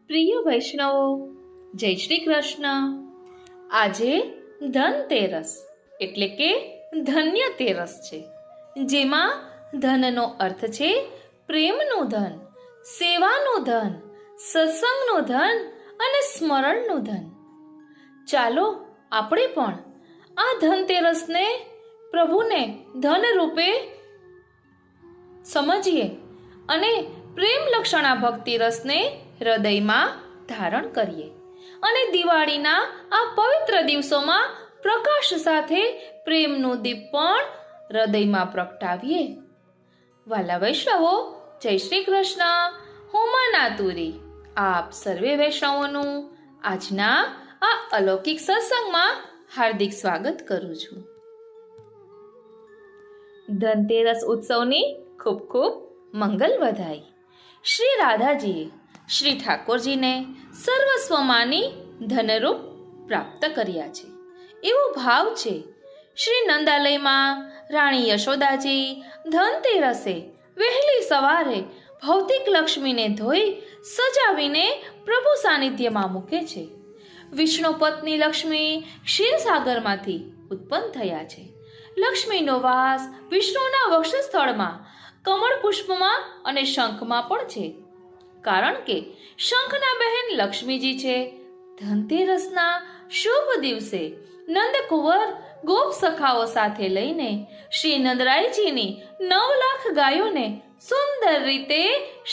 પ્રિય વૈષ્ણવો, જય શ્રી કૃષ્ણ. આજે ધનતેરસ એટલે કે ધન્ય તેરસ છે, જેમાં ધનનો અર્થ છે પ્રેમનું ધન, સેવાનું ધન, સત્સંગનું ધન અને સ્મરણનું ધન. ચાલો આપણે પણ આ ધનતેરસને પ્રભુને ધન રૂપે સમજીએ અને પ્રેમ લક્ષણા ભક્તિ રસને હૃદયમાં ધારણ કરીએ અને દિવાળીના આ પવિત્ર દિવસોમાં પ્રકાશ સાથે પ્રેમનું દીપ પણ હૃદયમાં પ્રગટાવીએ. વાલા વૈષ્ણવો, જય શ્રી કૃષ્ણ. હું માનાતુરી આપ સર્વે વૈષ્ણવોનું આજના આ અલૌકિક સત્સંગમાં હાર્દિક સ્વાગત કરું છું. ધનતેરસ ઉત્સવની ખૂબ ખૂબ મંગલ વધાઈ. શ્રી રાધાજીએ શ્રી ઠાકોરજીને સર્વસ્વમાની ધનરૂપ પ્રાપ્ત કર્યા છે એવો ભાવ છે. શ્રી નંદાલયમાં રાણી યશોદાજી ધનતેરસે વહેલી સવારે ભૌતિક લક્ષ્મીને ધોઈ સજાવીને પ્રભુ સાનિધ્યમાં મૂકે છે. વિષ્ણુ પત્ની લક્ષ્મી ક્ષીરસાગરમાંથી ઉત્પન્ન થયા છે. લક્ષ્મીનો વાસ વિષ્ણુના વક્ષસ્થળમાં કમળ પુષ્પમાં અને શંખમાં પણ છે, કારણ કે શંખના બહેન લક્ષ્મીજી છે. ધનતેરસના શુભ દિવસે નંદકુંવર ગોપ સખાઓ સાથે લઈને શ્રી નંદરાયજીની 9 લાખ ગાયોને સુંદર રીતે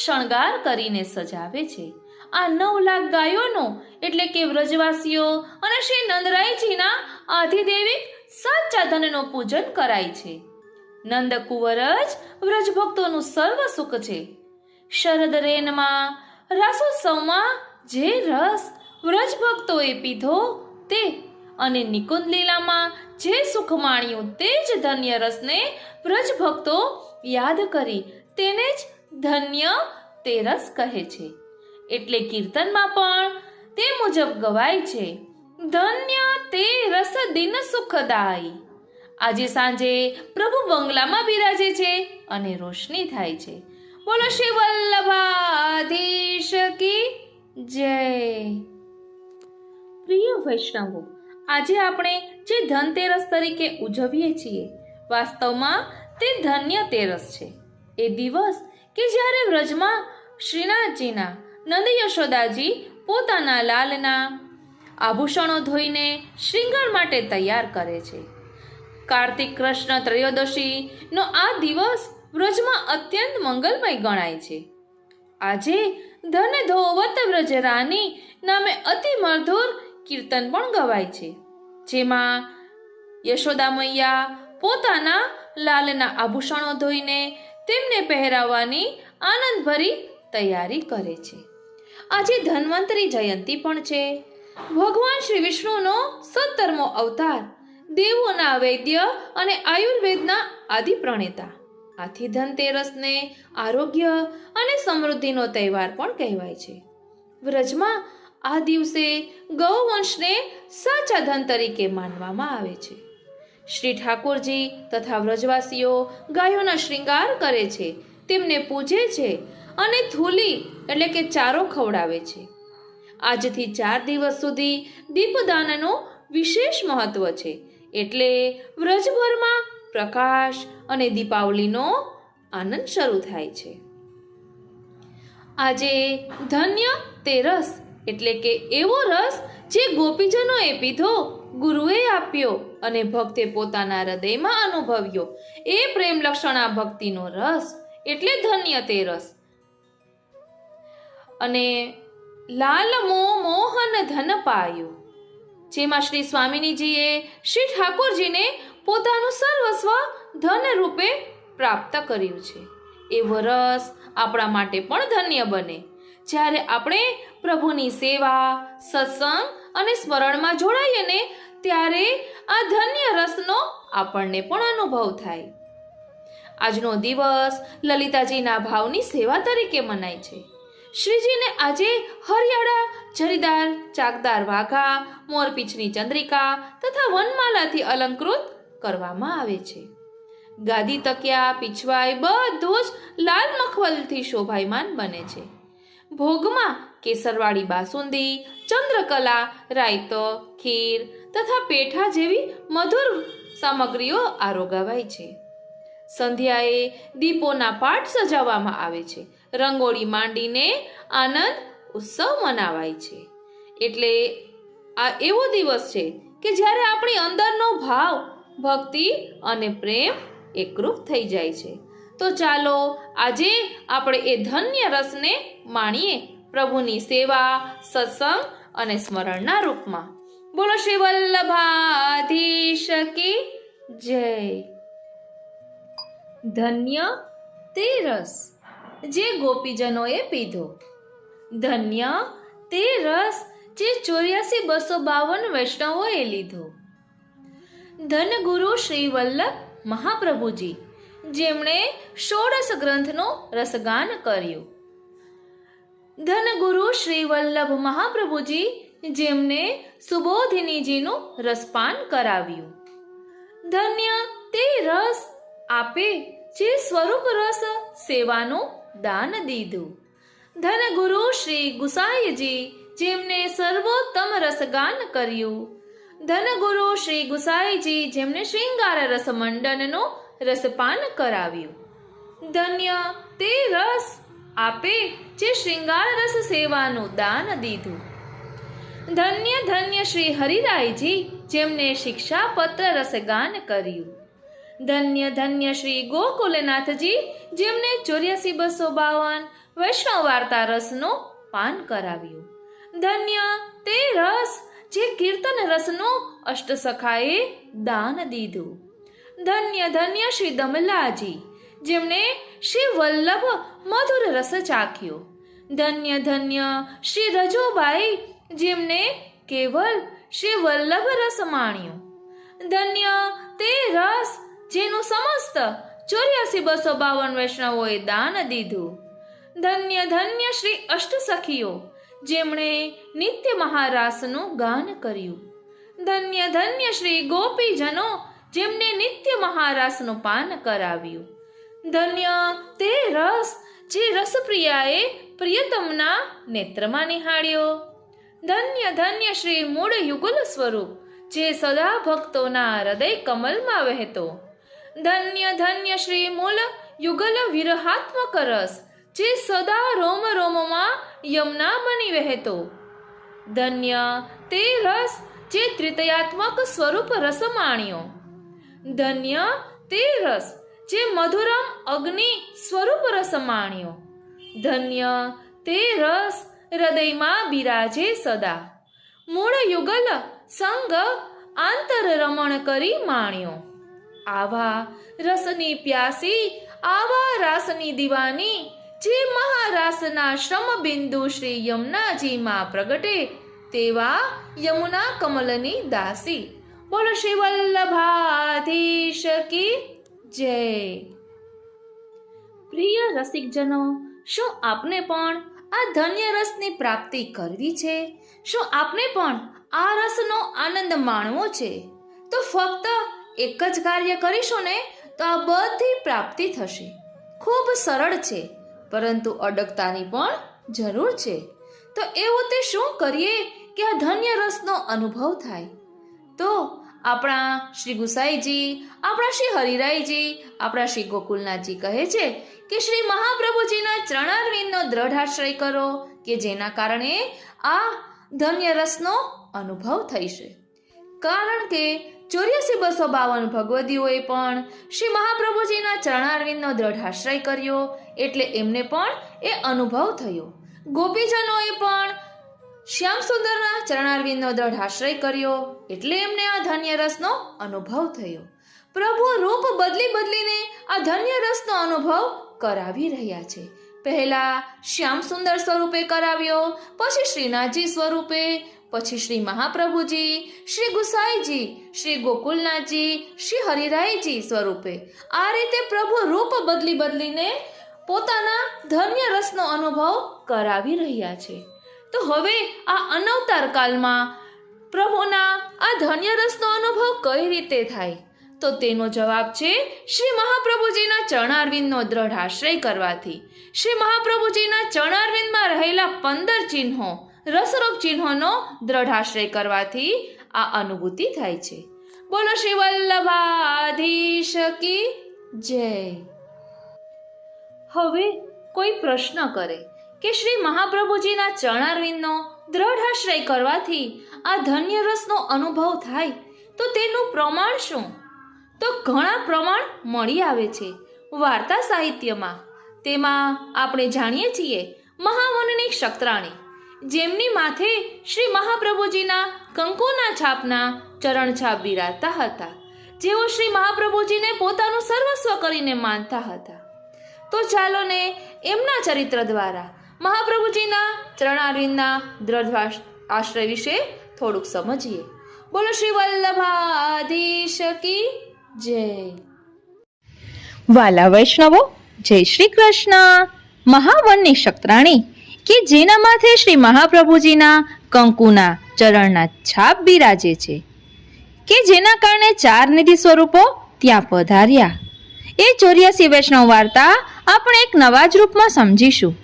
શણગાર કરીને સજાવે છે. આ 9 લાખ ગાયોનો એટલે કે વ્રજવાસીઓ અને શ્રી નંદરાયજીના આધિદેવિક સાચા ધનનું પૂજન કરાય છે. નંદકુંવર જ વ્રજભક્તોનું સર્વ સુખ છે. શરદ રેનમાં રાસોત્સવમાં જે રસ વ્રજભક્તોએ પીધો તે અને નિકુંજ લીલામાં જે સુખ માણ્યું તે જ ધન્ય રસને વ્રજભક્તો યાદ કરી તેને જ ધન્ય તેરસ કહે છે. એટલે કીર્તનમાં પણ તે મુજબ ગવાય છે, ધન્ય તે રસ દિન સુખદાઈ. આજે સાંજે પ્રભુ બંગલામાં બિરાજે છે અને રોશની થાય છે. બોલો શ્રી વલ્લભાધીશ કી જય. પ્રિય વૈષ્ણવો, આજે આપણે જે ધનતેરસ તરીકે ઉજવીએ છીએ, વાસ્તવમાં તે ધન્ય તેરસ છે. એ દિવસ કે જ્યારે વ્રજમાં શ્રીનાથજીના નંદ યશોદાજી પોતાના લાલના આભૂષણો ધોઈને શ્રૃંગાર માટે તૈયાર કરે છે. કાર્તિક કૃષ્ણ ત્રયોદશીનો આ દિવસ વ્રજમાં અત્યંત મંગલમય ગણાય છે. આજે ધન ધોવત વ્રજ રાની નામે અતિ મધુર કીર્તન પણ ગવાય છે, જેમાં યશોદા મૈયા પોતાના લાલના આભૂષણો ધોઈને તેમને પહેરાવવાની આનંદભરી તૈયારી કરે છે. આજે ધન્વંતરી જયંતી પણ છે. ભગવાન શ્રી વિષ્ણુનો 17મો અવતાર, દેવોના વૈદ્ય અને આયુર્વેદના આદિ પ્રણેતા. આથી ધનતેરસને આરોગ્ય અને સમૃદ્ધિનો તહેવાર પણ કહેવાય છે. વ્રજમાં આ દિવસે ગૌવંશને સાચા ધન તરીકે માનવામાં આવે છે. શ્રી ઠાકોરજી તથા વ્રજવાસીઓ ગાયોના શૃંગાર કરે છે, તેમને પૂજે છે અને થૂલી એટલે કે ચારો ખવડાવે છે. આજથી 4 દિવસ સુધી દીપદાનનું વિશેષ મહત્વ છે. એટલે વ્રજભરમાં પ્રકાશ અને દીપાવલીનો આનંદ શરૂ થાય છે. આજે ધન્ય તેરસ એટલે કે એવો રસ જે ગોપીજનોએ પીધો, ગુરુએ આપ્યો અને ભક્તે પોતાના હૃદયમાં અનુભવ્યો, એ પ્રેમ લક્ષણા ભક્તિનો રસ એટલે ધન્ય તેરસ. અને લાલ મોહન ધન પાયું, જેમાં શ્રી સ્વામિનીજીએ શ્રી ઠાકોરજીને પોતાનું સર્વસ્વ ધન રૂપે પ્રાપ્ત કર્યું છે. એવો રસ આપણા માટે પણ ધન્ય બને જ્યારે આપણે પ્રભુની સેવા, સત્સંગ અને સ્મરણમાં જોડાઈએ ને, ત્યારે આ ધન્ય રસનો આપણને પણ અનુભવ થાય. આજનો દિવસ લલિતાજીના ભાવની સેવા તરીકે મનાય છે. શ્રીજીને આજે હરિયાળા, જરીદાર, ચાકદાર વાઘા, મોરપીંછની ચંદ્રિકા તથા વનમાલાથી અલંકૃત કરવામાં આવે છે. ગાદી, તકિયા, પીછવાઈ બધું જ લાલ મખમલથી શોભાયમાન બને છે. ભોગમાં કેસરવાળી બાસુંદી, ચંદ્રકલા, રાયતો, ખીર તથા પેઠા જેવી મધુર સામગ્રીઓ આરોગાવાય છે. સંધ્યાએ દીપોના પાટ સજાવવામાં આવે છે. રંગોળી માંડીને આનંદ ઉત્સવ મનાવાય છે. એટલે આ એવો દિવસ છે કે જ્યારે આપણી અંદરનો ભાવ, ભક્તિ અને પ્રેમ એકરૂપ થઈ જાય છે. તો ચાલો આજે આપણે એ ધન્ય રસને માણીએ પ્રભુની સેવા, સત્સંગ અને સ્મરણના રૂપમાં. બોલો શ્રી વલ્લભાધીશ કી જય. ધન્ય તે રસ જે ગોપીજનોએ પીધો, ધન્ય તે રસ જે 84,252 વૈષ્ણવોએ લીધો. ધન ગુરુ શ્રી વલ્લભ મહાપ્રભુજી જેમણે 16 ગ્રંથનું રસગાન કર્યું. ધન ગુરુ શ્રી વલ્લભ મહાપ્રભુજી જેમને સુબોધિનીજીનું રસપાન કરાવ્યું. ધન્ય તે રસ આપે જે સ્વરૂપ રસ સેવાનું દાન દીધું. ધન ગુરુ શ્રી ગુસાઈજી જેમને સર્વોત્તમ રસગાન કર્યું. ધન ગુરુ શ્રી ગુસાઈજી જેમને શ્રૃંગાર રસ મંડનનું રસપાન કરાવ્યું. ધન્ય તે રસ આપે જે શ્રૃંગાર રસ સેવાનું દાન દીધું. ધન્ય ધન્ય શ્રી હરિરાયજી જેમને શિક્ષાપત્ર રસગાન કર્યું. ધન્ય ધન્ય શ્રી ગોકુલનાથજી જેમને 84,252 વૈષ્ણવ વાર્તા રસનું પાન કરાવ્યું. ધન્ય તે રસ જે કીર્તન રસનું અષ્ટસખાએ દાન દીધું. ધન્ય ધન્ય શ્રી દમલાજી જેમણે શ્રી વલ્લભ મધુર રસ ચાખ્યો. ધન્ય ધન્ય શ્રી રજોબાઈ જેમને કેવલ શ્રી વલ્લભ રસ માણ્યો. ધન્ય તે રસ જેનું સમસ્ત 84,252 વૈષ્ણવોએ દાન દીધું. ધન્ય ધન્ય શ્રી અષ્ટસખીઓ જેમણે નિત્ય મહારાસનું ગાન કર્યું. ધન્ય ધન્ય શ્રી ગોપીજનો જેમને નિત્ય મહારાસનું પાન કરાવ્યું. ધન્ય તે રસ જે રસપ્રિયાએ પ્રિયતમના નેત્રમાં નિહાળ્યો. ધન્ય ધન્ય શ્રી મૂળ યુગલ સ્વરૂપ જે સદા ભક્તોના હૃદય કમલમાં વહેતો. ધન્ય ધન્ય શ્રી મૂળ યુગલ વિરહાત્મક રસ જે સદા રોમ રોમમાં યમુના બની વહેતો. ધન્ય તે રસ જે ત્રિતયાત્મક સ્વરૂપ રસ માણ્યો. ધન્ય તે રસ જે મધુરમ અગ્નિ સ્વરૂપ રસ માણ્યો. ધન્ય તે રસ હૃદયમાં બિરાજે સદા. મૂળ યુગલ સંગ આંતર રમણ કરી માણ્યો. આવા રસની પ્યાસી, આવા રાસની દીવાની જે મહારાસના શ્રમ બિંદુ શ્રી યમુનાજીમાં પ્રગટે તેવા યમુના કમલની દાસી. બોલો શ્રી વલ્લભાધીશ કી જય. પ્રિય રસિકજનો, શું આપને પણ આ ધન્ય રસની પ્રાપ્તિ કરવી છે? શું આપને પણ આ રસનો આનંદ માણવો છે? તો ફક્ત એક જ કાર્ય કરીશું ને તો આ બધી પ્રાપ્તિ થશે. ખૂબ સરળ છે, પરંતુ અડગતાની પણ જરૂર છે. તો એવું તે શું કરીએ કે આ ધન્ય રસનો અનુભવ થાય? તો આપણા શ્રી ગુસાઈજી, આપણા શ્રી હરિરાયજી, આપણા શ્રી ગોકુલનાથજી કહે છે કે શ્રી મહાપ્રભુજીના ચરણારવિંદનો દ્રઢ આશ્રય કરો કે જેના કારણે આ ધન્ય રસનો અનુભવ થશે. કારણ કે 84,252 ભગવદીઓએ પણ શ્રી મહાપ્રભુજીના ચરણારવિંદનો દ્રઢ આશ્રય કર્યો એટલે એમને પણ એ અનુભવ થયો. ગોપીજનોએ પણ શ્યામ સુંદરના ચરણારવિંદનો દ્રઢ આશ્રય કર્યો એટલે એમને આ ધન્ય રસનો અનુભવ થયો. પ્રભુ રૂપ બદલી બદલીને આ ધન્ય રસનો અનુભવ કરાવી રહ્યા છે. પહેલા શ્યામ સુંદર સ્વરૂપે કરાવ્યો, પછી શ્રીનાથજી સ્વરૂપે, પછી શ્રી મહાપ્રભુજી, શ્રી ગુસાઈજી, શ્રી ગોકુલનાથજી, શ્રી હરિરાયજી સ્વરૂપે. આ રીતે પ્રભુ રૂપ બદલી બદલીને પોતાના ધન્ય રસનો અનુભવ કરાવી રહ્યા છે. તો હવે આ અનવતાર કાળમાં પ્રભુના આ ધન્ય રસનો અનુભવ કઈ રીતે થાય? તો તેનો જવાબ છે શ્રી મહાપ્રભુજીના ચરણારવિંદનો દ્રઢ આશ્રય કરવાથી. શ્રી મહાપ્રભુજીના ચરણારવિંદમાં રહેલા 15 ચિહ્નો, રસરૂપ ચિહ્નોનો દ્રઢ આશ્રય કરવાથી આ અનુભૂતિ થાય છે. બોલો શ્રી વલ્લભાધીશ કી જય. હવે કોઈ પ્રશ્ન કરે કે શ્રી મહાપ્રભુજીના ચરણારવિંદનો દ્રઢ આશ્રય કરવાથી આ ધન્ય રસનો અનુભવ થાય તો તેનું પ્રમાણ શું? તો ઘણા પ્રમાણ મળી આવે છે વાર્તા સાહિત્યમાં. તેમાં આપણે જાણીએ છીએ મહાવનની ક્ષત્રાણી, જેમની માથે શ્રી મહાપ્રભુજીના કંકુના છાપના ચરણ છાપ બિરાજતા હતા, જેઓ શ્રી મહાપ્રભુજીને પોતાનું સર્વસ્વ કરીને માનતા હતા. તો ચાલો ને એમના ચરિત્ર દ્વારા મહાપ્રભુજીના ચરણારવિંદના દ્રઢ આશ્રય વિશે થોડુંક સમજીએ. બોલો શ્રી વલ્લભાધીશ કી જય. વાલા વૈષ્ણવો, જય શ્રી કૃષ્ણ. મહાવનની ક્ષત્રાણી કે જેના માથે શ્રી મહાપ્રભુજીના કંકુના ચરણના છાપ બિરાજે છે, કે જેના કારણે 4 નિધિ સ્વરૂપો ત્યાં પધાર્યા, એ 84 વૈષ્ણવ વાર્તા આપણે એક નવા જ રૂપમાં સમજીશું.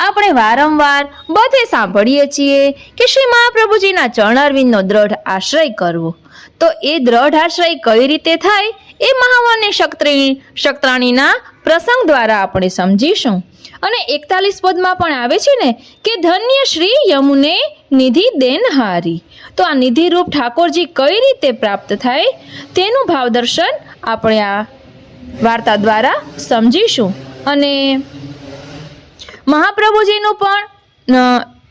આપણે વારંવાર બધે સાંભળીએ છીએ કે શ્રી મહાપ્રભુજીના ચરણારવિંદનો દ્રઢ આશ્રય કરવો. તો એ દ્રઢ આશ્રય કઈ રીતે થાય એ મહાવનની ક્ષત્રાણીના પ્રસંગ દ્વારા આપણે સમજીશું. અને 41 પદમાં પણ આવે છે ને કે ધન્ય શ્રી યમુને નિધિ દેનહારી. તો આ નિધિ રૂપ ઠાકોરજી કઈ રીતે પ્રાપ્ત થાય તેનું ભાવદર્શન આપણે આ વાર્તા દ્વારા સમજીશું. અને મહાપ્રભુજીનું પણ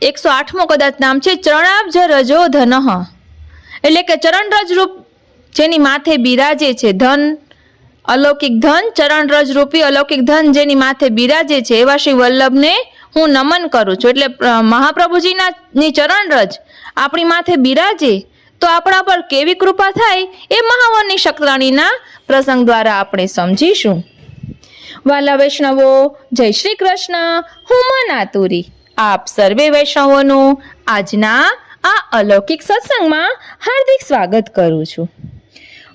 108મો કદાચ નામ છે ચરણાબ્જ રજો ધનઃ, એટલે કે ચરણરજ રૂપ જેની માથે બિરાજે છે ધન, અલૌકિક ધન, ચરણરજ રૂપી અલૌકિક ધન જેની માથે બિરાજે છે એવા શ્રી વલ્લભને હું નમન કરું છું. એટલે મહાપ્રભુજીના ચરણરજ આપણી માથે બિરાજે તો આપણા પર કેવી કૃપા થાય એ મહાવનની ક્ષત્રાણીના પ્રસંગ દ્વારા આપણે સમજીશું. વાલા વૈષ્ણવો, જય શ્રી કૃષ્ણ. હું મનાતુરી આપ સર્વે વૈષ્ણવોનું આજના આ અલૌકિક સત્સંગમાં હાર્દિક સ્વાગત કરું છું.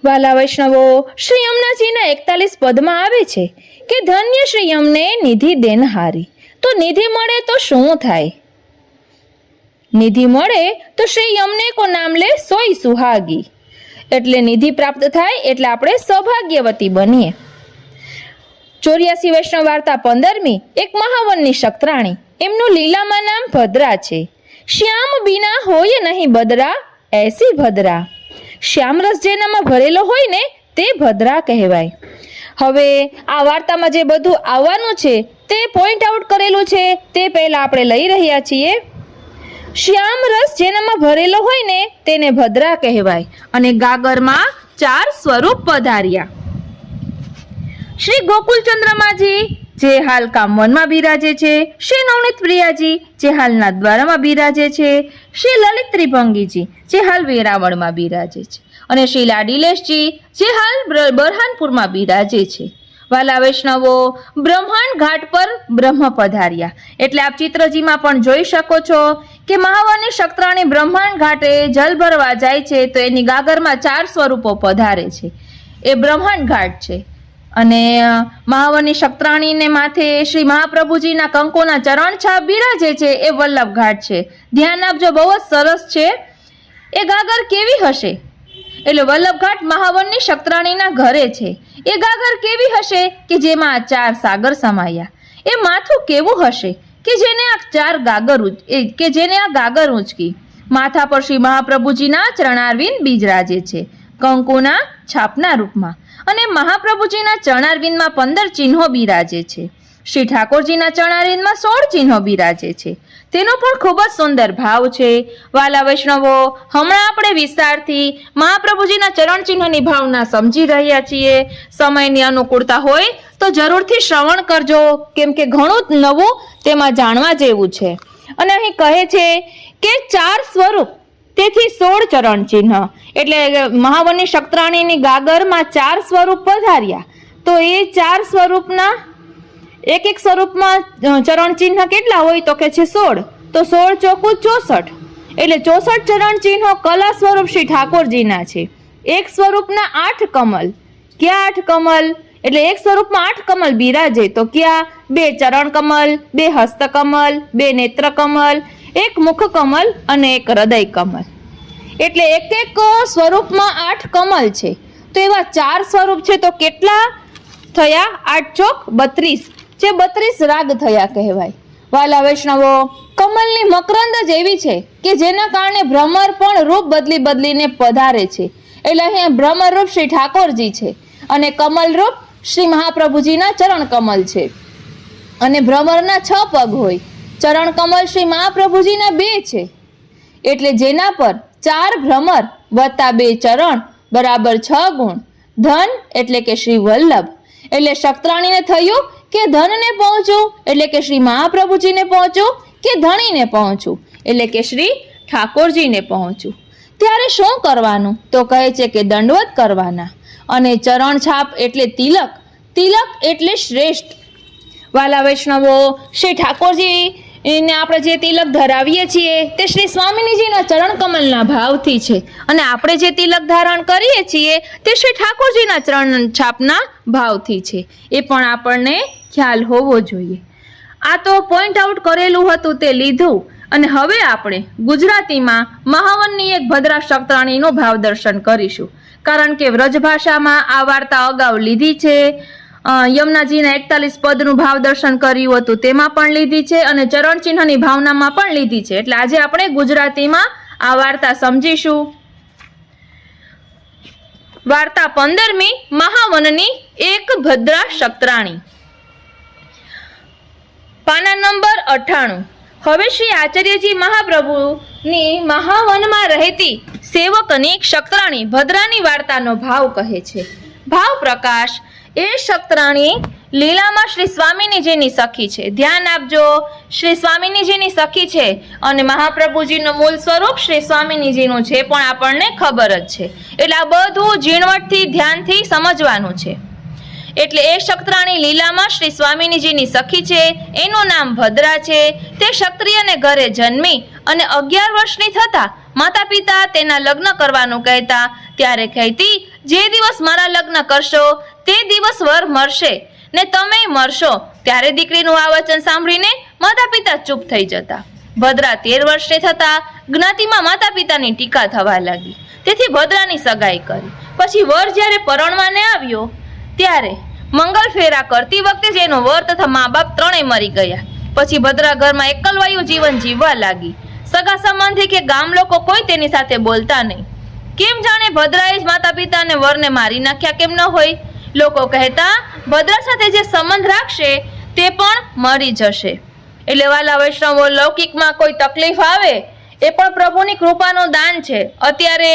વાલા વૈષ્ણવો, શ્રી યમુનાજીના 41 પદમાં આવે છે કે ધન્ય શ્રી યમને નિધિ દેનહારી. તો નિધિ મળે તો શું થાય? નિધિ મળે તો શ્રી યમને કો નામ લે સોઈ સુહાગી. એટલે નિધિ પ્રાપ્ત થાય એટલે આપણે સૌભાગ્યવતી બનીએ. 84 વૈષ્ણવ વાર્તા 15મી એક મહાવનની ક્ષત્રાણી, એમનું લીલામાં નામ ભદ્રા છે. શ્યામ બીના હોય નહીં બદરા એસી ભદ્રા. શ્યામરસ જેનામાં ભરેલો હોય ને તે ભદ્રા કહેવાય. હવે આ વાર્તામાં જે બધું આવવાનું છે તે પોઈન્ટ આઉટ કરેલું છે તે પહેલા આપણે લઈ રહ્યા છીએ. શ્યામરસ જેનામાં ભરેલો હોય ને તેને ભદ્રા કહેવાય. અને ગાગરમાં 4 સ્વરૂપ પધાર્યા. શ્રી ગોકુલચંદ્રમાજી જે હાલ કામવનમાં બિરાજે છે, શ્રી નવનીત પ્રિયાજી જે હાલ નાથદ્વારામાં બિરાજે છે, શ્રી લલિત ત્રિભંગીજી જે હાલ વેરાવળમાં બિરાજે છે, અને શ્રી લાડીલેશજી જે હાલ બરહાનપુરમાં બિરાજે છે. વાલા વૈષ્ણવો, બ્રહ્માંડ ઘાટ પર બ્રહ્મ પધાર્યા. એટલે આપ ચિત્રજીમાં પણ જોઈ શકો છો કે મહાવનની ક્ષત્રાણી બ્રહ્માંડ ઘાટે જલ ભરવા જાય છે તો એની ગાગરમાં 4 સ્વરૂપો પધારે છે. એ બ્રહ્માંડ ઘાટ છે. અને મહાવનની ક્ષત્રાણીને માથે શ્રી મહાપ્રભુજીના કંકોના ચરણ છાપ બિરાજે છે એ વલ્લભ ઘાટ છે. ધ્યાન આપજો, બહુ જ સરસ છે. એ ગાગર કેવી હશે? એટલે વલ્લભ ઘાટ મહાવનની ક્ષત્રાણીના ઘરે છે. એ ગાગર કેવી હશે કે જેમાં 4 સાગર સમાયા? એ માથું કેવું હશે કે જેને આ ગાગર ઊંચકી? માથા પર શ્રી મહાપ્રભુજીના ચરણારવિંદ બિરાજે છે કંકુના છાપના રૂપમાં. અને મહાપ્રભુજીના ચરણારવિંદમાં 15 ચિહ્નો બિરાજે છે. શ્રી ઠાકોરજીના ચરણારવિંદમાં 16 ચિહ્નો બિરાજે છે. તેનો પણ ખૂબ જ સુંદર ભાવ છે. વાલા વૈષ્ણવો, હમણાં આપણે વિસ્તારથી મહાપ્રભુજીના ચરણ ચિહ્નની ભાવના સમજી રહ્યા છીએ. સમયની અનુકૂળતા હોય તો જરૂરથી શ્રવણ કરજો, કેમ કે ઘણું નવું તેમાં જાણવા જેવું છે. અને અહીં કહે છે કે 4 સ્વરૂપ, તેથી 16 ચરણ ચિહ્ન. એટલે મહાવનની ક્ષત્રાણીની ગાગરમાં 4 સ્વરૂપ પધાર્યા. તો એ 4 સ્વરૂપના એક સ્વરૂપમાં ચરણ ચિહ્ન કેટલા હોય તો કે છે 16. તો 16 ચોકું 64. એટલે 64 ચરણ ચિહ્નો કલા સ્વરૂપ શ્રી ઠાકોરજીના છે. એક સ્વરૂપના 8 કમલ, ક્યાં 8 કમલ? એટલે એક સ્વરૂપમાં 8 કમલ બિરાજે તો ક્યાં? 2 ચરણ કમલ, 2 હસ્ત કમલ, 2 નેત્ર કમલ, 1 મુખ કમલ અને 1 હૃદય કમલ. એટલે એક સ્વરૂપમાં 8 કમલ છે. તો એવા 4 સ્વરૂપ છે તો કેટલા થયા? 8 ચોક 32, જે 32 રાગ થયા કહેવાય. વાલા વૈષ્ણવો, કમલની મકરંદ જ એવી છે કે જેના કારણે ભ્રમર પણ રૂપ બદલીને પધારે છે. એટલે અહીંયા ભ્રમર રૂપ શ્રી ઠાકોરજી છે અને કમલ રૂપ શ્રી મહાપ્રભુજીના ચરણ કમલ છે. અને ભ્રમરના 6 પગ હોય, ચરણ કમલ શ્રી મહાપ્રભુજીના 2 છે. એટલે જેના પર 4 ભ્રમર વત્તા 2 ચરણ બરાબર 6 ગુણ. ધન એટલે કે શ્રી વલ્લભ. એટલે શક્તરાણીને થયું કે ધનને પહોંચું એટલે કે શ્રી મહાપ્રભુજીને પહોંચું, કે ધણીને પહોંચું એટલે કે શ્રી ઠાકોરજીને પહોંચું. ત્યારે શું કરવાનું? તો કહે છે કે દંડવત કરવાના. અને ચરણ છાપ એટલે તિલક, તિલક એટલે શ્રેષ્ઠ. વાલા વૈષ્ણવો, શ્રી ઠાકોરજી ને આપણે જે તિલક ધરાવીએ છીએ તે શ્રી સ્વામિનીજીના ચરણ કમલના ભાવથી છે. અને આપણે જે તિલક ધારણ કરીએ છીએ તે શ્રી ઠાકોરજીના ચરણ છાપના ભાવથી છે. એ પણ આપણને ખ્યાલ હોવો જોઈએ. આ તો પોઈન્ટ આઉટ કરેલું હતું તે લીધું. અને હવે આપણે ગુજરાતીમાં મહાવનની એક ભદ્રા શક્તરાણીનો ભાવ દર્શન કરીશું. કારણ કે વ્રજભાષામાં આ વાર્તા અગાઉ લીધી છે. યમુનાજીના 41 પદનું ભાવ દર્શન કર્યું હતું તેમાં પણ લીધી છે અને ચરણ ચિહ્નની ભાવનામાં પણ લીધી છે. એટલે આજે આપણે ગુજરાતીમાં આ વાર્તા સમજીશું. વાર્તા 15મી, મહાવનની એક ભદ્રા શક્તરાણી. પાના નંબર 98. હવે શ્રી આચાર્યજી મહાપ્રભુની મહાવનમાં રહેતી સેવકની શક્તરાણી ભદ્રાની વાર્તાનો ભાવ કહે છે. ભાવ પ્રકાશ. એ શક્તરાણી લીલામાં શ્રી સ્વામિનીજીની સખી છે. ધ્યાન આપજો, શ્રી સ્વામિનીજીની સખી છે અને મહાપ્રભુજીનું મૂળ સ્વરૂપ શ્રી સ્વામિનીજીનું છે પણ આપણને ખબર જ છે. એટલે આ બધું ઝીણવટથી ધ્યાનથી સમજવાનું છે. એટલે એ શક્તરાણી લીલામાં શ્રી સ્વામિનીજીની સખી છે. એનું નામ ભદ્રા છે. તે ક્ષત્રિયને ઘરે જન્મી અને 11 વર્ષની થતા માતા પિતા તેના લગ્ન કરવાનું કહેતા. ત્યારે કહેતી, જે દિવસ મારા લગ્ન કરશો તે દિવસ વર મળશે ને તમે મરશો. ત્યારે દીકરીનું આ વચન સાંભળીને માતા પિતા ચૂપ થઈ જતા. ભદ્રા 13 વર્ષની થતા જ્ઞાતિમાં માતા પિતાની ટીકા થવા લાગી. તેથી ભદ્રાની સગાઈ કરી. પછી વર જ્યારે પરણવાને આવ્યો ત્યારે મંગલ ફેરા કરતી વખતે જ એનો વર તથા મા બાપ ત્રણેય મરી ગયા. પછી ભદ્રા ઘરમાં એકલવાયું જીવન જીવવા લાગી. સગા સંબંધી કે ગામ લોકો કોઈ તેની સાથે બોલતા નહીં. કેમ જાણે ભદ્રાએ જ માતા પિતા અને વરને મારી નાખ્યા કેમ ન હોય. લોકો કહેતા, ભદ્રા સાથે જે સંબંધ રાખશે તે પણ મરી જશે. એટલે વાલા વૈષ્ણવો, લૌકિકમાં કોઈ તકલીફ આવે એ પણ પ્રભુની કૃપાનું દાન છે. અત્યારે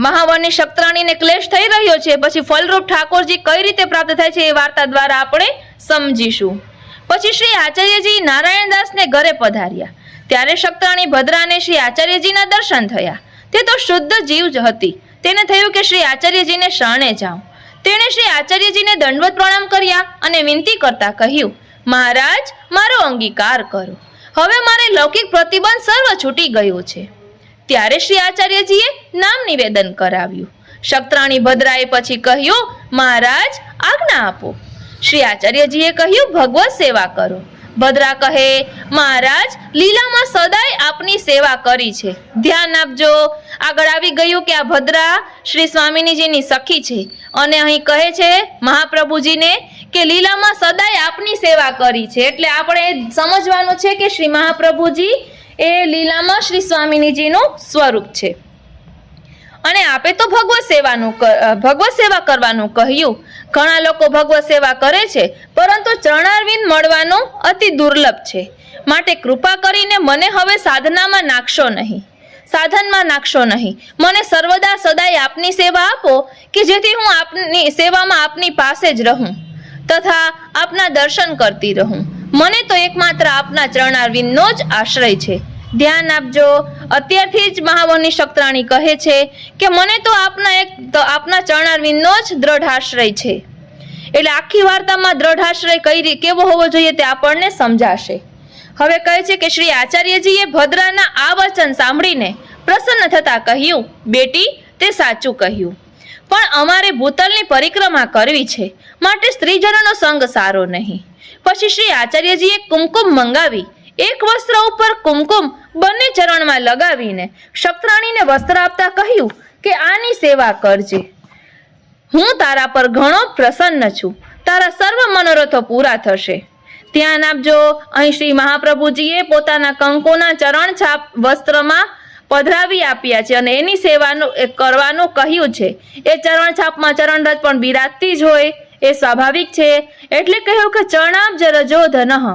મહાવનની શક્તરાણીને ક્લેશ થઈ રહ્યો છે, પછી ફલરૂપ ઠાકોરજી કઈ રીતે પ્રાપ્ત થાય છે એ વાર્તા દ્વારા આપણે સમજીશું. પછી શ્રી આચાર્યજી નારાયણદાસને ઘરે પધાર્યા. ત્યારે શક્તરાણી ભદ્રાને શ્રી આચાર્યજીના દર્શન થયા. તે તો શુદ્ધ જીવ જ હતી. તેને થયું કે શ્રી આચાર્યજીને શરણે જાઉં. તેણે શ્રી આચાર્યજીને દંડવત પ્રણામ કર્યા અને વિનંતી કરતા કહ્યું, મહારાજ, મારો અંગીકાર કરો. હવે મારે લૌકિક પ્રતિબંધ સર્વ છૂટી ગયો છે. ત્યારે શ્રી આચાર્યજીએ નામ નિવેદન કરાવ્યું. શક્તરાણી ભદ્રાએ પછી કહ્યું, મહારાજ, આજ્ઞા આપો. શ્રી આચાર્યજીએ કહ્યું, ભગવત સેવા કરો. ભદ્રા કહે, મહારાજ, લીલામાં સદાય આપની સેવા કરી છે. ધ્યાન આપજો, આગળ આવી ગયું કે આ ભદ્રા શ્રી સ્વામિનીજીની સખી છે અને અહીં કહે છે મહાપ્રભુજીને કે લીલામાં સદાય આપની સેવા કરી છે. એટલે આપણે સમજવાનું છે કે શ્રી મહાપ્રભુજી એ લીલામાં શ્રી સ્વામિનીજીનું સ્વરૂપ છે. અને આપે તો ભગવત સેવા કરવાનું કહ્યું. ઘણા લોકો ભગવત સેવા કરે છે પરંતુ ચરણારવિંદ મળવાનું અતિ દુર્લભ છે. માટે કૃપા કરીને મને હવે સાધનમાં નાખશો નહીં. મને સર્વદા સદાય આપની સેવા આપો કે જેથી હું આપની સેવામાં આપની પાસે જ રહું તથા આપના દર્શન કરતી રહું. મને તો એકમાત્ર આપના ચરણારવિંદનો જ આશ્રય છે. ધ્યાન આપજો, અત્યારથી જ મહાવનની શક્તરાણી કહે છે કે મને તો આપના ચરણારવિંદનો જ દ્રઢ આશ્રય છે. એટલે આખી વાર્તામાં દ્રઢ આશ્રય કેવો હોવો જોઈએ તે આપણને સમજાશે. હવે કહે છે કે શ્રી આચાર્યજીએ ભદ્રાના આ વચન સાંભળીને પ્રસન્ન થતા કહ્યું, બેટી, તે સાચું કહ્યું. પણ અમારે ભૂતલની પરિક્રમા કરવી છે, માટે સ્ત્રીજનોનો સંગ સારો નહીં. પછી શ્રી આચાર્યજીએ કુમકુમ મંગાવી એક વસ્ત્ર ઉપર કુમકુમ બંને ચરણમાં લગાવીને ક્ષત્રાણીને વસ્ત્ર આપતા કહ્યું કે આની સેવા કરજે. હું તારા પર ઘણો પ્રસન્ન છું, તારા સર્વ મનોરથો પૂરા થશે. ધ્યાન આપજો, અહીં શ્રી મહાપ્રભુજીએ પોતાના કંકુના ચરણ છાપ વસ્ત્રમાં પધરાવી આપ્યા છે અને એની સેવાનું કરવાનું કહ્યું છે. એ ચરણ છાપમાં ચરણરજ પણ બિરાજતી જ હોય એ સ્વાભાવિક છે. એટલે કહ્યું કે ચરણાબ્જ રજો ધનઃ,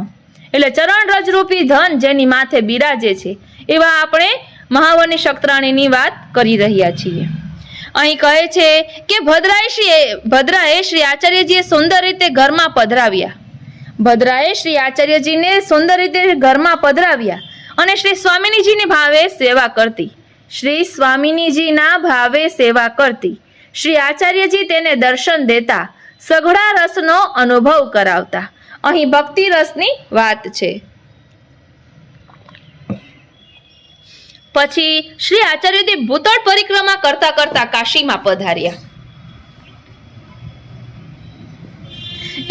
એટલે ચરણરજ રૂપી ધન જેની માથે બિરાજે છે. એવા આપણે મહાવની ક્ષત્રાણીની વાત કરી રહ્યા છીએ. અહીં કહે છે કે ભદ્રાએ શ્રી આચાર્યજીએ સુંદર રીતે ઘરમાં પધરાવ્યા. ભદ્રાએ શ્રી આચાર્યજીને સુંદર રીતે ઘરમાં પધરાવ્યા અને શ્રી સ્વામિનીજીની ભાવે સેવા કરતી. શ્રી સ્વામિનીજીના ભાવે સેવા કરતી. શ્રી આચાર્યજી તેને દર્શન દેતા, સઘળા રસનો અનુભવ કરાવતા. અહીં ભક્તિ રસની વાત છે. પછી શ્રી આચાર્યજી ભૂતળ પરિક્રમા કરતા કરતા કાશીમાં પધાર્યા.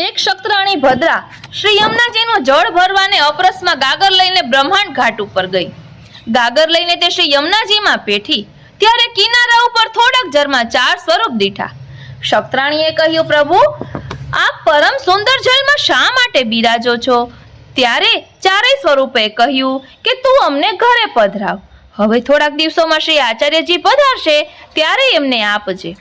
એક ક્ષત્રાણી ભદ્રા શ્રી યમુનાજીનું જળ ભરવાને અપરસમાં ગાગર લઈને બ્રહ્માંડ ઘાટ ઉપર ગઈ. ગાગર લઈને તે શ્રી યમુનાજીમાં પેઠી, ત્યારે કિનારા ઉપર થોડાક જરમાં 4 સ્વરૂપ દીઠા. ક્ષત્રાણીએ કહ્યું, પ્રભુ આપ પરમ સુંદર જળમાં શા માટે બિરાજો છો? ત્યારે ચારેય સ્વરૂપે કહ્યું કે તું અમને ઘરે પધરાવ. હવે થોડાક દિવસોમાં શ્રી આચાર્યજી પધારશે ત્યારે એમને આપજે.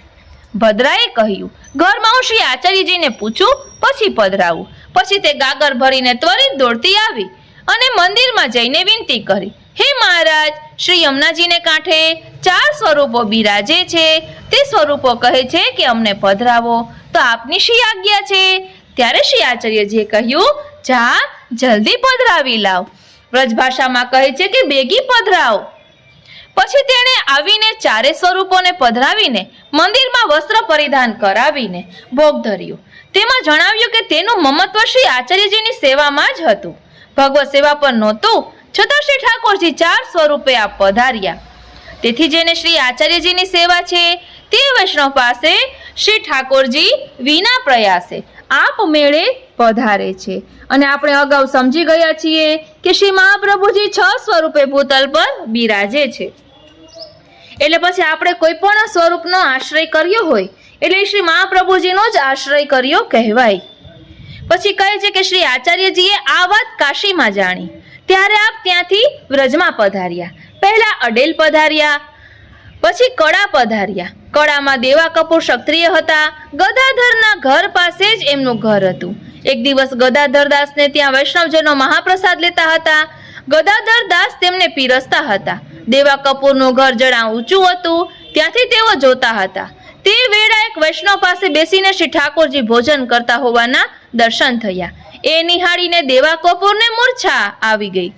ભદ્રાએ કહ્યું, ઘરમાં હું શ્રી આચાર્યજીને પૂછું પછી પધરાવું. પછી તે ગાગર ભરીને ત્વરિત દોડતી આવી અને મંદિરમાં જઈને વિનંતી કરી, હે મહારાજ, શ્રી યમુનાજીને કાંઠે 4 સ્વરૂપો બિરાજે છે. તે સ્વરૂપો કહે છે કે અમને પધરાવો, તો આપની શી આજ્ઞા છે? ત્યારે શ્રી આચાર્યજીએ કહ્યું, જા જલ્દી પધરાવી લાવ. વ્રજભાષામાં કહે છે કે બેગી પધરાવ. પછી તેણે આવીને 4 સ્વરૂપોને પધરાવીને મંદિરમાં વસ્ત્ર પરિધાન કરાવીને ભોગ ધર્યો. તેમાં જણાવ્યું કે તેનું મમત્વ શ્રી આચાર્યજીની સેવામાં જ હતું, ભગવત સેવા પર નહોતું. છતાં શ્રી ઠાકોરજી 4 સ્વરૂપે આપ પધાર્યા. તેથી જેને શ્રી આચાર્યજીની સેવા છે તે વૈષ્ણવ પાસે શ્રી ઠાકોરજી વિના પ્રયાસે આપ મેળે પધારે છે. અને આપણે અગાઉ સમજી ગયા છીએ કે શ્રી મહાપ્રભુજી 6 સ્વરૂપે ભૂતલ પર બિરાજે છે. એટલે પછી આપણે કોઈ પણ સ્વરૂપનો આશ્રય કર્યો હોય એટલે શ્રી મહાપ્રભુજીનો જ આશ્રય કર્યો કહેવાય. પછી કહે છે કે શ્રી આચાર્યજીએ આ વાત કાશીમાં જાણી ત્યારે આપ ત્યાંથી વ્રજમાં પધાર્યા. પહેલા અડેલ પધાર્યા, પછી કડા પધાર્યા. કડામાં દેવા કપૂર ક્ષત્રિય હતા. ગદાધરના ઘર પાસે જ એમનું ઘર હતું. એક દિવસ ગદાધર દાસને ત્યાં વૈષ્ણવજનો મહાપ્રસાદ લેતા હતા. ગદાધર દાસ તેમને પીરસતા હતા. દેવા કપૂરનું ઘર જરા ઊંચું હતું, ત્યાંથી તેઓ જોતા હતા. તે વેળા એક વૈષ્ણવ પાસે બેસીને શ્રી ઠાકોરજી ભોજન કરતા હોવાના દર્શન થયા. એ નિહાળીને દેવા કપૂરને મૂર્છા આવી ગઈ.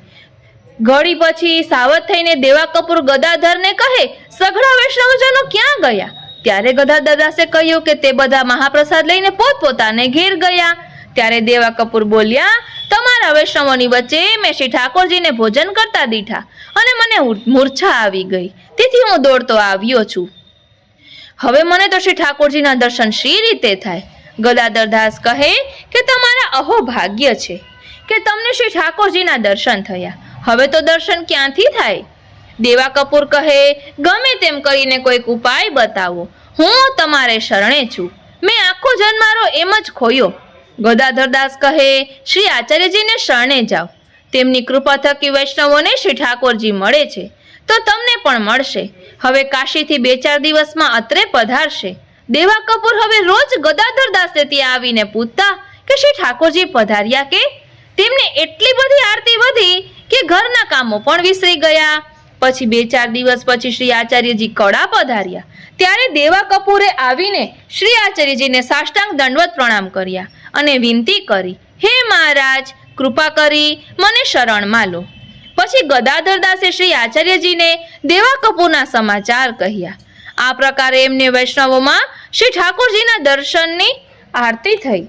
ઘડી પછી સાવધ થઈને દેવા કપૂર ગદાધરને કહે, સઘળા વૈષ્ણવજનો ક્યાં ગયા? ત્યારે ગદાધર દાસે કહ્યું કે તે બધા મહાપ્રસાદ લઈને પોતપોતાને ઘેર ગયા. ત્યારે દેવા કપૂર બોલ્યા, તમારા વૈષ્ણવોની વચ્ચે મેં શ્રી ઠાકોરજીને ભોજન કરતા દીઠા અને મને મૂર્છા આવી ગઈ, તેથી હું દોડતો આવ્યો છું. હવે મને તો શ્રી ઠાકોરજીના દર્શન શી રીતે થાય? ગદાધર દાસ કહે કે તમારા અહો ભાગ્ય છે કે તમને શ્રી ઠાકોરજીના દર્શન થયા. હવે તો દર્શન ક્યાંથી થાય? દેવા કપૂર કહે, ગમે તેમ કરીને કોઈક ઉપાય બતાવો, હું તમારે શરણે છું. મેં આખો જન્મારો એમ જ ખોયો. ગદાધર દાસ કહે, શ્રી આચાર્યજીને શરણે જાઓ. તેમની કૃપા થકી વૈષ્ણવોને શ્રી ઠાકોરજી મળે છે તો તમને પણ મળશે. હવે કાશીથી 2-4 દિવસમાં અત્રે પધારશે. દેવા કપૂર હવે રોજ ગદાધર દાસે ત્યાં આવીને પૂછતા કે શ્રી ઠાકોરજી પધાર્યા કે? તેમને એટલી બધી આરતી વધી કે ઘરના કામો પણ વિસરી ગયા. પછી 2-4 દિવસ પછી શ્રી આચાર્યજી કડા પધાર્યા. ત્યારે દેવા કપૂરે આવીને શ્રી આચાર્યજીને સાષ્ટાંગ દંડવત પ્રણામ કર્યા અને વિનંતી કરી, હે મહારાજ, કૃપા કરી મને શરણમાં લો. પછી ગદાધર દાસે શ્રી આચાર્યજીને દેવા કપૂરના સમાચાર કહ્યા. આ પ્રકારે એમને વૈષ્ણવોમાં શ્રી ઠાકોરજીના દર્શનની આરતી થઈ.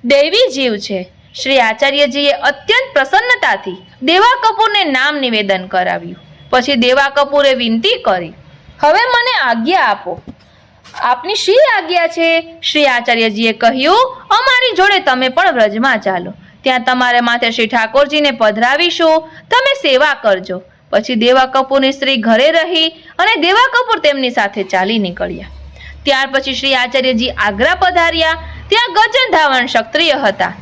દૈવી જીવ છે. શ્રી આચાર્યજીએ અત્યંત પ્રસન્નતાથી દેવા કપૂરને નામ નિવેદન કરાવ્યું. પછી દેવા કપૂરે વિનંતી કરી, હવે મને આજ્ઞા આપો, આપની શી આજ્ઞા છે? શ્રી આચાર્યજીએ કહ્યું, અમારી જોડે તમે પણ વ્રજમાં ચાલો. ત્યાં તમારે માથે શ્રી ઠાકોરજીને પધરાવીશું, તમે સેવા કરજો. પછી દેવા કપૂરની સ્ત્રી ઘરે રહી અને દેવા કપૂર તેમની સાથે ચાલી નીકળ્યા. ત્યાર પછી શ્રી આચાર્યજી આગ્રા પધાર્યા. ત્યાં ગજન ધાવણ ક્ષત્રિય હતા.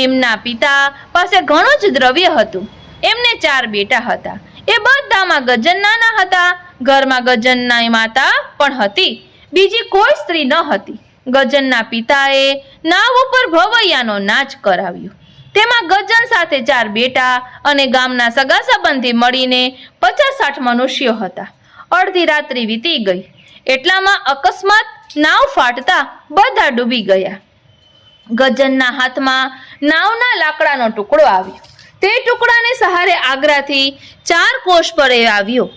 એમના પિતા પાસે ઘણું જ દ્રવ્ય હતું. એમને 4 બેટા હતા. એ બધામાં ગજન નાના હતા. ઘરમાં ગજનની માતા પણ હતી. બીજી કોઈ સ્ત્રી ન હતી. ગજનના પિતાએ નાવ ઉપર ભવૈયાનો નાચ કરાવ્યો. તેમાં ગજન સાથે 4 બેટા અને ગામના સગા સંબંધી મળીને 50-60 મનુષ્યો હતા. અડધી રાત્રિ વીતી ગઈ. એટલામાં અકસ્માત નાવ ફાટતા બધા ડૂબી ગયા. ગજનના હાથમાં નાવના લાકડાનો ટુકડો આવ્યો. તે ટુકડાને સહારે આગ્રાથી 4 કોષ પર એ આવ્યો.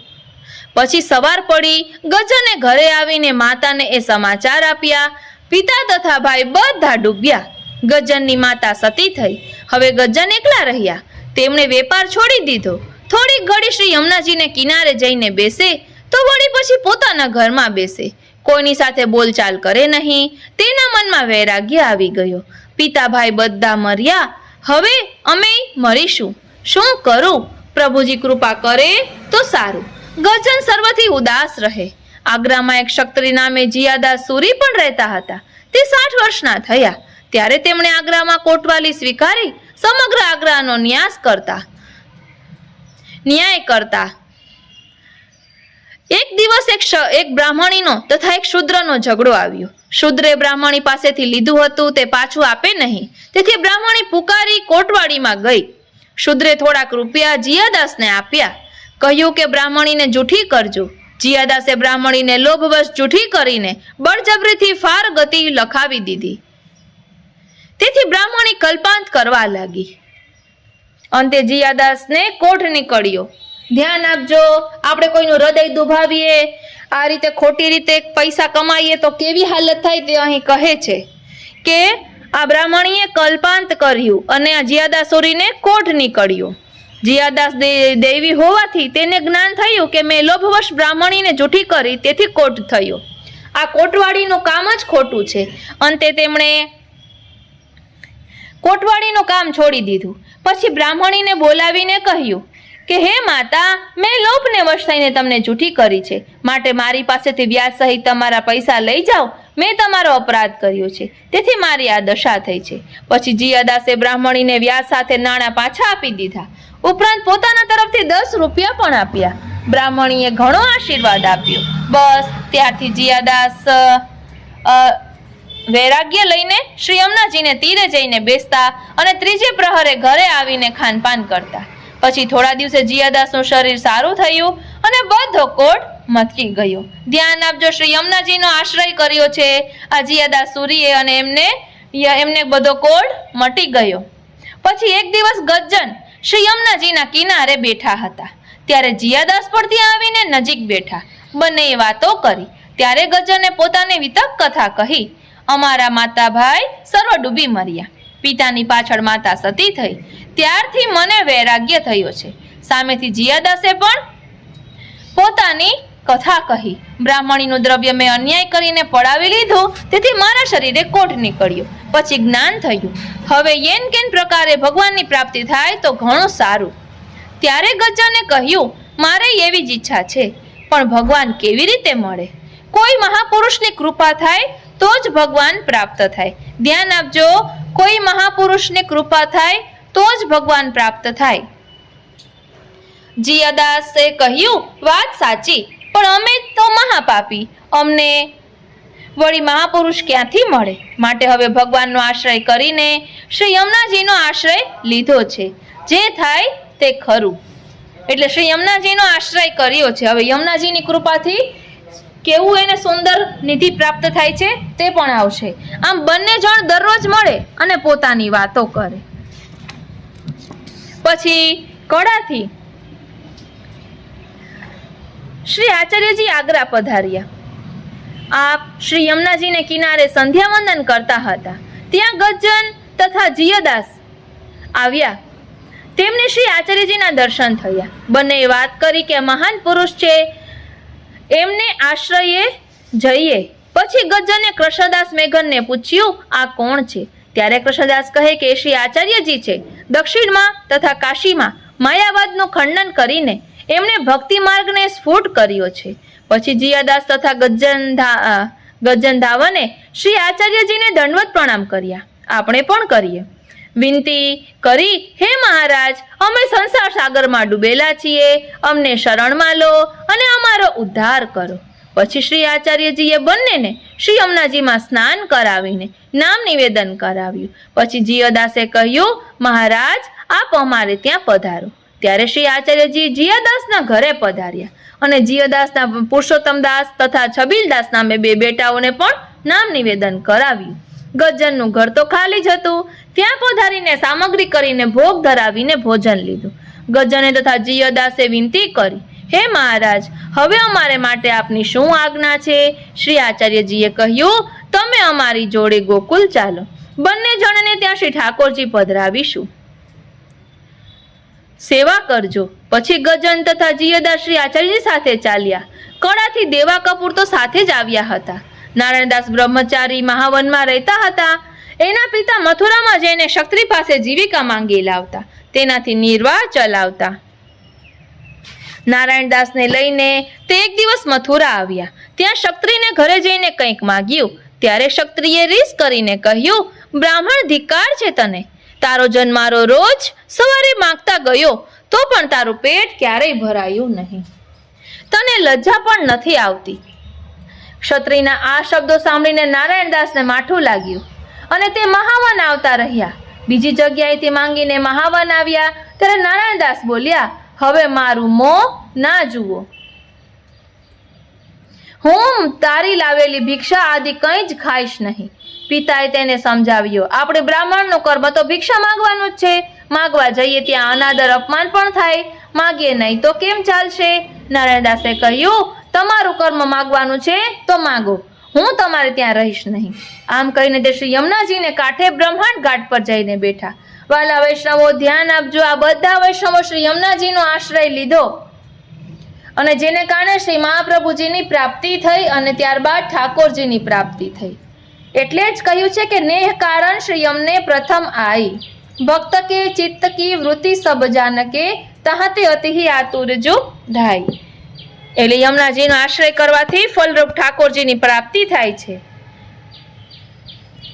પછી સવાર પડી ગજને ઘરે આવીને માતાને એ સમાચાર આપ્યા. પિતા તથા ભાઈ બધા ડૂબ્યા. ગજનની માતા સતી થઈ. હવે ગજન એકલા રહ્યા. તેમણે વેપાર છોડી દીધો. થોડી ઘડી શ્રી યમુનાજીને કિનારે જઈને બેસે તો વળી પછી પોતાના ઘરમાં બેસે. કોઈની સાથે બોલચાલ કરે નહીં. તેના મનમાં વૈરાગ્ય આવી ગયો. પિતા ભાઈ બધા મર્યા. હવે અમે મરીશું. શું કરું? પ્રભુજી કૃપા કરે તો સારું. ગજન સર્વથી ઉદાસ રહે. આગ્રામાં એક ક્ષત્રિય નામે જીયાદાસ સુરી પણ રહેતા હતા. તે 60 વર્ષના થયા. ત્યારે તેમણે આગ્રામાં કોટવાલી સ્વીકારી સમગ્ર આગ્રાનો ન્યાય કરતા. એક દિવસ એક બ્રાહ્મણીનો તથા એક શૂદ્રનો ઝઘડો આવ્યો. શૂદ્રે બ્રાહ્મણી પાસેથી લીધું હતું તે પાછું આપે નહીં. તેથી બ્રાહ્મણી પુકારી કોટવાડીમાં ગઈ. શૂદ્રે થોડાક રૂપિયા જીયાદાસને આપ્યા. કહ્યું કે બ્રાહ્મણીને જૂઠી કરજો. જીયાદાસે બ્રાહ્મણીને લોભવશ જૂઠી કરીને બળજબરીથી ફાર ગતિ લખાવી દીધી. તેથી બ્રાહ્મણી કલ્પાંત કરવા લાગી. અંતે જીયાદાસને કોઢ નીકળ્યો. ધ્યાન આપજો, આપણે કોઈનું હૃદય દુભાવીએ, આ રીતે ખોટી રીતે પૈસા કમાઈએ તો કેવી હાલત થાય તે અહીં કહે છે કે આ બ્રાહ્મણીએ કલ્પાંત કર્યું અને આ જીયાદાસુરીને કોઢ નીકળ્યો. જીયાદાસ દેવી હોવાથી તેને જ્ઞાન થયું કે મેં લોભવશ બ્રાહ્મણીને જૂઠી કરી તેથી કોઢ થયો. આ કોટવાડીનું કામ જ ખોટું છે. અંતે તેમણે કોટવાડીનું કામ છોડી દીધું. પછી બ્રાહ્મણીને બોલાવીને કહ્યું કે હે માતા, મેં લોભને વશ થઈને તમને જૂઠી કરી છે, માટે મારી પાસેથી વ્યાજ સહિત તમારા પૈસા લઈ જાઓ. મેં તમારો અપરાધ કર્યો છે, તેથી મારી આ દશા થઈ છે. પછી જીયાદાસે બ્રાહ્મણીને વ્યાજ સાથે નાણાં પાછા આપી દીધા. ઉપરાંત પોતાના તરફથી 10 રૂપિયા પણ આપ્યા. બ્રાહ્મણીએ ઘણો આશીર્વાદ આપ્યો. બસ ત્યારથી જીયાદાસ વૈરાગ્ય લઈને શ્રી યમુનાજીને તીરે જઈને બેસતા અને ત્રીજે પ્રહરે ઘરે આવીને ખાનપાન કરતા. પછી થોડા દિવસે જીયાદાસનું શરીર સારું થયું અને બધો કોઢ મચી ગયો. ધ્યાન આપજો, શ્રી યમુનાજીનો આશ્રય કર્યો છે આ જીયાદાસ સુરીએ અને એમને બધો કોઢ મટી ગયો. પછી એક દિવસ ગજ્જન શ્રી યમુનાજીના કિનારે બેઠા હતા. ત્યારે જીયાદાસ પણ ત્યાં આવીને નજીક બેઠા. બંનેએ વાતો કરી. ત્યારે ગજ્જને પોતાની વિતક કથા કહી. અમારા માતા ભાઈ સર્વ ડૂબી મર્યા. પિતાની પાછળ માતા સતી થઈ. ત્યારથી મને વૈરાગ્ય થયો છે. સામેથી જીયાદાસે પણ પોતાની કથા કહી. બ્રાહ્મણીનું દ્રવ્ય મેં અન્યાય કરીને પડાવી લીધું, તેથી મારા શરીરે કોઢ નીકળ્યો. પછી જ્ઞાન થયું. હવે યેન કેન પ્રકારે ભગવાનની પ્રાપ્તિ થાય તો ઘણું સારું. ત્યારે ગજ્જને કહ્યું, મારે એવી જ ઈચ્છા છે, પણ ભગવાન કેવી રીતે મળે? કોઈ મહાપુરુષની કૃપા થાય તો જ ભગવાન પ્રાપ્ત થાય. ધ્યાન આપજો, કોઈ મહાપુરુષની કૃપા થાય તો જ ભગવાન પ્રાપ્ત થાય. જીયાદાસે કહ્યું, વાત સાચી, પણ અમે તો મહાપાપી, અમને વળી મહાપુરુષ ક્યાંથી મળે? માટે હવે ભગવાનનો આશ્રય કરીને શ્રી યમુનાજીનો આશ્રય લીધો છે. જે થાય તે ખરું. એટલે શ્રી યમુનાજીનો આશ્રય કર્યો છે. હવે યમુનાજીની કૃપાથી કેવું એને સુંદર નિધિ પ્રાપ્ત થાય છે તે પણ આવશે. આમ બંને જણ દરરોજ મળે અને પોતાની વાતો કરે. પછી કડાથી શ્રી આચાર્યજી આગ્રા પધાર્યા. આપ શ્રી યમુનાજીને કિનારે સંધ્યા વંદન કરતા હતા. ત્યાં ગજ્જન તથા જીયાદાસ આવ્યા. તેમને શ્રી આચાર્યજીના દર્શન થયા. બંનેએ વાત કરી કે મહાન પુરુષ છે, એમને આશ્રયે જઈએ. પછી ગજ્જને કૃષ્ણદાસ મેઘનને પૂછ્યું, આ કોણ છે? ત્યારે કૃષ્ણદાસ કહે કે શ્રી આચાર્યજી છે. દક્ષિણમાં તથા કાશીમાં માયાવાદનું ખંડન કરીને એમણે ભક્તિ માર્ગને સ્ફુટ કર્યો છે. પછી જીયાદાસ તથા ગજ્જન ધાવને શ્રી આચાર્યજીને દંડવત પ્રણામ કર્યા. આપણે પણ કરીએ. વિનંતી કરી, હે મહારાજ, અમે સંસાર સાગરમાં ડૂબેલા છીએ, અમને શરણમાં લો અને અમારો ઉદ્ધાર કરો. પછી શ્રી આચાર્યજીએ બંનેને શ્રી યમુનાજીમાં સ્નાન કરાવીને નામ નિવેદન કરાવ્યું. પછી જીયદાસે કહ્યું, મહારાજ, આપ અમારે ત્યાં પધારો. ત્યારે શ્રી આચાર્યજી જીયાદાસના ઘરે પધાર્યા અને જીયાદાસના પુરુષોત્તમદાસ તથા છબીલદાસ નામે બે બેટાઓને પણ નામ નિવેદન કરાવ્યું. ગજ્જનનું ઘર તો ખાલી જ હતું. ત્યાં પધારીને સામગ્રી કરીને ભોગ ધરાવીને ભોજન લીધું. ગજ્જને તથા જીયદાસે વિનંતી કરી, હે મહારાજ, હવે અમારે માટે આપની શું આજ્ઞા છે? શ્રી આચાર્યજીએ કહ્યું, તમે અમારી જોડે ગોકુલ ચાલો. બંને જણને ત્યાં શ્રી ઠાકોરજી પધરાવીશું. સેવા કરજો. પછી ગજ્જન તથા જીયદાસ શ્રી આચાર્યજી સાથે ચાલ્યા. કડાથી દેવા કપૂર તો સાથે જ આવ્યા હતા. નારાયણદાસ બ્રહ્મચારી મહાવનમાં રહેતા હતા. એના પિતા મથુરામાં જઈને ક્ષત્રિ પાસે જીવિકા માંગી લાવતા, તેનાથી નિર્વાહ ચલાવતા. નારાયણદાસને લઈને તે એક દિવસ મથુરા આવ્યા. ત્યાં ક્ષત્રિયને ઘરે જઈને કંઈક માગ્યું. ત્યારે ક્ષત્રિયે રીસ કરીને કહ્યું, બ્રાહ્મણ, ધિક્કાર છે તને. તારો જન્મારો રોજ સવારે માંગતા ગયો તો પણ તારું પેટ ક્યારેય ભરાયું નહીં. તને લજ્જા પણ નથી આવતી. ક્ષત્રિયના આ શબ્દો સાંભળીને નારાયણદાસને માઠું લાગ્યું અને તે મહાવન આવતા રહ્યા. બીજી જગ્યાએથી માંગીને મહાવન આવ્યા ત્યારે નારાયણદાસ બોલ્યા, હવે મારું મોં ના જુઓ. હું તારી લાવેલી ભિક્ષા આદિ કંઈ જ ખાઈશ નહીં. પિતાએ તેને સમજાવ્યો, આપણે બ્રાહ્મણનું કર્મ તો ભિક્ષા માંગવાનું જ છે. માંગવા જઈએ ત્યાં અનાદર અપમાન પણ થાય. માગીએ નહીં તો કેમ ચાલશે? નારાયણદાસે કહ્યું, તમારું કર્મ માગવાનું છે તો માગો, હું તમારે ત્યાં રહીશ નહીં. આમ કહીને તે શ્રી યમુનાજીને કાંઠે બ્રહ્માંડ ઘાટ પર જઈને બેઠા. વાલા વૈષ્ણવો, ધ્યાન આપજો. આ બધા વૈષ્ણવો શ્રી યમુનાજીનો આશ્રય લીધો અને જેને કારણે શ્રી મહાપ્રભુજીની પ્રાપ્તિ થઈ અને ત્યારબાદ ઠાકોરજીની પ્રાપ્તિ થઈ. એટલે જ કહ્યું છે કે નેહ કારણ શ્રી યમને પ્રથમ આઈ, ભક્ત કે ચિત્ત કી વૃત્તિ સબ જાનકે, તહાતે અતિહિ આતુરજો ઢાઈ. એટલે યમુનાજીનો આશ્રય કરવાથી ફલરૂપ ઠાકોરજીની પ્રાપ્તિ થાય છે.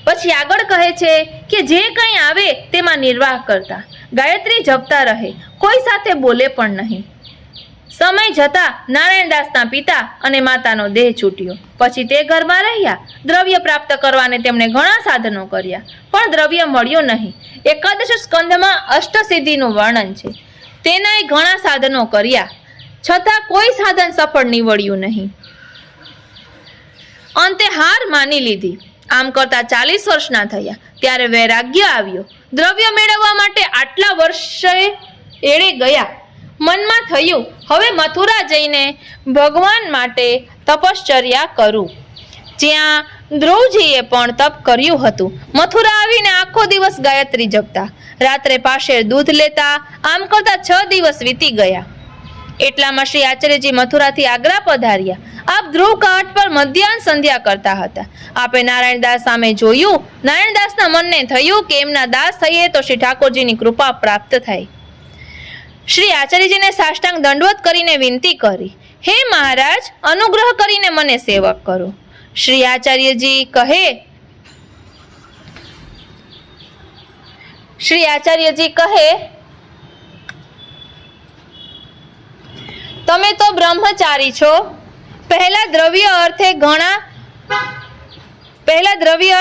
પછી આગળ કહે છે કે જે કંઈ આવે તેમાં નિર્વાહ કરતા, ગાયત્રી જપતા રહે, કોઈ સાથે બોલે પણ નહીં. સમય જતા નારાયણદાસના પિતા અને માતાનો દેહ છૂટ્યો. પછી તે ઘરમાં રહ્યા. દ્રવ્ય પ્રાપ્ત કરવાને તેમણે ઘણા સાધનો કર્યા, પણ દ્રવ્ય મળ્યું નહીં. એકાદશ સ્કંધમાં અષ્ટસિદ્ધિનું વર્ણન છે. તેનાય ઘણા સાધનો કર્યા, છતાં કોઈ સાધન સફળ નીવડ્યું નહીં. અંતે હાર માની લીધી. આમ કરતા 40 વર્ષના થયા ત્યારે વૈરાગ્ય આવ્યો. દ્રવ્ય મેળવવા માટે આટલા વર્ષે એળે ગયા. મનમાં થયું, હવે મથુરા જઈને ભગવાન માટે તપશ્ચર્યા કરું, જ્યાં ધ્રુવજીએ પણ તપ કર્યું હતું. મથુરા આવીને આખો દિવસ ગાયત્રી જપતા, રાત્રે પાશે દૂધ લેતા. આમ કરતા 6 દિવસ વીતી ગયા. એટલામાં શ્રી આચાર્યજી મથુરાથી આગ્રા પધાર્યા. આપ ધ્રુવ ઘાટ પર મધ્યાહન સંધ્યા કરતા હતા. આપે નારાયણદાસ સામે જોયું. નારાયણદાસના મનને થયું કે એમના દાસ થઈએ તો શ્રી ઠાકોરજીની કૃપા પ્રાપ્ત થાય. શ્રી આચાર્યજીને સાષ્ટાંગ દંડવત કરીને વિનંતી કરી, હે મહારાજ, અનુગ્રહ કરીને મને સેવક કરો. શ્રી આચાર્યજી કહે, તમે તો બ્રહ્મચારી છો. પહેલા દ્રવ્ય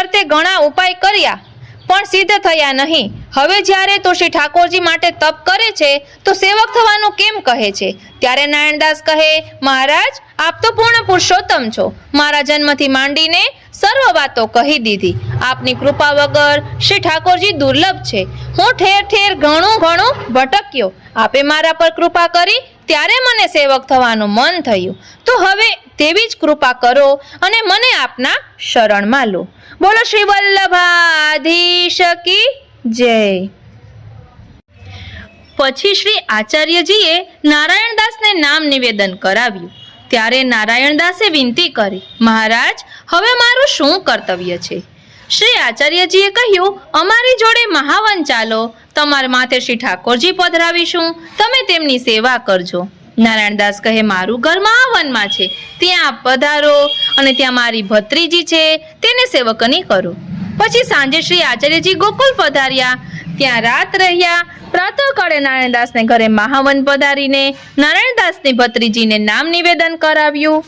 અર્થે ઘણા ઉપાય કર્યા પણ સિદ્ધ થયા નહીં. હવે જ્યારે તો શ્રી ઠાકોરજી માટે તપ કરે છે તો સેવક થવાનું કેમ કહે છે? ત્યારે નારાયણદાસ કહે, મહારાજ, આપ તો પૂર્ણ પુરુષોત્તમ છો. મારા જન્મથી માંડીને સર્વ વાતો કહી દીધી. આપની કૃપા વગર શ્રી ઠાકોરજી દુર્લભ છે. હું ઠેર ઠેર ઘણું ભટક્યો. આપે મારા પર કૃપા કરી ત્યારે મને સેવક થવાનું મન થયું. તો હવે તેવી જ કૃપા કરો અને મને આપના શરણમાં લો. બોલો શ્રી વલ્લભાધીશ કી જય. પછી શ્રી આચાર્યજીએ નારાયણદાસને નામ નિવેદન કરાવ્યું. ત્યારે નારાયણદાસે વિનંતી કરી, મહારાજ, હવે મારું શું કર્તવ્ય છે? શ્રી આચાર્યજીએ કહ્યું, અમારી જોડે મહાવન ચાલો, તમારા માથે શ્રી ઠાકોરજી પધરાવીશું, તમે તેમની સેવા કરજો. નારાયણદાસ કહે, મારું ઘર મહાવનમાં છે, ત્યાં પધારો અને ત્યાં મારી ભત્રીજી છે તેને સેવકની કરો. પછી સાંજે શ્રી આચાર્યજી ગોકુલ પધાર્યા, ત્યાં રાત રહ્યા. પ્રાતઃકાળે નારાયણદાસને ઘરે મહાવન પધારીને નારાયણદાસની ભત્રીજીને નામ નિવેદન કરાવ્યું.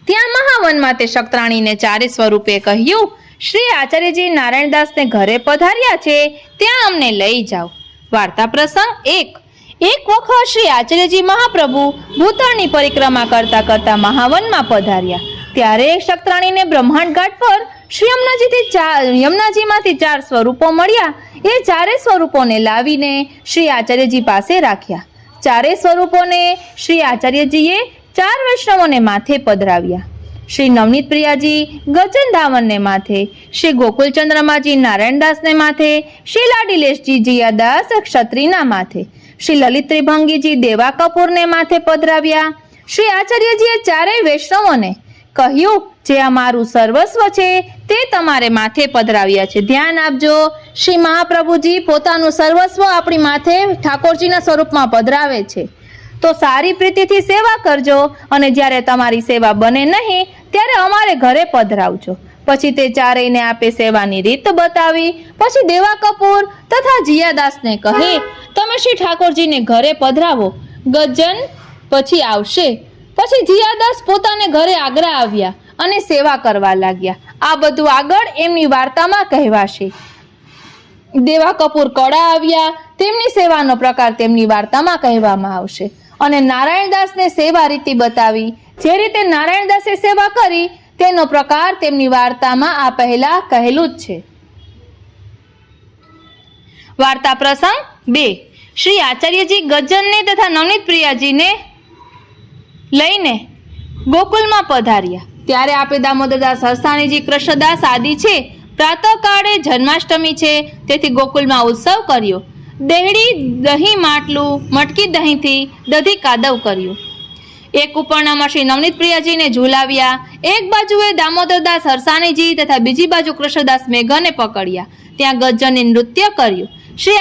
ત્યાં મહાવનમાં તે શક્રાણીને ચારે સ્વરૂપે કહ્યું, શ્રી આચાર્યજી નારાયણદાસને ઘરે પધાર્યા છે, ત્યાં અમને લઈ જાઓ. વાર્તા પ્રસંગ 1. એક વખત શ્રી આચાર્યજી મહાપ્રભુ ભૂતળની પરિક્રમા કરતા કરતા મહાવનમાં પધાર્યા. ત્યારે એક શક્રાણીને બ્રહ્માંડ ઘાટ પર શ્રી યમુનાજીમાંથી 4 સ્વરૂપો મળ્યા. એ ચારે સ્વરૂપોને લાવીને શ્રી આચાર્યજી પાસે રાખ્યા. ચારે સ્વરૂપોને શ્રી આચાર્યજીએ 4 વૈષ્ણવોને માથે પધરાવ્યા. શ્રી નવનીત પ્રિયાજી ગજન ધાવનને માથે, શ્રી ગોકુલચંદ્રમાજી નારાયણદાસને માથે, શ્રી લાડીલેશજી જીયાદાસ ક્ષત્રિના માથે, શ્રી લલિત ત્રિભંગીજી દેવા કપૂરને માથે પધરાવ્યા. શ્રી આચાર્યજીએ ચારેય વૈષ્ણવોને કહ્યું, જે અમારું સર્વસ્વ છે તે તમારે માથે પધરાવ્યા છે. ધ્યાન આપજો, શ્રી મહાપ્રભુજી પોતાનું સર્વસ્વ આપણી માથે ઠાકોરજીના સ્વરૂપમાં પધરાવે છે. તો સારી પ્રીતિથી સેવા કરજો અને જ્યારે તમારી સેવા બને નહીં ત્યારે અમારે ઘરે પધરાવજો. પછી તે ચારેયને આપે સેવાની રીત બતાવી. પછી દેવા કપૂર તથા જીયાદાસને કહે, તમે શ્રી ઠાકોરજીને ઘરે પધરાવો, ગજન પછી આવશે. પછી જીયાદાસ પોતાને ઘરે આગ્રા આવ્યા અને સેવા કરવા લાગ્યા. આ બધું આગળ એમની વાર્તામાં કહેવાશે. દેવા કપૂર કડા આવ્યા, તેમની સેવાનો પ્રકાર તેમની વાર્તામાં કહેવામાં આવશે. અને નારાયણદાસને સેવા રીતિ બતાવી. જે રીતે નારાયણદાસે સેવા કરી તેનો પ્રકાર તેમની વાર્તામાં આ પહેલા કહેલું જ છે. વાર્તા પ્રસંગ 2. શ્રી આચાર્યજી ગજનને તથા નવનીત પ્રિયાજીને લઈને ગોકુલમાં પધાર્યા. ત્યારે આપે દામોદરદાસ હરસાણીજી કૃષ્ણદાસ આદિ છે. પ્રાતઃકાળે જન્માષ્ટમી છે, તેથી ગોકુલમાં ઉત્સવ કર્યો. દેહડી દહીં માટલું મટકી દહીંથી દધી કાદવ કર્યું. એક ઉપરણામાં શ્રી નવનીત પ્રિયાજીને ઝુલાવ્યા. એક બાજુએ દામોદરદાસ હરસાણીજી તથા બીજી બાજુ કૃષ્ણદાસ મેઘને પકડ્યા. ત્યાં ગજ્જને નૃત્ય કર્યું. શ્રી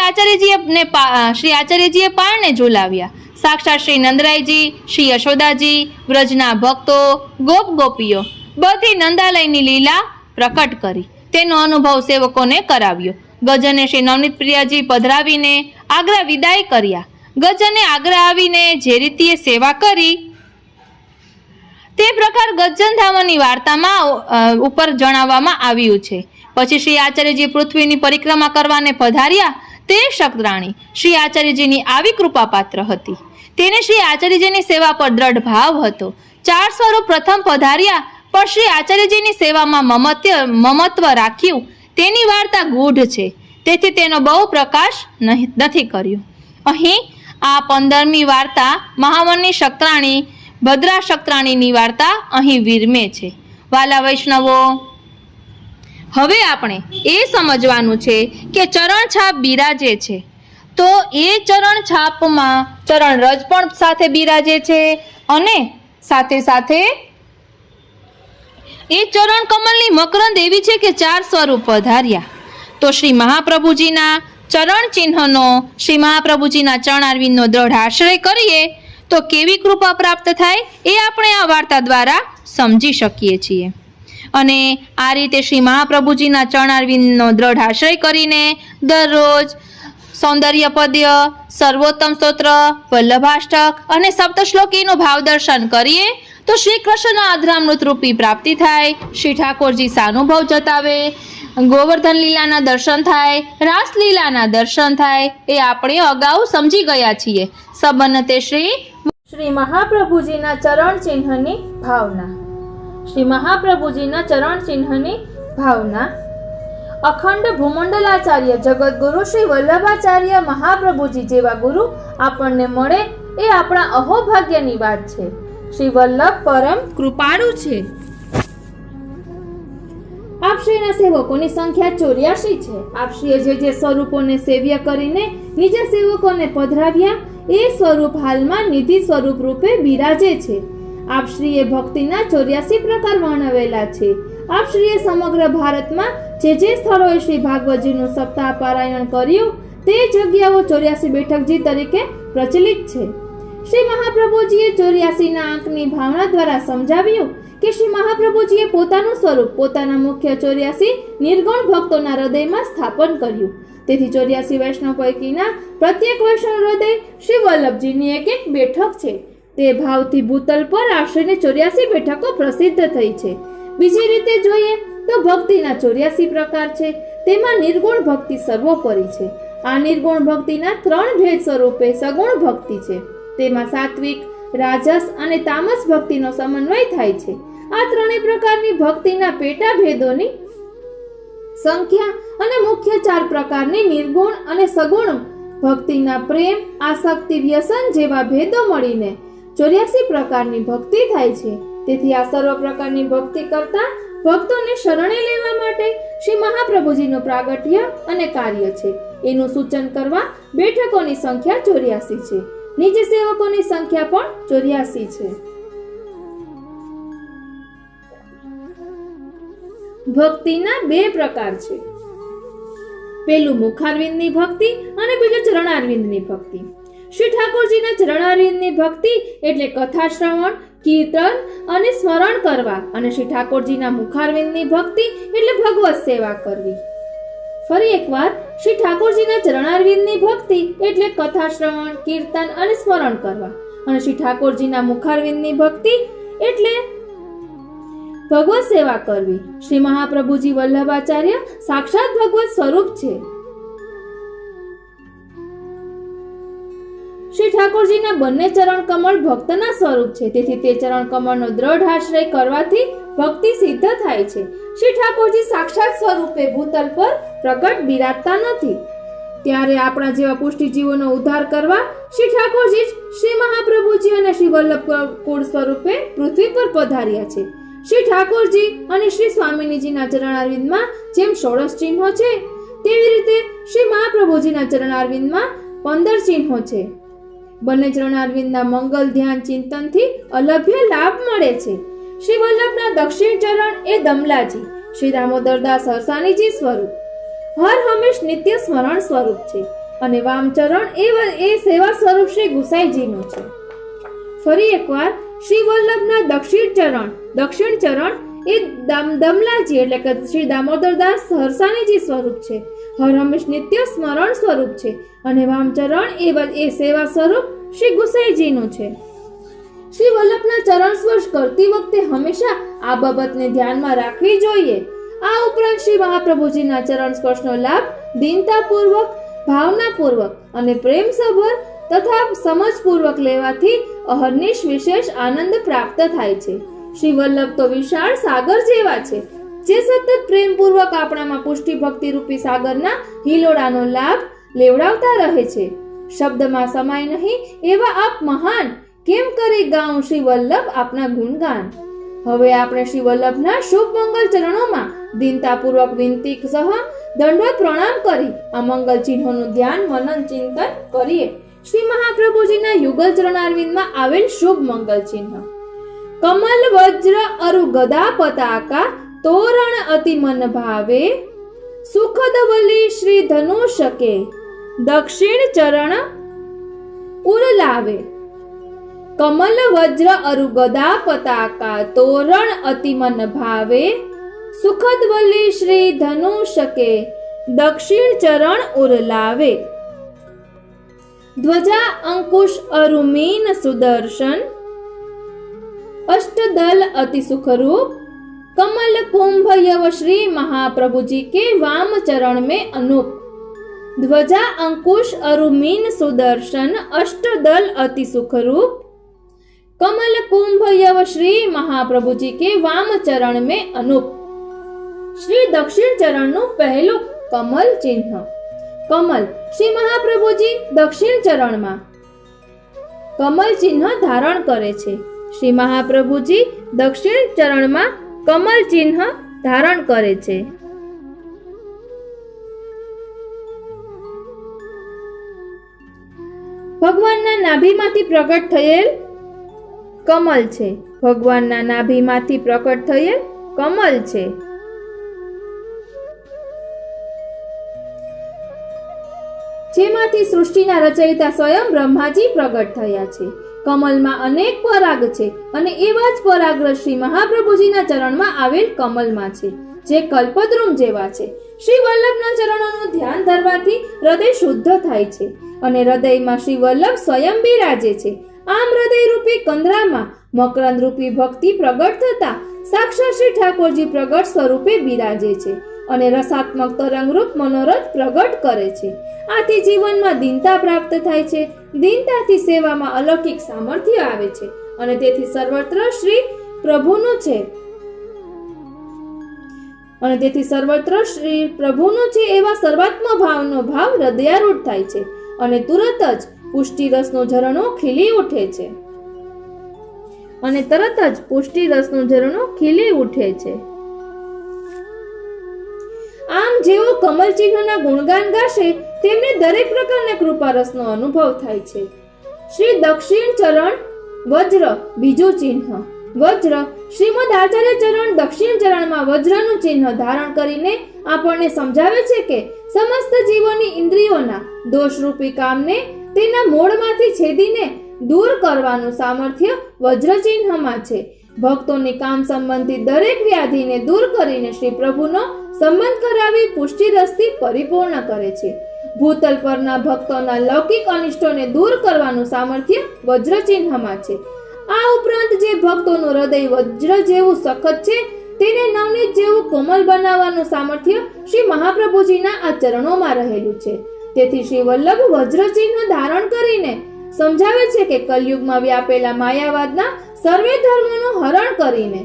આચાર્યજીએ પારણે ઝુલાવ્યા. સાક્ષાત શ્રી નંદરાયજી, શ્રી યશોદાજી, વ્રજના ભક્તો, ગોપ ગોપીઓ બધી નંદાલયની લીલા પ્રકટ કરી. તેનો અનુભવ સેવકોને કરાવ્યો. ગજને શ્રી નવનીત પ્રિયાજી પધરાવીને આગ્રા વિદાય કર્યા. ગજને આગ્રા આવીને જે રીતિએ સેવા કરી તે પ્રકાર ગજ્જન ધામની વાર્તામાં ઉપર જણાવવામાં આવ્યું છે. પછી શ્રી આચાર્યજી પૃથ્વીની પરિક્રમા કરવાને પધાર્યા. તે શક્રાણી શ્રી આચાર્યજીની આવી કૃપા પાત્ર હતી. તેને શ્રી આચાર્યજીની સેવા પર દ્રઢ ભાવ હતો. 4 સ્વરૂપ પ્રથમ પધાર્યા, પણ શ્રી આચાર્યજીની સેવામાં મમત્વ રાખ્યું. તેની વાર્તા ગૂઢ છે, તેથી તેનો બહુ પ્રકાશ નથી કર્યો. અહીં આ 15મી વાર્તા મહાવનની શક્રાણી ભદ્રા શક્રાણીની વાર્તા અહીં વિરમે છે. વાલા વૈષ્ણવો, હવે આપણે એ સમજવાનું છે કે ચરણ છાપ બિરાજે છે, તો એ ચરણ છાપમાં ચરણ રજ પણ સાથે બિરાજે છે અને સાથે સાથે એ ચરણ કમલની મકરંદ એવી છે કે 4 સ્વરૂપ પધાર્યા. તો શ્રી મહાપ્રભુજીના ચરણ ચિહ્નનો, શ્રી મહાપ્રભુજીના ચરણારવિંદનો દ્રઢ આશ્રય કરીએ તો કેવી કૃપા પ્રાપ્ત થાય એ આપણે આ વાર્તા દ્વારા સમજી શકીએ છીએ. અને આ રીતે શ્રી મહાપ્રભુજીના ચરણારવિંદનો દ્રઢ આશ્રય કરીને દરરોજ સૌંદર્ય પદ્ય, સર્વોત્તમ સ્તોત્ર, વલ્લભાષ્ટક અને સપ્તશ્લોકીનું ભાવ દર્શન કરીએ તો શ્રી કૃષ્ણના અધરામૃત રૂપી પ્રાપ્તિ થાય, શ્રી ઠાકોરજી સાનુભવ જતાવે, ગોવર્ધન લીલાના દર્શન થાય, રાસલીલાના દર્શન થાય એ આપણે અગાઉ સમજી ગયા છીએ. સંબંધતે શ્રી મહાપ્રભુજીના ચરણ ચિહ્નની ભાવના. શ્રી મહાપ્રભુજીના ચરણ ચિહ્નની ભાવના. અખંડ ભૂમંડલાચાર્ય જગતગુરુ શ્રી વલ્લભાચાર્ય મહાપ્રભુજી જેવા ગુરુ આપણને મળે એ આપણા અહોભાગ્યની વાત છે. શ્રી વલ્લભ પરમ કૃપાળુ છે. આપશ્રીના સેવકોની સંખ્યા 84 છે. આપશ્રીએ જે સ્વરૂપોને સેવ્ય કરીને નિજ સેવકોને પધરાવ્યા એ સ્વરૂપ હાલમાં નિધિ સ્વરૂપ રૂપે બિરાજે છે. આપશ્રીએ ભક્તિના 84 પ્રકાર વર્ણવેલા છે. આપશ્રીએ સમગ્ર ભારતમાં જે સ્થળોએ શ્રી ભાગવતજીનું સપ્તાહ પારાયણ કર્યું તે જગ્યાઓ 84 બેઠકજી તરીકે પ્રચલિત છે. શ્રી મહાપ્રભુજીએ 84 ના અંકની ભાવના દ્વારા સમજાવ્યું કે શ્રી મહાપ્રભુજીએ પોતાનું સ્વરૂપ પોતાના મુખ્ય 84 નિર્ગુણ ભક્તોના હૃદયમાં સ્થાપન કર્યું. તેથી 84 વૈષ્ણવ પૈકીના પ્રત્યેક વૈષ્ણવ હૃદય શ્રી વલ્લભજીની એક બેઠક છે. તે ભાવથી ભૂતલ પર આશ્રયની 84 બેઠકો પ્રસિદ્ધ થઈ છે. બીજી રીતે જોઈએ તો ભક્તિના 84 પ્રકાર છે. તેમાં નિર્ગુણ ભક્તિ સર્વોપરી છે. આ નિર્ગુણ ભક્તિના 3 ભેદ સ્વરૂપે સગુણ ભક્તિ છે. તેમાં સાત્વિક, રાજસ અને તામસ ભક્તિનો સમન્વય થાય છે. આ ત્રણેય પ્રકારની ભક્તિના પેટા ભેદોની સંખ્યા અને મુખ્ય 4 પ્રકારની નિર્ગુણ અને સગુણ ભક્તિના પ્રેમ, આસક્તિ, વ્યસન જેવા ભેદો મળીને 84 પ્રકારની ભક્તિ થાય છે. તેથી આ સર્વ પ્રકારની ભક્તિ કરતા ભક્તોને શરણે લેવા માટે શ્રી મહાપ્રભુજીનું પ્રાગટ્ય અને કાર્ય છે. એનું સૂચન કરવા બેઠકોની સંખ્યા 84 છે. નિજ સેવકોની સંખ્યા પણ 84 છે. ભક્તિના 2 પ્રકાર છે. પેલું મુખારવિંદની ભક્તિ અને બીજું ચરણારવિંદની ભક્તિ. શ્રી ઠાકોરજીના ચરણારવિંદની ભક્તિ એટલે કથા શ્રવણ, કીર્તન અને સ્મરણ કરવા, અને શ્રી ઠાકોરજીના મુખારવિંદની ભક્તિ એટલે ભગવત સેવા કરવી. ફરી એકવાર, શ્રી ઠાકોરજીના ચરણારવિંદની ભક્તિ એટલે કથા શ્રવણ, કીર્તન અને સ્મરણ કરવા, અને શ્રી ઠાકોરજીના મુખારવિંદની ભક્તિ એટલે ભગવત સેવા કરવી. શ્રી મહાપ્રભુજી વલ્લભાચાર્ય સાક્ષાત ભગવત સ્વરૂપ છે. શ્રી ઠાકોરજીના બંને ચરણ કમળ ભક્તના સ્વરૂપ છે. તેથી તે ચરણ કમળનો દ્રઢ આશ્રય કરવાથી ભક્તિ સિદ્ધ થાય છે. શ્રી ઠાકોરજી સાક્ષાત સ્વરૂપે ભૂતલ પર પ્રગટ બિરાજતા નથી. ત્યારે આપણા જેવા પુષ્ટિજીવોનો ઉદ્ધાર કરવા શ્રી ઠાકોરજી શ્રી મહાપ્રભુજી અને શ્રી વલ્લભ કુળ સ્વરૂપે પૃથ્વી પર પધાર્યા છે. શ્રી ઠાકોરજી અને શ્રી સ્વામિનીજીના ચરણારવિંદમાં જેમ 16 ચિહ્નો છે, તેવી રીતે શ્રી મહાપ્રભુજીના ચરણારવિંદમાં 15 ચિહ્નો છે. બંને ચરણારવિંદના મંગલ ધ્યાન ચિંતનથી અલભ્ય લાભ મળે છે. શ્રી વલ્લભના દક્ષિણ ચરણ એ દમલાજી, શ્રી દામોદરદાસ હરસાણીજી સ્વરૂપ હર હંમેશ નિત્ય સ્મરણ સ્વરૂપ છે, અને વામ ચરણ એ સેવા સ્વરૂપ શ્રી ગુસાઈજીનું છે. ફરી એકવાર, શ્રી વલ્લભના દક્ષિણ ચરણ એ દમલાજી એટલે કે શ્રી દામોદરદાસ હરસાણીજી સ્વરૂપ છે, હર હંમેશ નિત્ય સ્મરણ સ્વરૂપ છે, અને વામ ચરણ એ સેવા સ્વરૂપ શ્રી ગુસાઈજીનું છે. શ્રી વલ્લભના ચરણ સ્પર્શ કરતી વખતે હંમેશા આ બાબતને ધ્યાનમાં રાખવી જોઈએ. આ ઉપરાંત શ્રી મહાપ્રભુજીના ચરણ સ્પર્શનો લાભ દીનતાપૂર્વક, ભાવનાપૂર્વક અને પ્રેમસભર તથા સમજપૂર્વક લેવાથી અહર્નિશ વિશેષ આનંદ પ્રાપ્ત થાય છે. શ્રી વલ્લભ તો વિશાળ સાગર જેવા છે, જે સતત પ્રેમપૂર્વક આપણામાં પુષ્ટિ ભક્તિ રૂપી સાગરના હિલોડાનો લાભ લેવડાવતા રહે છે. શબ્દમાં સમાય નહીં એવા આપ મહાન, કેમ કરી ગાઉં શ્રી વલ્લભ આપના ગુણગાન. હવે આપણે શ્રી વલ્લભના શુભ મંગલ ચરણોમાં દીનતાપૂર્વક વિનતી સહ દંડવત પ્રણામ કરી આ મંગલ ચિહ્નોનું ધ્યાન, મનન, ચિંતન કરીએ. શ્રી મહાપ્રભુજીના યુગલ ચરણારવિંદમાં આવેલ શુભ મંગલ ચિહ્ન: કમલ વજ્ર અરુ ગદા પતાકા તોરણ અતિ મન ભાવે, સુખદ વલી શ્રી ધનુષકે દક્ષિણ ચરણ ઉરલાવે. કમલ વજ્ર અરુ ગદા પતાકા તોરણ અતિ મન ભાવે, સુખદ વલી શ્રી ધનુષકે દક્ષિણ ચરણ ઉરલાવે. ધ્વજા અંકુશ અરુ મીન સુદર્શન, अष्टदल अति सुखरूप, कमल कुंभ यव श्री महाप्रभु जी के वाम चरण में अनूप. ध्वजा अंकुश अरुमीन सुदर्शन, अष्टदल अति सुखरूप, कमल कुंभ यव श्री महाप्रभु जी के वाम चरण में अनूप. श्री दक्षिण चरण नु पहलू कमल चिन्ह. कमल श्री महाप्रभु जी दक्षिण चरण में कमल चिन्ह धारण करे छे. श्री महाप्रभुजी दक्षिण चरण में कमल चिन्ह धारण करे छे. ભગવાનના નાભીમાંથી પ્રગટ થયેલ કમલ છે. ભગવાનના નાભીમાંથી પ્રકટ થયેલ કમલ છે. જેમાંથી સૃષ્ટિના રચયિતા સ્વયં બ્રહ્માજી પ્રગટ થયા છે. કમલમાં અનેક પરાગ છે અને એવા જ પરાગ શ્રી મહાપ્રભુજીના ચરણમાં આવેલ કમલમાં છે, જે કલ્પદ્રુમ જેવા છે. શ્રી વલ્લભના ચરણોનું ધ્યાન ધરવાથી હૃદય શુદ્ધ થાય છે અને હૃદયમાં શ્રી વલ્લભ સ્વયં બિરાજે છે. આમ હૃદય રૂપી કંદરામાં મકરંદ રૂપી ભક્તિ પ્રગટ થતા સાક્ષાત શ્રી ઠાકોરજી પ્રગટ સ્વરૂપે બિરાજે છે અને રસાત્મક તરંગરૂપ મનોરથ પ્રગટ કરે છે. આથી જીવનમાં દીનતા પ્રાપ્ત થાય છે. દીનતાથી સેવામાં અલૌકિક સામર્થ્ય આવે છે અને તેથી સર્વત્ર શ્રી પ્રભુનું છે એવા સર્વાત્મ ભાવનો ભાવ હૃદયારૂઢ થાય છે અને તુરત જ પુષ્ટિ રસનું ઝરણું ખીલી ઉઠે છે. આમ જેઓ કમલ ચિહ્નના ગુણગાન ગાશે તેમને દરેક પ્રકારના કૃપા રસનો અનુભવ થાય છે. શ્રી દક્ષિણ ચરણ વજ્ર બીજું ચિહ્ન. વજ્ર શ્રીમદ આચાર્ય ચરણ દક્ષિણ ચરણમાં વજ્રનું ચિહ્ન ધારણ કરીને આપણને સમજાવે છે કે સમસ્ત જીવોની ઇન્દ્રિયોના દોષરૂપી કામને તેના મૂળમાંથી છેદીને દૂર કરવાનું સામર્થ્ય વજ્ર ચિહ્નમાં છે. ભક્તોની કામ સંબંધિત દરેક વ્યાધિને દૂર કરીને શ્રી પ્રભુનો સંબંધ કરાવી પુષ્ટિ રસથી પરિપૂર્ણ કરે છે. ભૂતલ પરના ભક્તોના લૌકિક અનિષ્ટોને દૂર કરવાનું સામર્થ્ય વજ્ર ચિહ્નમાં છે. આ ઉપરાંત જે ભક્તોનું હૃદય વજ્ર જેવું સખત છે તેને નવનીત જેવું કોમલ બનાવવાનું સામર્થ્ય શ્રી મહાપ્રભુજીના આ ચરણોમાં રહેલું છે. તેથી શ્રી વલ્લભ વજ્ર ચિહ્ન ધારણ કરીને સમજાવે છે કે કલયુગમાં વ્યાપેલા માયાવાદના સર્વે ધર્મોનું હરણ કરીને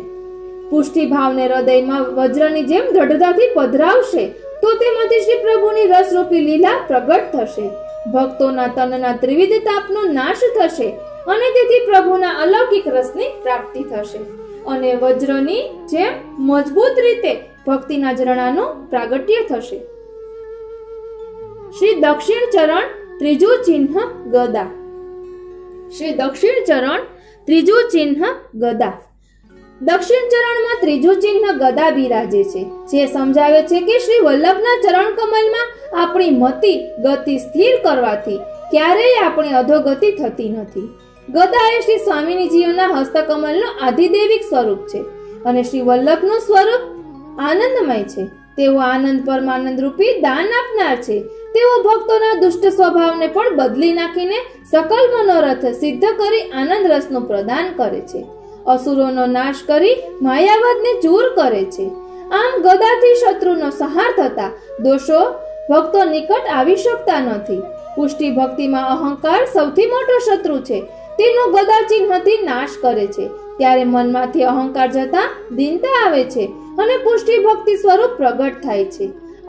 પુષ્ટિ ભાવને હૃદયમાં વજ્રની જેમ દ્રઢતાથી પધરાવશે તો તેમાંથી શ્રી પ્રભુની રસરૂપી લીલા પ્રગટ થશે. ભક્તોના તનના ત્રિવિધ તાપનો નાશ થશે અને તેથી પ્રભુના અલૌકિક રસની પ્રાપ્તિ થશે અને વજ્રની જેમ મજબૂત રીતે ભક્તિના ઝરણાનું પ્રાગટ્ય થશે. શ્રી દક્ષિણ ચરણ ત્રીજું ચિહ્ન ગદા. શ્રી દક્ષિણ ચરણ ત્રીજું ચિહ્ન ગદા. દક્ષિણ ચરણમાં ત્રીજું ચિહ્ન ગદા બિરાજે છે, જે સમજાવે છે કે શ્રી વલ્લભના ચરણ કમલમાં આપણી મતિ ગતિ સ્થિર કરવાથી ક્યારેય આપણી અધોગતિ થતી નથી. ગદા એ શ્રી સ્વામિનીજીઓના હસ્તકમલનો આધિદૈવિક સ્વરૂપ છે અને શ્રી વલ્લભનું સ્વરૂપ આનંદમય છે. તેઓ આનંદ પરમાનંદ રૂપી દાન આપનાર છે. તેઓ ભક્તોના દુષ્ટ સ્વભાવને પણ બદલી નાખીને સકલ મનોરથ સિદ્ધ કરી આનંદ રસનું પ્રદાન કરે છે. અસુરોનો નાશ કરી માયાવાદને ચૂર કરે છે. આમ ગદાથી શત્રુનો સંહાર થતા દોષો ભક્તો નિકટ આવી શકતા નથી. પુષ્ટિ ભક્તિમાં અહંકાર સૌથી મોટો શત્રુ છે. તેનો ગદા ચિહ્નથી નાશ કરે છે. ત્યારે મનમાંથી અહંકાર જતા દીનતા આવે છે અને પુષ્ટિ ભક્તિ સ્વરૂપ પ્રગટ થાય છે.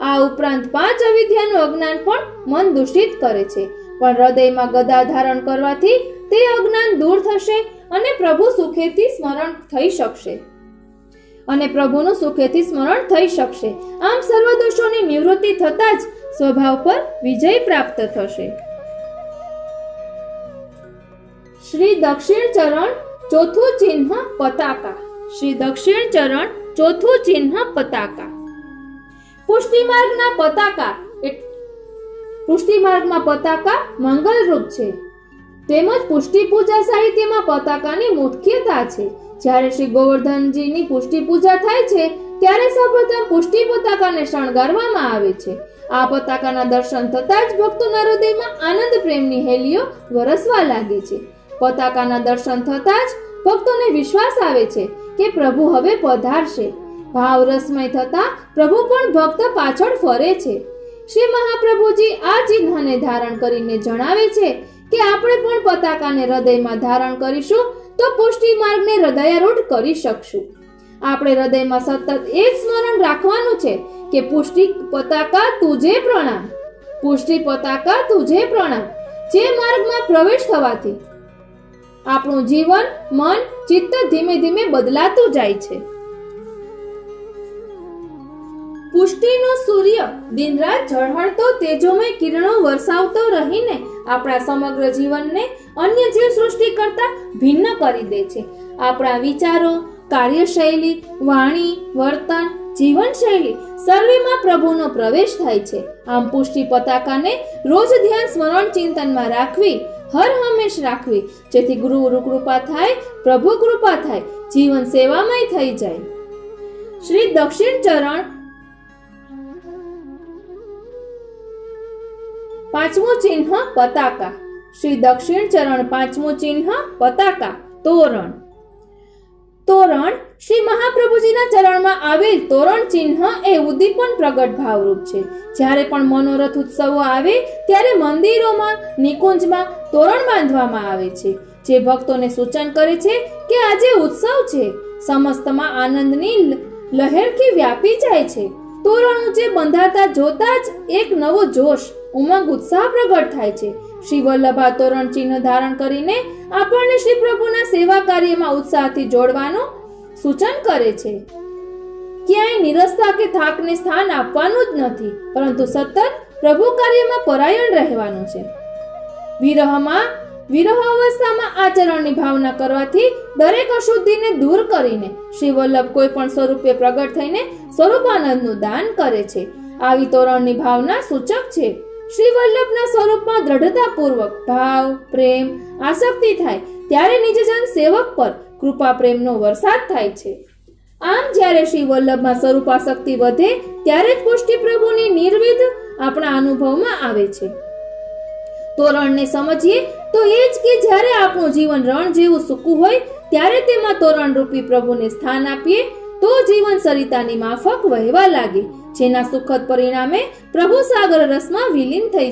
આ ઉપરાંત 5 અવિદ્યાનું અજ્ઞાન પણ મન દૂષિત કરે છે, પણ હૃદયમાં ગદા ધારણ કરવાથી તે અજ્ઞાન દૂર થશે અને પ્રભુનું સુખેથી સ્મરણ થઈ શકશે. આમ સર્વ દોષોની નિવૃત્તિ થતાં જ સ્વભાવ પર વિજય પ્રાપ્ત થશે. શ્રી દક્ષિણ ચરણ ચોથું ચિહ્ન પતાકા. શ્રી દક્ષિણ ચરણ ચોથું ચિહ્ન પતાકા. પુષ્ટિ માર્ગમાં પતાકા મંગલરૂપ છે, તેમજ પુષ્ટિ પૂજા સાહિત્યમાં પતાકાની મુખ્યતા છે. જ્યારે શ્રી ગોવર્ધનજીની પુષ્ટિ પૂજા થાય છે ત્યારે સૌપ્રથમ પુષ્ટિ પતાકાને શણગારવામાં આવે છે. આ પતાકાના દર્શન થતાં જ ભક્તોના હૃદયમાં આનંદ પ્રેમની હેલીઓ વરસવા લાગે છે. પતાકાના દર્શન થતાં જ ભક્તોને વિશ્વાસ આવે છે કે પ્રભુ હવે પધારશે. ભાવ રસમય થતા પ્રભુ પણ ભક્ત પાછળ ફરે છે. શ્રી મહાપ્રભુજી આ ચિહ્નને ધારણ કરીને જણાવે છે કે આપણે પણ પતાકાને હૃદયમાં ધારણ કરીશું તો પુષ્ટિ માર્ગને હૃદયારૂઢ કરી શકશું. આપણે હૃદયમાં સતત એ જ સ્મરણ રાખવાનું છે કે પુષ્ટિ પતાકા તુજે પ્રણામ, પુષ્ટિ પતાકા તુજે પ્રણામ. જે માર્ગમાં પ્રવેશ થવાથી આપણું જીવન, મન, ચિત્ત ધીમે ધીમે બદલાતું જાય છે. પુષ્ટિનો સૂર્ય દિનરાત ઝળહળતો તેજોમય કિરણો વરસાવતો રહીને આપણા સમગ્ર જીવનને અન્ય જીવ સૃષ્ટિ કરતા ભિન્ન કરી દે છે. આપણા વિચારો, કાર્યશૈલી, વાણી, વર્તન, જીવનશૈલી સર્વેમાં પ્રભુનો પ્રવેશ થાય છે. આમ પુષ્ટિ પતાકાને રોજ ધ્યાન સ્મરણ ચિંતનમાં રાખવી, હર હંમેશ રાખવી, જેથી ગુરુ કૃપા થાય, પ્રભુ કૃપા થાય, જીવન સેવામય થઈ જાય. શ્રી દક્ષિણ ચરણ પાંચમું ચિહ્ન પતાકા. શ્રી દક્ષિણ ચરણ પાંચમું ચિહ્ન પતાકા તોરણ. તોરણ શ્રી મહાપ્રભુજીના ચરણમાં આવેલ તોરણ ચિહ્ન એ ઉદ્દીપન પ્રગટ ભાવરૂપ છે. જ્યારે પણ મનોરથ ઉત્સવો આવે ત્યારે મંદિરોમાં, નિકુંજમાં તોરણ બાંધવામાં આવે છે, જે ભક્તોને સૂચન કરે છે કે આજે ઉત્સવ છે. સમસ્તમાં આનંદની લહેરથી વ્યાપી જાય છે. તોરણ ઊંચે બંધાતા જોતા જ એક નવો જોશ, ઉમંગ, ઉત્સાહ પ્રગટ થાય છે. શ્રી વલ્લભા તોરણ ચિહ્ન ધારણ કરીને આપણને શ્રી પ્રભુના સેવા કાર્યમાં ઉત્સાહથી જોડવાનું સૂચન કરે છે. ક્યાંય નિરસતા કે થાકને સ્થાન આપવાનું જ નથી, પરંતુ સતત પ્રભુ કાર્યમાં પરાયણ રહેવાનું છે. વિરહ અવસ્થામાં આ ચરણની ભાવના કરવાથી દરેક અશુદ્ધિને દૂર કરીને શ્રી વલ્લભ કોઈ પણ સ્વરૂપે પ્રગટ થઈને સ્વરૂપાનંદનું દાન કરે છે. આવી તોરણની ભાવના સૂચક છે. શ્રી વલ્લભના સ્વરૂપમાં દ્રઢતાપૂર્વક ભાવ, પ્રેમ, આસક્તિ થાય ત્યારે નિજજન સેવક પર કૃપા પ્રેમનો વરસાદ થાય છે. આમ જ્યારે શ્રી વલ્લભમાં સ્વરૂપાસક્તિ વધે ત્યારે જ પુષ્ટિ પ્રભુની નિર્વિધ આપણા અનુભવમાં આવે છે. તોરણને સમજીએ તો એ જ કે જ્યારે આપણું જીવન રણ જેવું સૂકું હોય ત્યારે તેમાં તોરણ રૂપી પ્રભુને સ્થાન આપીએ તો જીવન સરિતાની માફક વહેવા લાગે, જેના સુખદ પરિણામે પ્રભુ સાગર રસમાં વિલીન થઈ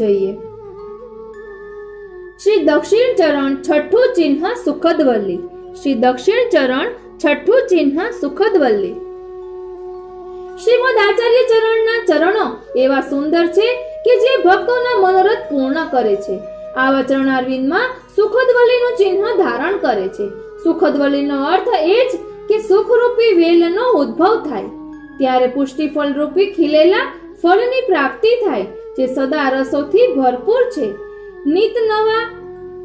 જઈએ. શ્રી દક્ષિણ ચરણ છઠ્ઠું ચિહ્ન સુખદ વલ્લી. શ્રી દક્ષિણ ચરણ છઠ્ઠું ચિહ્ન સુખદ વલ્લી. શ્રીમદ આચાર્ય ચરણના ચરણો એવા સુંદર છે કે જે ભક્તોના મનોરથ પૂર્ણ કરે છે. આવા ચરણારવિંદમાં સુખદવલ્લીનું ચિહ્ન ધારણ કરે છે. સુખદવલ્લીનો અર્થ એ જ કે સુખરૂપી વેલનો ઉદ્ભવ થાય ત્યારે પુષ્ટિ ફળરૂપી ખીલેલા ફળની પ્રાપ્તિ થાય, જે સદા રસોથી ભરપૂર છે. નિત નવા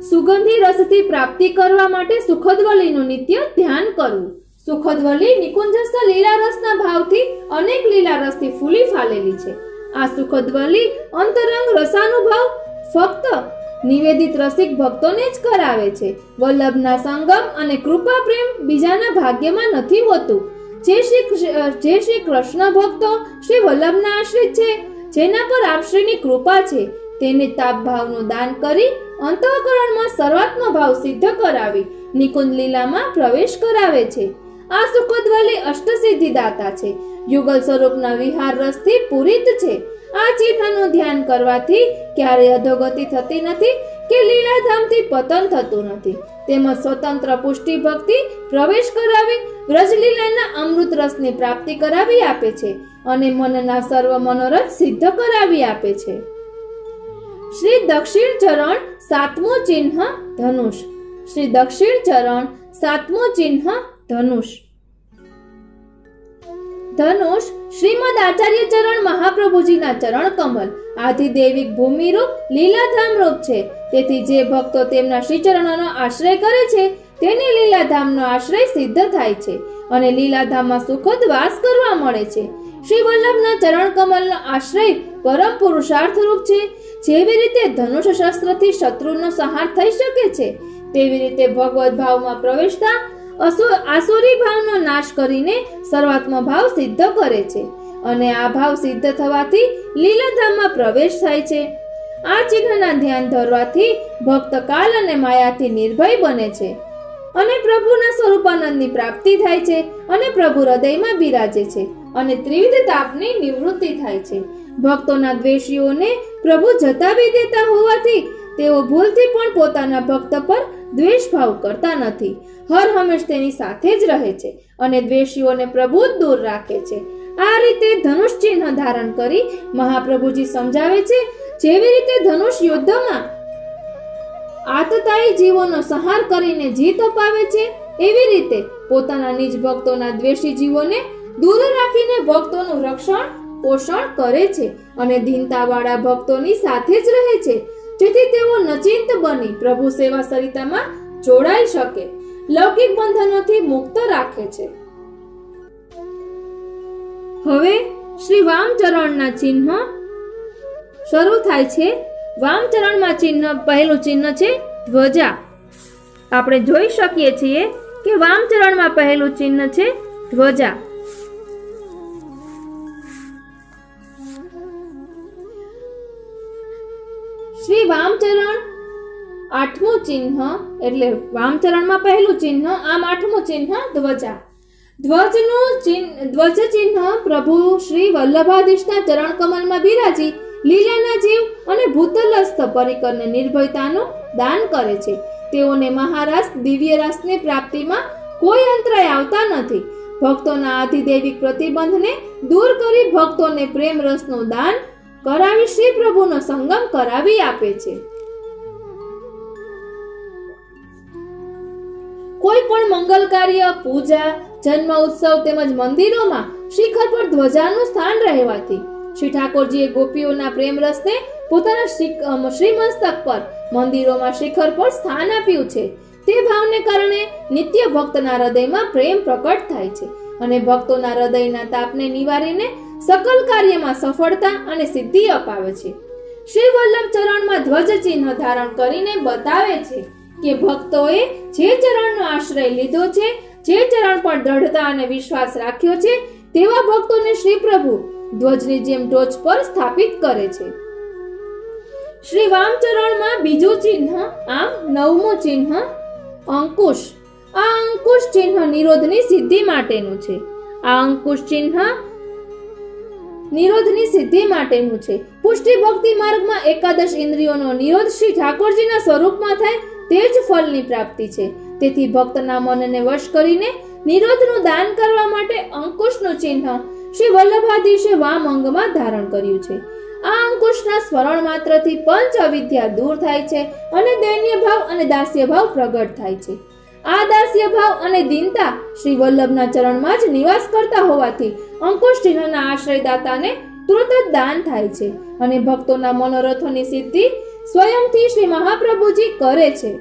સુગંધી રસથી પ્રાપ્તિ કરવા માટે સુખદવલ્લીનું નિત્ય ધ્યાન કરવું. સુખદવલ્લી નિકુંજસ્થ લીલા રસના ભાવથી અનેક લીલા રસથી ફૂલી ફાલેલી છે. આ સુખદવલ્લી અંતરંગ રસાનુભવ ફક્ત નિવેદિત રસિક ભક્તોને જ કરાવે છે. વલ્લભના સંગમ અને કૃપા પ્રેમ બીજાના ભાગ્યમાં નથી હોતું. જે શ્રી કૃષ્ણ ભક્તો શ્રી વલ્લભના આશ્રિત છે, જેના પર આપશ્રીની કૃપા છે, તેને તાપ ભાવનું દાન કરી અંતઃકરણમાં સર્વાત્મ ભાવ સિદ્ધ કરાવી નિકુંજ લીલામાં પ્રવેશ કરાવે છે. આ સુખદવલ્લી અષ્ટસિદ્ધિ દાતા છે. યુગલ સ્વરૂપના વિહાર રસથી પૂરિત છે. આ ચિહ્નનું ધ્યાન કરવાથી ક્યારેય અધોગતિ થતી નથી કે લીલાધામથી પતન થતું નથી. તેમજ સ્વતંત્ર પુષ્ટિ ભક્તિ પ્રવેશ કરાવી વ્રજલીલાના અમૃત રસની પ્રાપ્તિ કરાવી આપે છે અને મનના સર્વ મનોરથ સિદ્ધ કરાવી આપે છે. શ્રી દક્ષિણ ચરણ સાતમું ચિહ્ન ધનુષ. શ્રી દક્ષિણ ચરણ સાતમું ચિહ્ન ધનુષ. ધનુષ શ્રીમદ આચાર્ય ચરણ મહાપ્રભુજીના ચરણ કમલ આધિદૈવિક ભૂમિરૂપ લીલાધામ રૂપ છે. તેથી જે ભક્તો તેમના શ્રી ચરણોનો આશ્રય કરે છે તેને લીલાધામનો આશ્રય સિદ્ધ થાય છે અને લીલાધામમાં સુખદ વાસ કરવા મળે છે. શ્રી વલ્લભના ચરણ કમલનો આશ્રય પરમ પુરુષાર્થ રૂપ છે. જેવી રીતે ધનુષ શસ્ત્રથી શત્રુનો સંહાર થઈ શકે છે, તેવી રીતે ભગવત ભાવમાં પ્રવેશતા આસુરી ભાવનો નાશ કરીને સર્વાત્મ ભાવ સિદ્ધ કરે છે અને આ ભાવ સિદ્ધ થવાથી લીલાધામમાં પ્રવેશ થાય છે. આ ચિહ્નના ધ્યાન ધરવાથી ભક્ત કાલ અને માયાથી નિર્ભય બને છે અને પ્રભુના સ્વરૂપાનંદની પ્રાપ્તિ થાય છે અને પ્રભુ હૃદયમાં બિરાજે છે અને ત્રિવિધ તાપની નિવૃત્તિ થાય છે. ભક્તોના દ્વેષીઓને પ્રભુ જતાવી દેતા હોવાથી તેઓ ભૂલથી પણ પોતાના ભક્ત પર દ્વેષ ભાવ કરતા નથી. હર હંમેશ તેની સાથે જ રહે છે અને દ્વેષીઓને પ્રભુ જ દૂર રાખે છે. આ રીતે ધનુષ ચિહ્ન ધારણ કરી મહાપ્રભુજી સમજાવે છે, જેવી રીતે ધનુષ યુદ્ધમાં આતતાયી જીવોનો સંહાર કરીને જીત અપાવે છે, એવી રીતે પોતાના નિજ ભક્તોના દ્વેષી જીવોને દૂર રાખીને ભક્તોનું રક્ષણ પોષણ કરે છે અને દીનતાવાળા ભક્તોની સાથે જ રહે છે. જેથી તેઓ નચિંત બની પ્રભુ સેવા સરિતામાં જોડાઈ શકે, લૌકિક બંધનોથી મુક્ત રાખે છે. હવે શ્રી વામચરણના ચિહ્ન શરૂ થાય છે. વામચરણમાં પહેલું ચિહ્ન છે ધ્વજા. આપણે જોઈ શકીએ છીએ કે વામચરણમાં પહેલું ચિહ્ન છે ધ્વજા. શ્રી વામચરણ આઠમું ચિહ્ન એટલે વામચરણમાં પહેલું ચિહ્ન, આમ આઠમું ચિહ્ન ધ્વજા. ધ્વજ ચિહ્ન પ્રભુ શ્રી વલ્લભાધીશના ચરણ કમલમાં બિરાજી લીલાના જીવ અને ભૂતલસ્થ પરિકરને નિર્ભયતાનું દાન કરે છે. તેઓને મહારાસ દિવ્ય રાસની પ્રાપ્તિમાં કોઈ અંતરાય આવતા નથી. ભક્તોના આધિદૈવિક પ્રતિબંધને દૂર કરી ભક્તોને પ્રેમ રસનું દાન કરાવી શ્રી પ્રભુનો સંગમ કરાવી આપે છે. કોઈ પણ મંગલ કાર્ય, પૂજા, જન્મ ઉત્સવ તેમજ મંદિરોમાં શિખર પર ધ્વજાનું સ્થાન રહેવાથી શ્રી ઠાકોરજીએ ગોપીઓના પ્રેમ રસને પોતાના શ્રીમસ્તક પર મંદિરોમાં શિખર પર સ્થાન આપ્યું છે. તે ભાવને કારણે નિત્ય ભક્તના હૃદયમાં પ્રેમ પ્રકટ થાય છે અને ભક્તોના હૃદયના તાપને નિવારીને સકલ કાર્યમાં સફળતા અને સિદ્ધિ અપાવે છે. શ્રી વલ્લભ ચરણમાં ધ્વજ ચિહ્ન ધારણ કરીને બતાવે છે કે ભક્તોએ જે ચરણનો આશ્રય લીધો છે, જે ચરણ પર દ્રઢતા અને વિશ્વાસ રાખ્યો છે, તેવા ભક્તોને શ્રી પ્રભુ ધ્વજની જેમ ટોચ પર સ્થાપિત કરે છે. શ્રી વામચરણમાં બીજું ચિહ્ન, આમ નવમું ચિહ્ન અંકુશ. આ અંકુશ ચિહ્ન નિરોધની સિદ્ધિ માટેનું છે. આ અંકુશ ચિહ્ન નિરોધની સિદ્ધિ માટેનું છે. પુષ્ટિ ભક્તિ માર્ગમાં એકાદશ ઇન્દ્રિયોનો નિરોધ શ્રી ઠાકોરજીના સ્વરૂપમાં થાય તે જ ફળની પ્રાપ્તિ છે. તેથી ભક્તના મનને વશ કરીને નિરોધનું દાન કરવા માટે અંકુશનું ચિહ્ન શ્રી વલ્લભાધીશે વામ અંગમાં ધારણ કર્યું છે. આ અંકુશના સ્મરણ માત્રથી પંચ અવિદ્યા દૂર થાય છે અને દૈન્ય ભાવ અને દાસ્ય ભાવ પ્રગટ થાય છે. આ દાસ્ય ભાવ અને દીનતા શ્રી વલ્લભના ચરણમાં જ નિવાસ કરતા હોવાથી અંકુશ ચિહ્નના આશ્રયદાતાને તુરત જ દાન થાય છે અને ભક્તોના મનોરથોની સિદ્ધિ સ્વયંથી શ્રી મહાપ્રભુજી કરે છે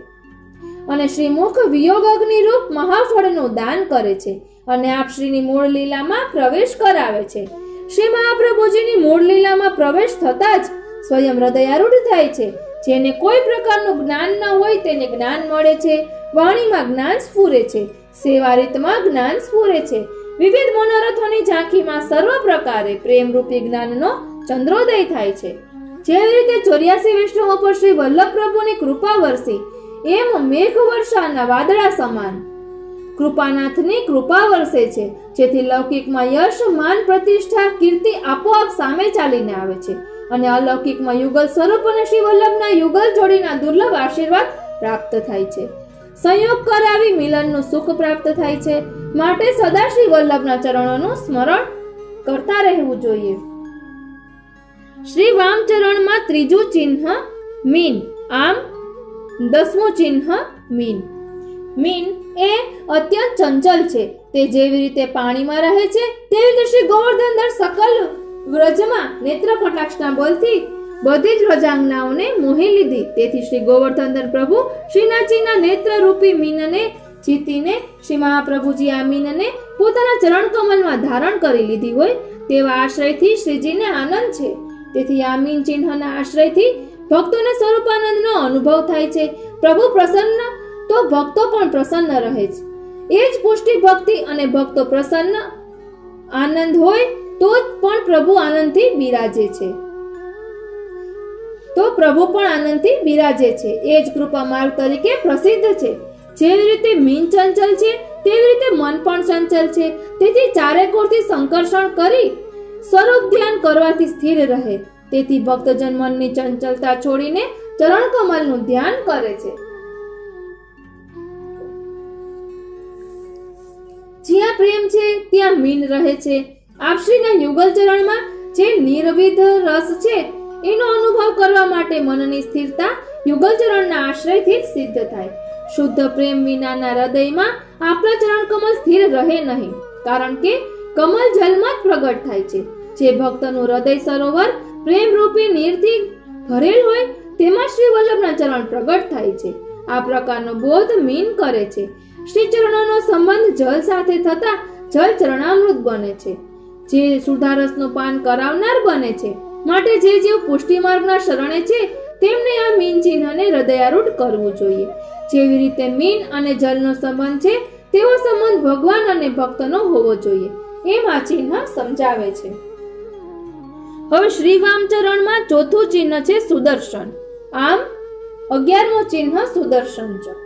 અને શ્રી મુખ વિયોગ અગ્નિ રૂપ મહાફળનું દાન કરે છે અને આપ શ્રીની મૂળ લીલામાં પ્રવેશ કરાવે છે. શ્રી મહાપ્રભુજીની મૂળ લીલામાં પ્રવેશ થતા જ સ્વયં હૃદયારૂઢ થાય છે. જેને કોઈ પ્રકારનું જ્ઞાન ન હોય તેને જ્ઞાન મળે છે, વાણીમાં જ્ઞાન સ્ફુરે છે, સેવા રીતમાં જ્ઞાન સ્ફુરે છે. વિવિધ મનોરથોની ઝાંખીમાં સર્વ પ્રકારે પ્રેમરૂપી જ્ઞાનનો ચંદ્રોદય થાય છે. જેવી રીતે 84 વૈષ્ણવો પર શ્રી વલ્લભ પ્રભુની કૃપા વરસી, એમ મેઘ વર્ષાના વાદળા સમાન કૃપાનાથની કૃપા વરસે છે. જેથી લૌકિકમાં યશ, માન, પ્રતિષ્ઠા, કીર્તિ આપોઆપ સામે ચાલીને આવે છે અને અલૌકિકમાં યુગલ સ્વરૂપ અને શ્રી વલ્લભના યુગલ જોડીના દુર્લભ આશીર્વાદ પ્રાપ્ત થાય છે. સંયોગ કરાવી મિલનનું સુખ પ્રાપ્ત થાય છે. માટે સદા શ્રી વલ્લભના ચરણોનું સ્મરણ કરતા રહેવું જોઈએ. શ્રી વામચરણમાં ત્રીજું ચિહ્ન મીન, આમ 10મું ચિહ્ન મીન. મીન એ અત્યંત ચંચલ છે. તે જેવી રીતે પાણીમાં રહે છે તેવી રીતે શ્રી ગોવર્ધનધર સકલ વ્રજમાં નેત્ર કટાક્ષના બળથી બધી જ વ્રજાંગનાઓને મોહી લીધી. તેથી શ્રી ગોવર્ધનધર પ્રભુ શ્રીનાથજીના નેત્ર રૂપી મીનને જીતીને શ્રી મહાપ્રભુજી આ મીનને પોતાના ચરણ કમલમાં ધારણ કરી લીધી હોય તેવા આશ્રયથી શ્રીજીને આનંદ છે. તેથી આ મીન ચિહ્નના આશ્રયથી ભક્તોને સ્વરૂપાનંદનો અનુભવ થાય છે. પ્રભુ પ્રસન્ન તો ભક્તો પણ પ્રસન્ન રહે છે. એ જ પુષ્ટિ ભક્તિ અને ભક્તો પ્રસન્ન આનંદ હોય તો પણ પ્રભુ આનંદથી બિરાજે છે. એ જ કૃપા માર્ગ તરીકે પ્રસિદ્ધ છે. જેવી રીતે મીન ચંચલ છે તેવી રીતે મન પણ ચંચલ છે. તેથી ચારેકોરથી સંકર્ષણ કરી સ્વરૂપ ધ્યાન કરવાથી સ્થિર રહે. તેથી ભક્તજન મનની ચંચલતા છોડીને ચરણ કમલનું ધ્યાન કરે છે. જ્યાં પ્રેમ છે ત્યાં મીન રહે છે. આપશ્રીના યુગલ ચરણમાં જે નિર્વિધ રસ છે એનો અનુભવ કરવા માટે મનની સ્થિરતા યુગલ ચરણના આશ્રયથી સિદ્ધ થાય. શુદ્ધ પ્રેમ વિનાના હૃદયમાં આપણા ચરણ કમલ સ્થિર રહે નહીં, કારણ કે કમલ જલમાં જ પ્રગટ થાય છે. જે ભક્તનું હૃદય સરોવર પ્રેમ રૂપી નીરથી ભરેલ હોય તેમાં શ્રી વલ્લભના ચરણ પ્રગટ થાય છે. આ પ્રકારનો બોધ મીન કરે છે. શ્રી ચરણોનો સંબંધ જલ સાથે થતા જલ ચરણામૃત બને છે, જે સુધારસનું પાન કરાવનાર બને છે. માટે જે જીવ પુષ્ટિ માર્ગના શરણે છે તેમને આ મીન ચિહ્નને હૃદયારૂઢ કરવું જોઈએ. જેવી રીતે મીન અને જલનો સંબંધ છે તેવો સંબંધ ભગવાન અને ભક્તનો હોવો જોઈએ, એમ આ ચિહ્ન સમજાવે છે. હવે શ્રી વામચરણમાં ચોથું ચિહ્ન છે સુદર્શન. આમ 11મો ચિહ્ન સુદર્શન ચક્ર.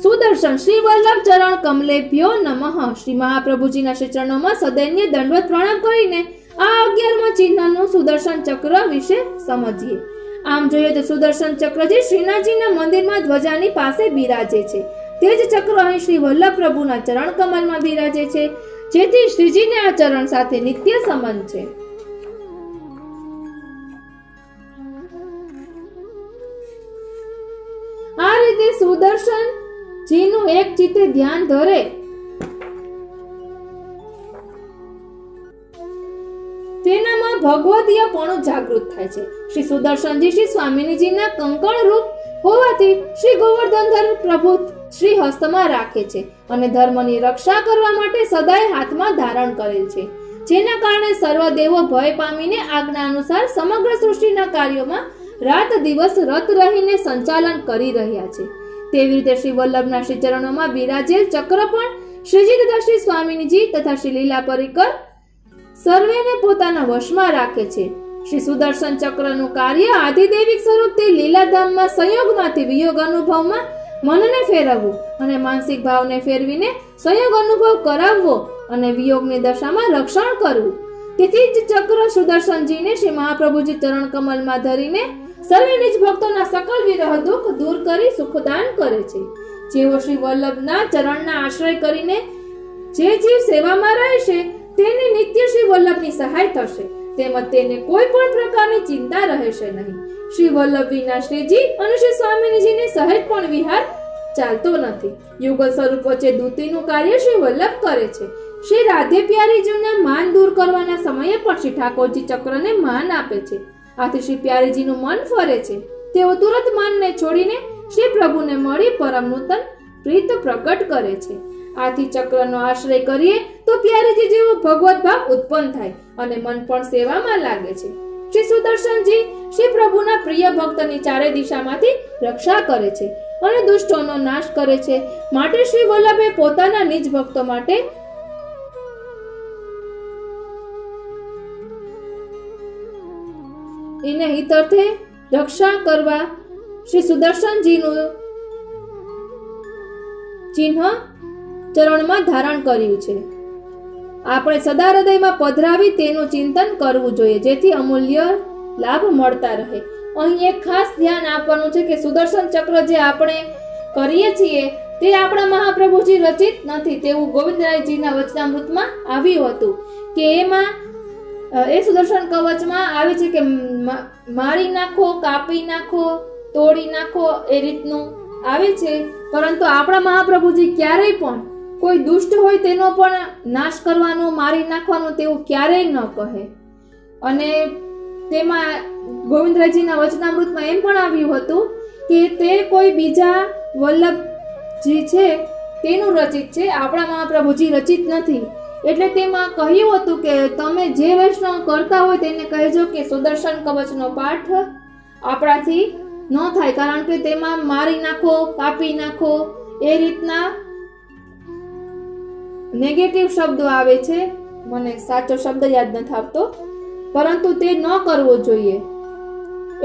સુદર્શન શ્રી વલ્લભ ચરણ કમલેભ્યો નમઃ. શ્રી મહાપ્રભુજીના શ્રી ચરણોમાં સદૈન્ય દંડવત પ્રણામ કરીને આ 11મા ચિહ્નનું સુદર્શન ચક્ર વિશે સમજીએ. આમ જોઈએ તો સુદર્શન ચક્ર જે શ્રીનાથજીના મંદિરમાં ધ્વજાની પાસે બિરાજે છે, તે જ ચક્ર અહીં શ્રી વલ્લભ પ્રભુના ચરણ કમલમાં બિરાજે છે, જેથી શ્રીજીને આ ચરણ સાથે નિત્ય સંબંધ છે. આ રીતે સુદર્શન જીનું એક ચિત્તે ધ્યાન ધરે તેનામાં ભગવદીયપણું જાગૃત થાય છે. શ્રી સુદર્શનજી શ્રી સ્વામિનીજીના કંકણ રૂપ હોવાથી શ્રી ગોવર્ધનધર પ્રભુ શ્રી હસ્તમાં રાખે છે અને ધર્મની રક્ષા કરવા માટે સદાય હાથમાં ધારણ કરેલ છે, જેના કારણે સર્વ દેવો ભય પામીને આજ્ઞા અનુસાર સમગ્ર સૃષ્ટિના કાર્યોમાં રાત દિવસ રત રહીને સંચાલન કરી રહ્યા છે. તેવી રીતે શ્રી વલ્લભના શ્રી ચરણોમાં બિરાજેલ ચક્ર પણ શ્રીજી તથા શ્રી સ્વામિનીજી તથા શ્રી લીલા પરિકર સર્વેને પોતાના વશમાં રાખે છે. શ્રી સુદર્શન ચક્રનું કાર્ય આધિદૈવિક સ્વરૂપથી લીલાધામમાં સંયોગમાંથી વિયોગ અનુભવમાં મનને ફેરવવું અને માનસિક ભાવને ફેરવીને સંયોગ અનુભવ કરાવવો અને વિયોગની દશામાં રક્ષણ કરવું. તેથી જ ચક્ર સુદર્શનજીને શ્રી મહાપ્રભુજી ચરણ કમલમાં ધરીને સર્વે નિજ ભક્તોના સકલ વિરહ દુઃખ દૂર કરી સુખદાન કરે છે. જેઓ શ્રી વલ્લભના ચરણના આશ્રય કરીને જે જીવ સેવામાં રહેશે તેને નિત્ય શ્રી વલ્લભની સહાય થશે, તેમજ તેને કોઈ પણ પ્રકારની ચિંતા રહેશે નહીં. શ્રી વલ્લભ વિના શ્રીજી અને શ્રી સ્વામિનીજીને સહેજ પણ વિહાર ચાલતો નથી. યુગલ સ્વરૂપ વચ્ચે દૂતીનું કાર્ય શ્રી વલ્લભ કરે છે. શ્રી રાધે પ્યારીજીના માન દૂર કરવાના સમયે પણ શ્રી ઠાકોરજી ચક્રને માન આપે છે. આથી શ્રી પ્યારીજીનું મન ફરે છે. તેઓ તુરંત માનને છોડીને શ્રી પ્રભુને મળી પરમ નૂતન પ્રીત પ્રગટ કરે છે. આથી ચક્રનો આશ્રય કરીએ તો પ્યારીજી જેવો ભગવત ભાવ ઉત્પન્ન થાય અને મન પણ સેવામાં લાગે છે. શ્રી સુદર્શનજી શ્રી પ્રભુના પ્રિય ભક્તની ચારે દિશામાંથી રક્ષા કરે છે અને દુષ્ટોનો નાશ કરે છે. માટે શ્રી વલ્લભે પોતાના નિજ ભક્તો માટે એને હિતર્થે રક્ષા કરવા શ્રી સુદર્શનજીનું ચિહ્ન ચરણમાં ધારણ કર્યું છે. આપણે સદા હૃદયમાં પધરાવી તેનું ચિંતન કરવું જોઈએ, જેથી અમૂલ્ય લાભ મળતા રહે. અહીં એક ખાસ ધ્યાન આપવાનું છે કે સુદર્શન ચક્ર જે આપણે કરીએ છીએ તે આપણા મહાપ્રભુજી રચિત નથી, તેવું ગોવિંદરાયજીના વચનામૃતમાં આવ્યું હતું કે એમાં એ સુદર્શન કવચમાં આવે છે કે મારી નાખો, કાપી નાખો, તોડી નાખો, એ રીતનું આવે છે. પરંતુ આપણા મહાપ્રભુજી ક્યારેય પણ કોઈ દુષ્ટ હોય તેનો પણ નાશ કરવાનો, મારી નાખવાનો તેવું ક્યારેય ન કહે. અને તેમાં ગોવિંદરાયજીના વચનામૃતમાં એમ પણ આવ્યું હતું કે તે કોઈ બીજા વલ્લભજી છે તેનું રચિત છે, આપણા મહાપ્રભુજી રચિત નથી. એટલે તેમાં કહ્યું હતું કે તમે જે વૈષ્ણવ કરતા હોય તેને કહેજો કે સુદર્શન કવચનો પાઠ આપણાથી ન થાય, કારણ કે તેમાં મારી નાખો, કાપી નાખો એ રીતના નેગેટિવ શબ્દો આવે છે. મને સાચો શબ્દ યાદ નથી આવતો, પરંતુ તે ન કરવો જોઈએ.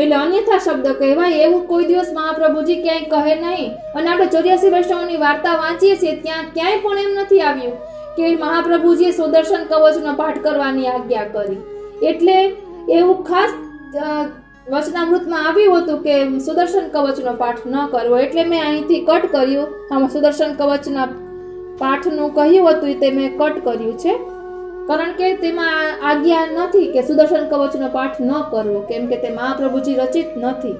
એટલે અન્યથા શબ્દ કહેવાય એવું કોઈ દિવસ મહાપ્રભુજી ક્યાંય કહે નહીં. અને આપણે 84 વૈષ્ણવોની વાર્તા વાંચીએ છીએ ત્યાં ક્યાંય પણ એમ નથી આવ્યું કે મહાપ્રભુજીએ સુદર્શન કવચનો પાઠ કરવાની આજ્ઞા કરી. એટલે એવું ખાસ વચનામૃતમાં આવ્યું હતું કે સુદર્શન કવચનો પાઠ ન કરવો. એટલે મેં અહીંથી કટ કર્યું. આમાં સુદર્શન કવચના પાઠનું કહ્યું હતું તે મેં કટ કર્યું છે, કારણ કે તેમાં આજ્ઞા નથી કે સુદર્શન કવચનો પાઠ ન કરવો, કેમ કે તે મહાપ્રભુજી રચિત નથી.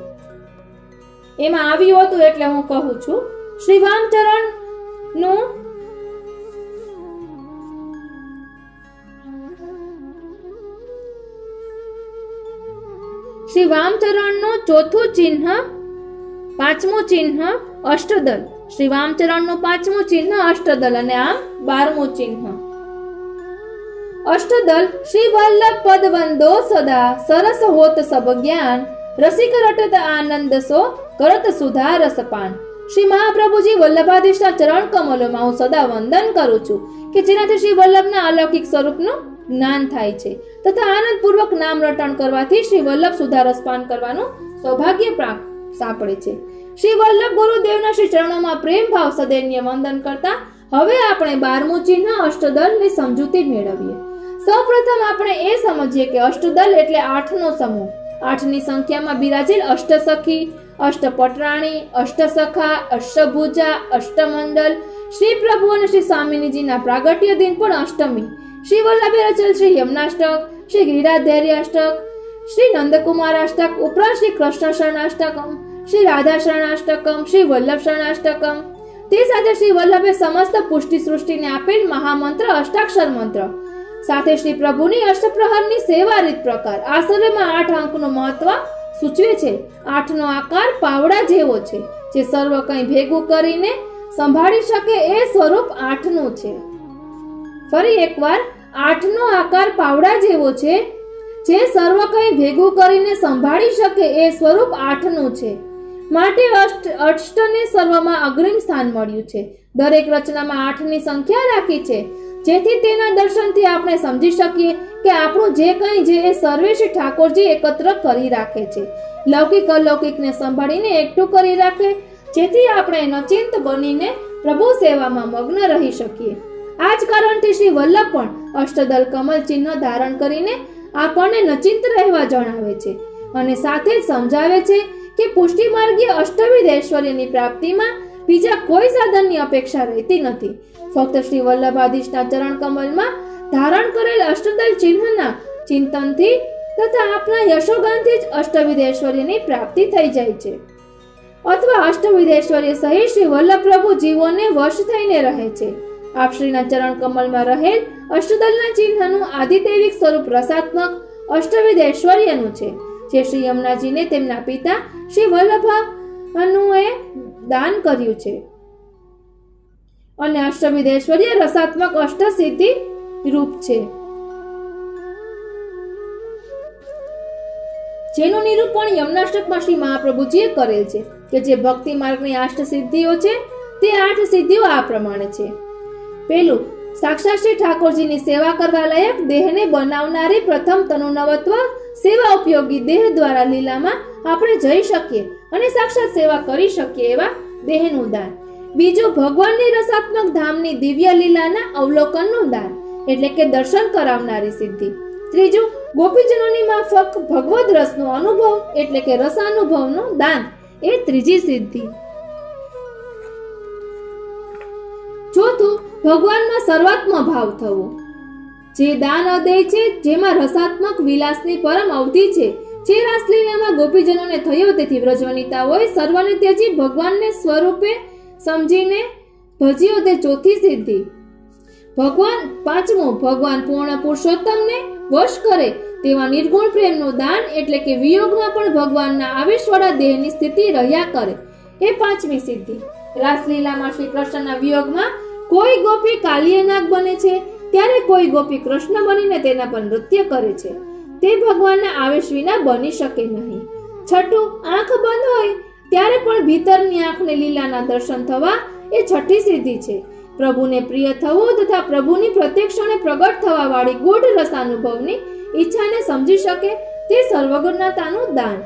એમાં આવ્યું હતું એટલે હું કહું છું. શ્રી વામચરણ નું શ્રી વામચરણનો ચોથું ચિહ્ન, પાંચમું ચિહ્ન અષ્ટદલ. શ્રી વામચરણનું પાંચમું ચિહ્ન અષ્ટદલ અને આમ 12મું ચિહ્ન અષ્ટદલ. શ્રી વલ્લભ પદ વંદો સદા સરસ હોત સબ જ્ઞાન રસિક રટત આનંદ સો કરત સુધા રસપાન. શ્રી મહાપ્રભુજી વલ્લભાધીશના ચરણ કમલોમાં હું સદા વંદન કરું છું કે જેનાથી શ્રી વલ્લભના અલૌકિક સ્વરૂપનું જ્ઞાન થાય છે તથા આનંદપૂર્વક નામ રટણ કરવાથી શ્રી વલ્લભ સુધા રસપાન કરવાનું સૌભાગ્ય પ્રાપ્ત સાંપડે છે. શ્રી વલ્લભ ગુરુદેવના શ્રી ચરણોમાં પ્રેમ ભાવ સદૈન્ય વંદન કરતા હવે આપણે 12મું ચિહ્ન અષ્ટદલની સમજૂતી મેળવીએ. સૌપ્રથમ આપણે એ સમજીએ કે અષ્ટદલ એટલે 8નો સમૂહ. 8ની સંખ્યામાં બિરાજેલ અષ્ટસખી, અષ્ટપટરાણી, અષ્ટસખા, અષ્ટભુજા, અષ્ટમંડલ, શ્રી પ્રભુ અને શ્રી સ્વામિનીજીના પ્રાગટ્ય દિન પણ અષ્ટમી, શ્રી વલ્લભે રચેલ શ્રી યમનાષ્ટક, શ્રી ગિરિરાધૈર્યાષ્ટક, શ્રી નંદકુમારાષ્ટક, ઉપરાંત શ્રી કૃષ્ણ શરણાષ્ટકમ, શ્રી રાધા શરણાષ્ટકમ, શ્રી વલ્લભ શરણાષ્ટકમ. તે સાથે શ્રી વલ્લભે સમસ્ત પુષ્ટિ સૃષ્ટિને આપેલ મહામંત્ર અષ્ટાક્ષર મંત્ર સાથે શ્રી પ્રભુની અષ્ટપ્રહરની સેવા રીત પ્રકાર આશરેમાં 8 અંકનું મહત્વ સૂચવે છે. 8નો આકાર પાવડા જેવો છે જે સર્વ કંઈ ભેગું કરીને સંભાળી શકે એ સ્વરૂપ 8નું છે. ફરી એકવાર, 8નો આકાર પાવડા જેવો છે જે સર્વ કંઈ ભેગું કરીને સંભાળી શકે એ સ્વરૂપ 8નું છે. માટે અષ્ટને સર્વમાં અગ્રીમ સ્થાન મળ્યું છે. દરેક રચનામાં 8ની સંખ્યા રાખી છે જેથી તેના દર્શનથી આપણે સમજી શકીએ કે આપણું જે કંઈ છે એ સર્વે શ્રી ઠાકોરજી એકત્ર કરી રાખે છે, લૌકિક અલૌકિકને સંભાળીને એકઠું કરી રાખે, જેથી આપણે નચિંત બનીને પ્રભુ સેવામાં મગ્ન રહી શકીએ. આ જ કારણથી શ્રી વલ્લભ પણ અષ્ટદલ કમલ ચિહ્ન ધારણ કરીને આપણને નચિંત રહેવા જણાવે છે અને સાથે જ સમજાવે છે કે પુષ્ટિ માર્ગીય અષ્ટવિધ ઐશ્વર્યની પ્રાપ્તિમાં બીજા કોઈ સાધનની અપેક્ષા રહેતી નથી. ફક્ત શ્રી વલ્લભાધીશના ચરણ કમલમાં ધારણ કરેલ અષ્ટદલ ચિહ્નના ચિંતનથી તથા આપના યશોગાનથી જ અષ્ટવિધ ઐશ્વર્યની પ્રાપ્તિ થઈ જાય છે અથવા અષ્ટવિધ ઐશ્વર્ય સહિત શ્રી વલ્લભ પ્રભુ જીવોને વશ થઈને રહે છે. આપશ્રીના ચરણ કમલમાં રહેલ અષ્ટદલના ચિહ્નનું આદિદૈવિક સ્વરૂપ રસાત્મક અષ્ટવિધ ઐશ્વર્યનું છે જે શ્રી યમુનાજીને તેમના પિતા શ્રી વલ્લભાનુએ દાન કર્યું છે અને અષ્ટવિધ ઐશ્વર્ય રસાત્મક અષ્ટસિદ્ધિ રૂપ છે જેનું નિરૂપણ યમનાષ્ટકમાં શ્રી મહાપ્રભુજીએ કરેલ છે કે જે ભક્તિ માર્ગની 8 સિદ્ધિઓ છે તે 8 સિદ્ધિઓ આ પ્રમાણે છે. પહેલું, સાક્ષાત શ્રી ઠાકોરજીની સેવા કરવા લાયક દેહને બનાવનારી પ્રથમ તનુનવત્વ સેવા ઉપયોગી દેહ દ્વારા લીલામાં આપણે જઈ શકીએ અને સાક્ષાત સેવા કરી શકીએ એવા દેહનું દાન. બીજું, ભગવાનની રસાત્મક ધામની દિવ્ય લીલાના અવલોકનનું દાન એટલે કે દર્શન કરાવનારી સિદ્ધિ. ત્રીજું, ગોપીજનોની માફક ભગવદ રસનો અનુભવ એટલે કે રસાનુભવનું દાન એ ત્રીજી સિદ્ધિ. ચોથું, ભગવાનમાં સર્વાત્મ ભાવ થવો જે દાન અદેય છે, જેમાં રસાત્મક વિલાસની પરમ અવધિ છે જે રાસલીલામાં ગોપીજનોને થયો, તેથી વ્રજવનિતાઓએ સર્વને ત્યજી ભગવાનને સ્વરૂપે સમજીને ભજ્યો તે ચોથી સિદ્ધિ. પાંચમું, ભગવાન પૂર્ણ પુરુષોત્તમને વશ કરે તેવા નિર્ગુણ પ્રેમનું દાન એટલે કે વિયોગમાં પણ ભગવાનના આવેશવાળા દેહની સ્થિતિ રહ્યા કરે એ પાંચમી સિદ્ધિ. રાસલીલામાં શ્રી કૃષ્ણના વિયોગમાં કોઈ ગોપી કાલિયનાગ બને છે ત્યારે કોઈ ગોપી કૃષ્ણ બનીને તેના પર નૃત્ય કરે છે. તે ભગવાનના આવેશ વિના બની શકે નહીં. છઠ્ઠું, આંખ બંધ હોય ત્યારે પણ ભીતરની આંખને લીલાના દર્શન થવા એ છઠ્ઠી સિદ્ધિ છે. પ્રભુને પ્રિય થવું તથા પ્રભુની પ્રત્યક્ષણે પ્રગટ થવા વાળી ગૂઢ રસાનુભવની ઈચ્છાને સમજી શકે તે સર્વગુણતાનું દાન.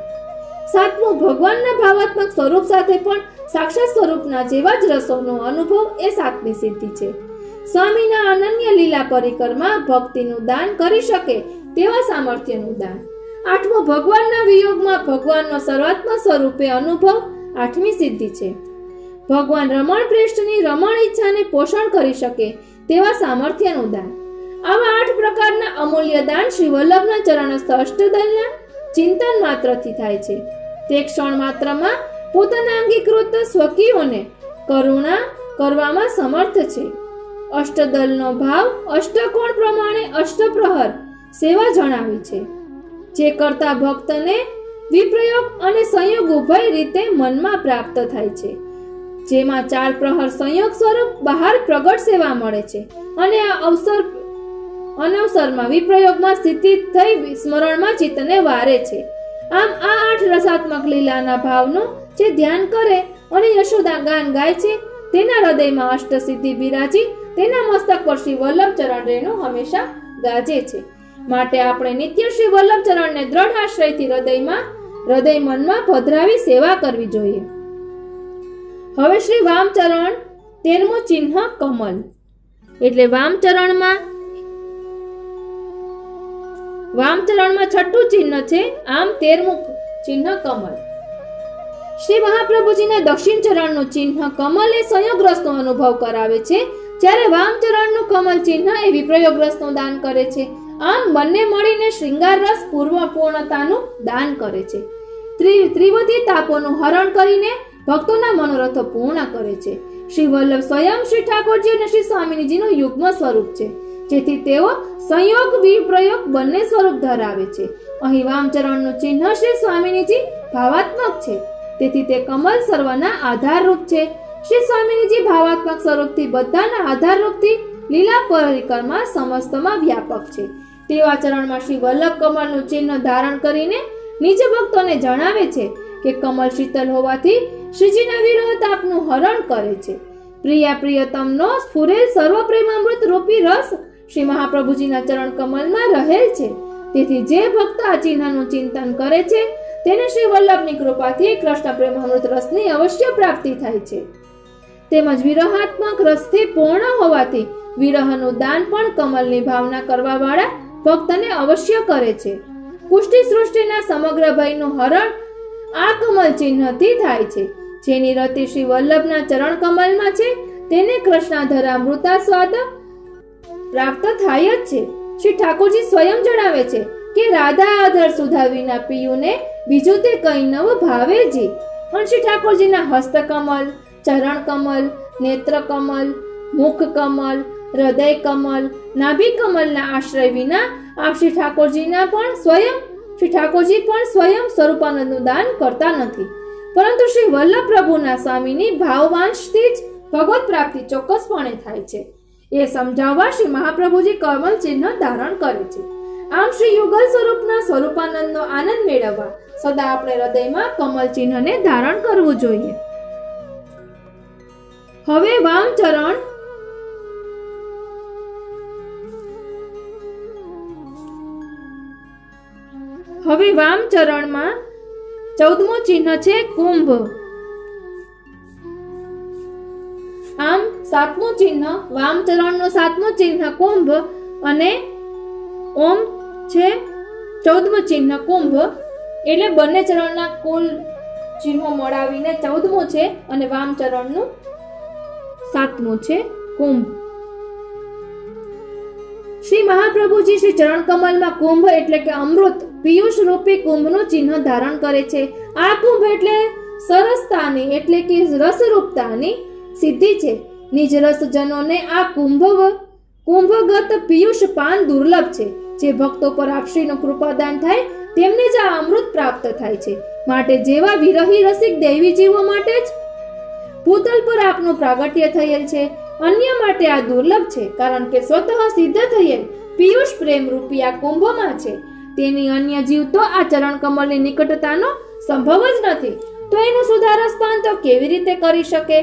સાતમું, ભગવાનના ભાવાત્મક સ્વરૂપ સાથે પણ સાક્ષાત સ્વરૂપના જેવા જ રસોનો અનુભવ એ સાતમી સિદ્ધિ છે. સ્વામીના અનન્ય લીલા પરિકરમાં ભક્તિનું દાન કરી શકે તેવા સામર્થ્યનું દાન. આઠમું, ભગવાનના વિયોગમાં ભગવાનનો સર્વાત્મ સ્વરૂપે અનુભવ આઠમી સિદ્ધિ છે. ભગવાન રમણ પ્રેષ્ઠની રમણ ઈચ્છાને પોષણ કરી શકે તેવા સામર્થ્યનું દાન. આવા 8 પ્રકારના અમૂલ્ય દાન શ્રી વલ્લભના ચરણસ્થ અષ્ટદલના ચિંતન માત્રથી થાય છે. તે ક્ષણ માત્રમાં પોતાના અંગીકૃત સ્વકીયોને કરુણા કરવામાં સમર્થ છે. અષ્ટદલનો ભાવ અષ્ટકોણ પ્રમાણે અષ્ટપ્રહર સેવા જણાવી છે જે કરતા ભક્તને વિપ્રયોગ અને સંયોગ ઉભય રીતે મનમાં પ્રાપ્ત થાય છે, જેમાં 4 પ્રહર સંયોગ સ્વરૂપ બહાર પ્રગટ સેવા મળે છે અને આ અનવસરમાં વિપ્રયોગમાં સ્થિતિ થઈ સ્મરણમાં ચિત્તને વારે છે. આમ આ 8 રસાત્મક લીલાના ભાવનું જે ધ્યાન કરે અને યશોદા ગાન ગાય છે, તેના હૃદયમાં અષ્ટસિદ્ધિ બિરાજી તેના મસ્તક પર શ્રી વલ્લભ ચરણ રેણુ હંમેશા ગાજે છે. માટે આપણે નિત્ય શ્રી વલ્લભ ચરણને દ્રઢ આશ્રયથી હૃદય મનમાં પધરાવી સેવા કરવી જોઈએ. હવે શ્રી વામચરણ 13મો ચિહ્ન કમલ, એટલે વામચરણમાં 6ઠું ચિહ્ન છે, આમ 13મું ચિહ્ન કમલ. શ્રી મહાપ્રભુજીના દક્ષિણ ચરણનું ચિહ્ન કમલ એ સંયોગ રસનો અનુભવ કરાવે છે, જ્યારે વામચરણનું કમલ ચિહ્ન એ વિપ્રયોગ રસનું દાન કરે છે. આમ બંને મળીને શ્રૃંગાર રસ પૂર્ણતાનું દાન કરે છે. ત્રિવિધ તાપોનું હરણ કરીને ભક્તોના મનોરથો પૂર્ણ કરે છે. શ્રી વલ્લભ સ્વયં શ્રી ઠાકોરજી અને શ્રી સ્વામિનીજીનું યુગ્મ સ્વરૂપ છે, જેથી તેઓ સંયોગ વિપ્રયોગ બંને સ્વરૂપ ધરાવે છે. અહીં વામચરણનું ચિહ્ન શ્રી સ્વામિનીજી ભાવાત્મક છે, તેથી તે કમલ સર્વના આધારરૂપ છે. શ્રી સ્વામિનીજી ભાવાત્મક સ્વરૂપથી બધાના આધારરૂપથી લીલા પરિક્રમા સમસ્તમાં વ્યાપક છે. તેવા ચરણમાં શ્રી વલ્લભ કમળનું ચિહ્ન ધારણ કરીને નિજ ભક્તોને જણાવે છે કે કમલ શીતલ હોવાથી શ્રીજીના વિરહ તાપનું હરણ કરે છે. પ્રિયતમનો સ્ફુરેલ સર્વ પ્રેમામૃત રૂપી રસ શ્રી મહાપ્રભુજીના ચરણ કમલમાં રહેલ છે. તેથી જે ભક્ત આ ચિહ્નનું ચિંતન કરે છે તેને શ્રી વલ્લભની કૃપાથી કૃષ્ણ પ્રેમામૃત રસની અવશ્ય પ્રાપ્તિ થાય છે. તેમજ વિરહાત્મક રસથી પૂર્ણ હોવાથી વિરહનું દાન પણ કમલની ભાવના કરવા વાળા ભક્તને અવશ્ય કરે છે. પુષ્ટિ સૃષ્ટિના સમગ્ર ભયનું હરણ આ કમલ ચિહ્નથી થાય છે. જેની રતિ શ્રી વલ્લભના ચરણ કમલમાં છે તેને કૃષ્ણાધરામૃતા સ્વાદ પ્રાપ્ત થાય જ છે. શ્રી ઠાકોરજી સ્વયં જણાવે છે કે રાધા આધર સુધા વિના પીયુને બીજું તે કઈ નવ ભાવે જી. પણ શ્રી ઠાકોરજીના હસ્તકમલ, ચરણ કમલ, નેત્ર કમલ, મુખ કમલ, હૃદય કમલ, નાભી કમલના આશ્રય વિના આપ શ્રી ઠાકોરજી પણ સ્વયં સ્વરૂપાનંદનું દાન કરતા નથી, પરંતુ શ્રી વલ્લભ પ્રભુના સ્વામીની ભાવવાંશથી જ ભગવત પ્રાપ્તિ ચોક્કસપણે થાય છે. એ સમજાવવા શ્રી મહાપ્રભુજી કમલ ચિહ્ન ધારણ કરે છે. આમ શ્રી યુગલ સ્વરૂપના સ્વરૂપાનંદનો આનંદ મેળવવા સદા આપણે હૃદયમાં કમલ ચિહ્નને ધારણ કરવું જોઈએ. હવે વામચરણમાં 14મો ચિહ્ન છે કુંભ. આમ 7મું ચિહ્ન વામચરણનું 7મું ચિહ્ન કુંભ અને ઓમ છે 14મું ચિહ્ન કુંભ, એટલે બંને ચરણના કુલ ચિહ્નો મળાવીને 14મું છે અને વામચરણનું 7મું છે કુંભ. શ્રી મહાપ્રભુજી શ્રી ચરણ કમલમાં કુંભ એટલે કે અમૃત પિયુષ રૂપી કુંભનું ચિહ્ન ધારણ કરે છે. આ કુંભ એટલે સરસતાની એટલે કે રસરૂપતાની સિદ્ધિ છે. નિજ રસજનોને આ કુંભગત પિયુષ પાન દુર્લભ છે. જે ભક્તો પર આપશ્રીનું કૃપાદાન થાય તેમને જ આ અમૃત પ્રાપ્ત થાય છે. માટે જેવા વિરહી રસિક દૈવી જીવો માટે જ ભૂતલ પર આપનું પ્રાગટ્ય થયેલ છે. અન્ય માટે આ દુર્લભ છે, કારણ કે સ્વતઃ સિદ્ધ થયેલ પિયુષ પ્રેમ રૂપી આ કુંભમાં છે. તેની અન્ય જીવ તો આ ચરણ કમલની નિકટતાનો સંભવ જ નથી, તો એનું સુધારસ પાન તો કેવી રીતે કરી શકે?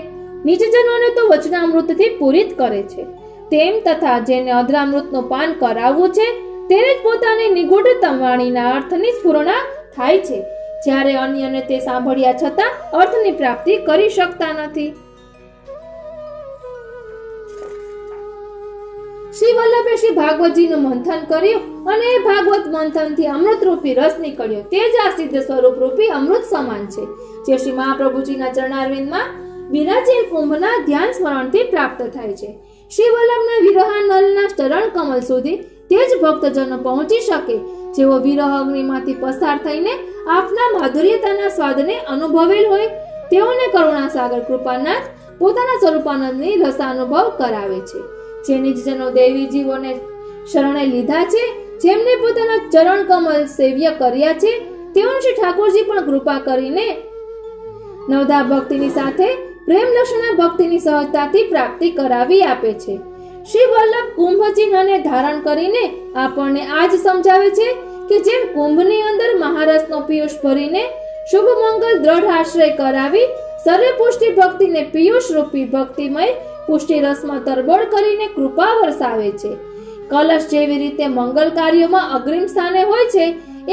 નિજજનોને તો વચનામૃતથી પૂરિત કરે છે. તેમ તથા જેને અધરામૃતનું પાન કરાવવું છે તેને જ પોતાની નિગૂઢતમ વાણીના અર્થની સ્ફુરણા થાય છે, જ્યારે અન્યને તે સાંભળ્યા છતાં અર્થની પ્રાપ્તિ કરી શકતા નથી. શ્રી વલ્લભે શ્રી ભાગવતજીનું મંથન કર્યું અને એ ભાગવત મંથનથી અમૃતરૂપી રસ નીકળ્યો. તે જ આ સિદ્ધ સ્વરૂપ રૂપી અમૃત સમાન છે, જે શ્રી મહાપ્રભુજીના ચરણારવિંદમાં વિરાજેલ કુંભના ધ્યાન સ્મરણથી પ્રાપ્ત થાય છે. શ્રી વલ્લભના વિરહાનલના ચરણ કમલ સુધી તે જ ભક્તજનો પહોંચી શકે જેઓ વિરહ અગ્નિમાંથી પસાર થઈને આપના માધુર્યતાના સ્વાદને અનુભવેલ હોય. તેઓને કરુણા સાગર કૃપાનાથ પોતાના સ્વરૂપાનંદની રસાનુભવ કરાવે છે. જે નિજજનો દેવી જીવોને શરણે લીધા છે, જેમને પોતાના ચરણ કમલ સેવ્ય કર્યા છે, તેઓને શ્રી ઠાકોરજી પણ કૃપા કરીને નવધા ભક્તિની સાથે પ્રેમ લક્ષણા ભક્તિની સહજતાથી પ્રાપ્તિ કરાવી આપે છે. શ્રી વલ્લભ કુંભ ચિહ્નને ધારણ કરીને આપણને આજ સમજાવે છે કે જેમ કુંભની અંદર મહારસનો પિયુષ ભરીને શુભ મંગલ દ્રઢ આશ્રય કરાવી સર્વે પુષ્ટિ ભક્તિને પિયુષ રૂપી ભક્તિમય પુષ્ટિ રસમાં તરબોળ કરીને કૃપા વરસાવે છે. કલશ જેવી રીતે મંગલ કાર્યોમાં અગ્રિમ સ્થાને હોય છે,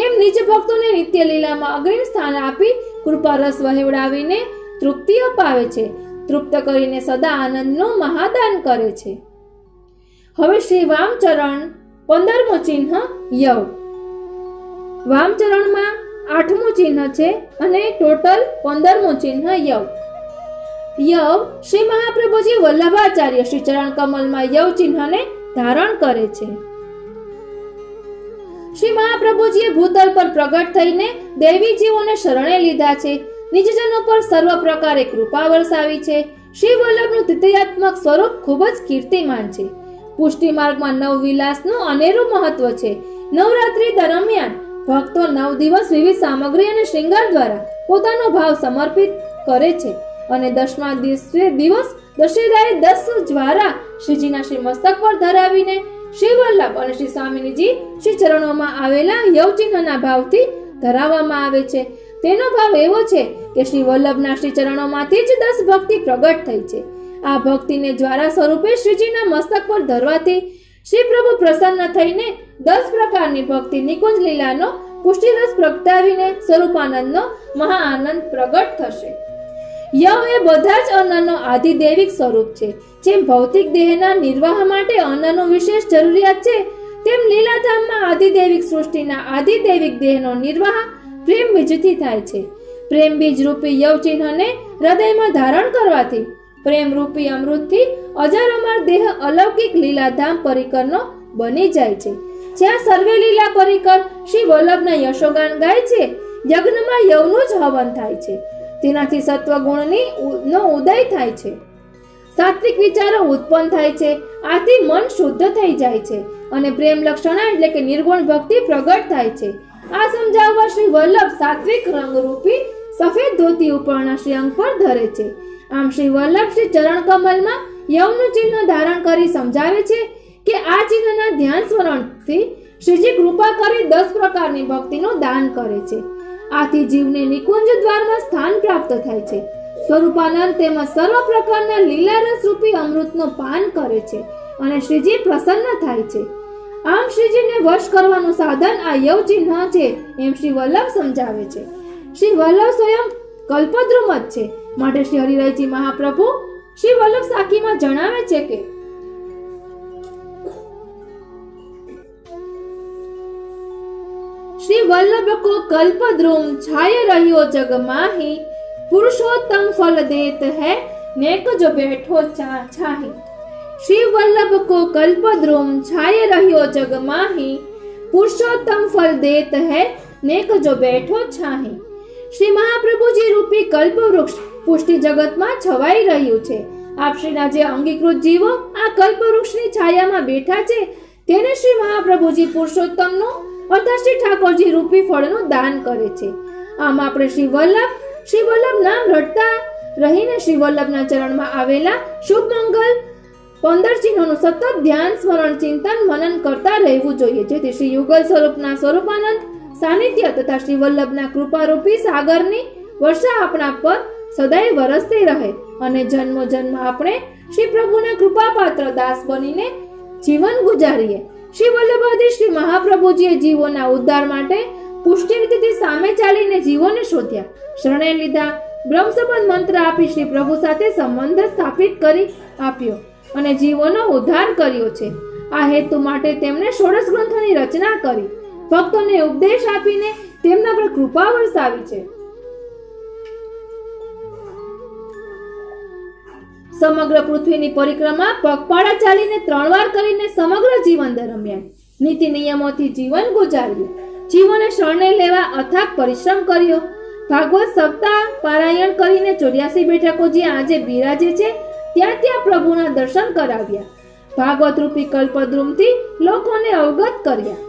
એમ નિજ ભક્તોને નિત્ય લીલામાં અગ્રિમ સ્થાન આપી કૃપા રસ વહેવડાવીને તૃપ્તિ અપાવે છે. તૃપ્ત કરીને સદા આનંદનું મહાદાન કરે છે. હવે શ્રી વામચરણ 15મું ચિહ્ન યવ. વામચરણમાં 8મું ચિહ્ન છે અને ટોટલ 15મું ચિહ્ન યવ. યવ શ્રી મહાપ્રભુજી વલ્લભાચાર્ય શ્રી ચરણ કમલમાં યવ ચિહ્નને ધારણ કરે છે. શ્રી મહાપ્રભુજીએ ભૂતલ પર પ્રગટ થઈને દેવી જીવોને શરણે લીધા છે. નિજજનો પર સર્વ પ્રકારે કૃપા વરસાવી છે. શ્રી વલ્લભનું તૃતીયાત્મક સ્વરૂપ ખૂબ જ કીર્તિમાન છે. પુષ્ટિ માર્ગમાં નવ વિલાસનું અનેરું મહત્વ છે. નવરાત્રી દરમિયાન ભક્તો 9 દિવસ વિવિધ સામગ્રી અને શૃંગાર દ્વારા પોતાનો ભાવ સમર્પિત કરે છે અને 10મા દિવસ દશેરાએ 10 જ્વારા શ્રીજીના શ્રી મસ્તક પર ધરાવીને શ્રી વલ્લભ અને શ્રી સ્વામિનીજી શ્રી ચરણોમાં આવેલા યવચિહ્નના ભાવથી ધરાવવામાં આવે છે. તેનો ભાવ એવો છે કે શ્રી વલ્લભના શ્રી ચરણોમાંથી જ 10 ભક્તિ પ્રગટ થઈ છે. આ ભક્તિને જ્વારા સ્વરૂપે શ્રીજીના મસ્તક પર ધરવાથી શ્રી પ્રભુ પ્રસન્ન થઈને 10 પ્રકારની ભક્તિ નિકુંજ લીલાનો પુષ્ટિરસ પ્રગટાવીને સ્વરૂપાનંદનો મહા આનંદ પ્રગટ થશે. યવ એ બધા જ અન્નનો આધિદૈવિક સ્વરૂપ છે. જેમ ભૌતિક દેહના નિર્વાહ માટે અન્નનું વિશેષ જરૂરિયાત છે, તેમ લીલાધામમાં આધિદૈવિક સૃષ્ટિના આધિદૈવિક દેહનો નિર્વાહ પ્રેમ બીજથી થાય છે. પ્રેમ બીજ રૂપી યવ ચિહ્નને હૃદયમાં ધારણ કરવાથી પ્રેમ રૂપી અમૃતથી અજારઅમર દેહ અલૌકિક લીલાધામ પરિકરનો બની જાય છે. જ્યાં સર્વે લીલા પરિકર શ્રી વલ્લભના યશોગાન ગાય છે, યજ્ઞમાં યવનું જ હવન થાય છે. તેનાથી સત્વગુણની નો ઉદય થાય છે, સાત્વિક વિચારો ઉત્પન્ન થાય છે. આથી મન શુદ્ધ થઈ જાય છે અને પ્રેમ લક્ષણા એટલે કે નિર્ગુણ ભક્તિ પ્રગટ થાય છે. આ સમજાવવા શ્રી વલ્લભ સાત્વિક રંગરૂપી સફેદ ધોતી ઉપરના શ્રી અંગ પર ધરે છે. આમ શ્રી વલ્લભ શ્રી ચરણ કમલમાં યવનું ચિહ્ન ધારણ કરી સમજાવે છે કે આ ચિહ્નના ધ્યાન સ્મરણથી શ્રીજી કૃપા કરી 10 પ્રકારની ભક્તિનું દાન કરે છે. આથી જીવને નિકુંજ દ્વારમાં સ્થાન પ્રાપ્ત થાય છે. સ્વરૂપાનંદ તેમજ સર્વ પ્રકારના લીલારસ રૂપી અમૃતનું પાન કરે છે અને શ્રીજી પ્રસન્ન થાય છે. આમ શ્રીજીને વશ કરવાનું સાધન આ યવ ચિહ્ન છે, એમ શ્રી વલ્લભ સમજાવે છે. શ્રી વલ્લભ સ્વયં કલ્પદ્રુમ જ છે. માટે શ્રી હરિરાયજી મહાપ્રભુ શ્રી વલ્લભ સાખીમાં જણાવે છે કે श्री वल्लभ को कल्पद्रुम छाय रहियो जग माही, पुरुषोत्तम फल देत है नेक जो बैठो छाही। श्री वल्लभ को कल्पद्रुम छाय रहियो जग माही, पुरुषोत्तम फल देत है नेक जो बैठो छाही। श्री महाप्रभुजी रूपी कल्प वृक्ष પુષ્ટિ જગતમાં છવાઈ રહ્યું છે. આપશ્રીના જે અંગીકૃત જીવો આ કલ્પ વૃક્ષની છાયામાં બેઠા છે, તેને શ્રી મહાપ્રભુજી પુરુષોત્તમનું અર્થાત શ્રી ઠાકોરજી રૂપી ફળનું દાન કરે છે. આમ આપણે શ્રી વલ્લભ નામ રટતા રહીને શ્રી વલ્લભના ચરણમાં આવેલા શુભ મંગલ 15 ચિહ્નોનું સતત ધ્યાન સ્મરણ ચિંતન મનન કરતા રહેવું જોઈએ, જેથી શ્રી યુગલ સ્વરૂપના સ્વરૂપાનંદ સાનિધ્ય તથા શ્રી વલ્લભના કૃપારૂપી સાગરની વર્ષા આપણા પર સદાય વરસતી રહે અને જન્મો જન્મ આપણે શ્રી પ્રભુના કૃપાપાત્ર દાસ બનીને જીવન ગુજારીએ. શ્રી વલ્લભાદી શ્રી મહાપ્રભુજીએ જીવોના ઉદ્ધાર માટે પુષ્ટિ નીતિથી સામે ચાલીને જીવોને શોધ્યા, શરણે લીધા, બ્રહ્મસંબંધ મંત્ર આપી શ્રી પ્રભુ સાથે સંબંધ સ્થાપિત કરી આપ્યો અને જીવોનો ઉદ્ધાર કર્યો છે. આ હેતુ માટે તેમણે 16 ગ્રંથોની રચના કરી, ભક્તોને ઉપદેશ આપીને તેમના પર કૃપા વરસાવી છે. સમગ્ર પૃથ્વીની પરિક્રમા પગપાળા ચાલીને 3 વાર કરીને સમગ્ર જીવન દરમિયાન નીતિ નિયમોથી જીવન ગુજાર્યું. જીવોને શરણે લેવા અથાગ પરિશ્રમ કર્યો. ભાગવત સપ્તાહ પારાયણ કરીને 84 બેઠકો જ્યાં આજે બિરાજે છે ત્યાં ત્યાં પ્રભુના દર્શન કરાવ્યા. ભાગવત રૂપી કલ્પદ્રુમથી લોકોને અવગત કર્યા.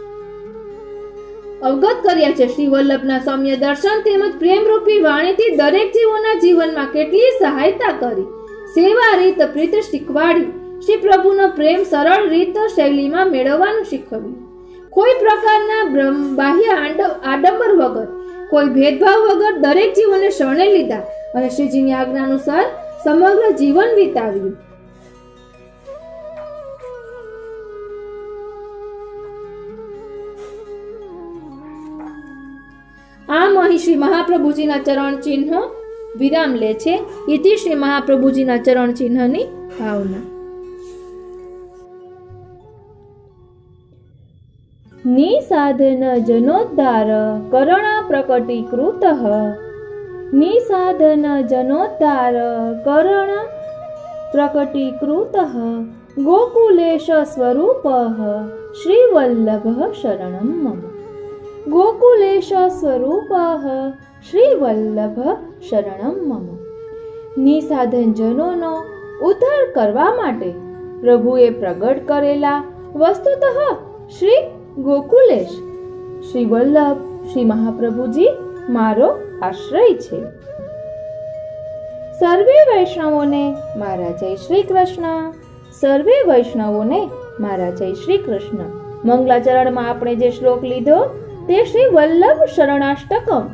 અવગત કર્યા છે. શ્રી વલ્લભના સૌમ્ય દર્શન તેમજ પ્રેમરૂપી વાણીથી દરેક જીવોના જીવનમાં કેટલી સહાયતા કરી. સેવા રીત પ્રીત શીખવાડી. શ્રી પ્રભુનો પ્રેમ સરળ રીત શૈલીમાં મેળવવાનું શીખવ્યું. કોઈ પ્રકારના બાહ્ય આડંબર વગર, કોઈ ભેદભાવ વગર દરેક જીવોને શરણે લીધા અને શ્રીજીની આજ્ઞા અનુસાર સમગ્ર જીવન વિતાવ્યું. આમ અહીં શ્રી મહાપ્રભુજીના ચરણ ચિહ્ન વિરામ લે છે. ઇતિ શ્રી મહાપ્રભુજીના ચરણ ચિહ્નની ભાવના. નિસાધન જનોદ્ધાર કરુણા પ્રકટીકૃત. નિસાધન જનોદ્ધાર કરુણા પ્રકટીકૃત ગોકુલેશ સ્વરૂપ શ્રી વલ્લભ શરણમ મમ. ગોકુલેશ સ્વરૂપ શ્રી વલ્લભ શરણમ મમ. નિસાધન જનોનો ઉદ્ધાર કરવા માટે પ્રભુએ પ્રગટ કરેલા વસ્તુતઃ શ્રી ગોકુલેશ શ્રી વલ્લભ શ્રી મહાપ્રભુજી મારો આશ્રય છે. સર્વે વૈષ્ણવોને મારા જય શ્રી કૃષ્ણ. સર્વે વૈષ્ણવોને મારા જય શ્રી કૃષ્ણ. મંગલાચરણમાં આપણે જે શ્લોક લીધો તે શ્રી વલ્લભ શરણાષ્ટકમ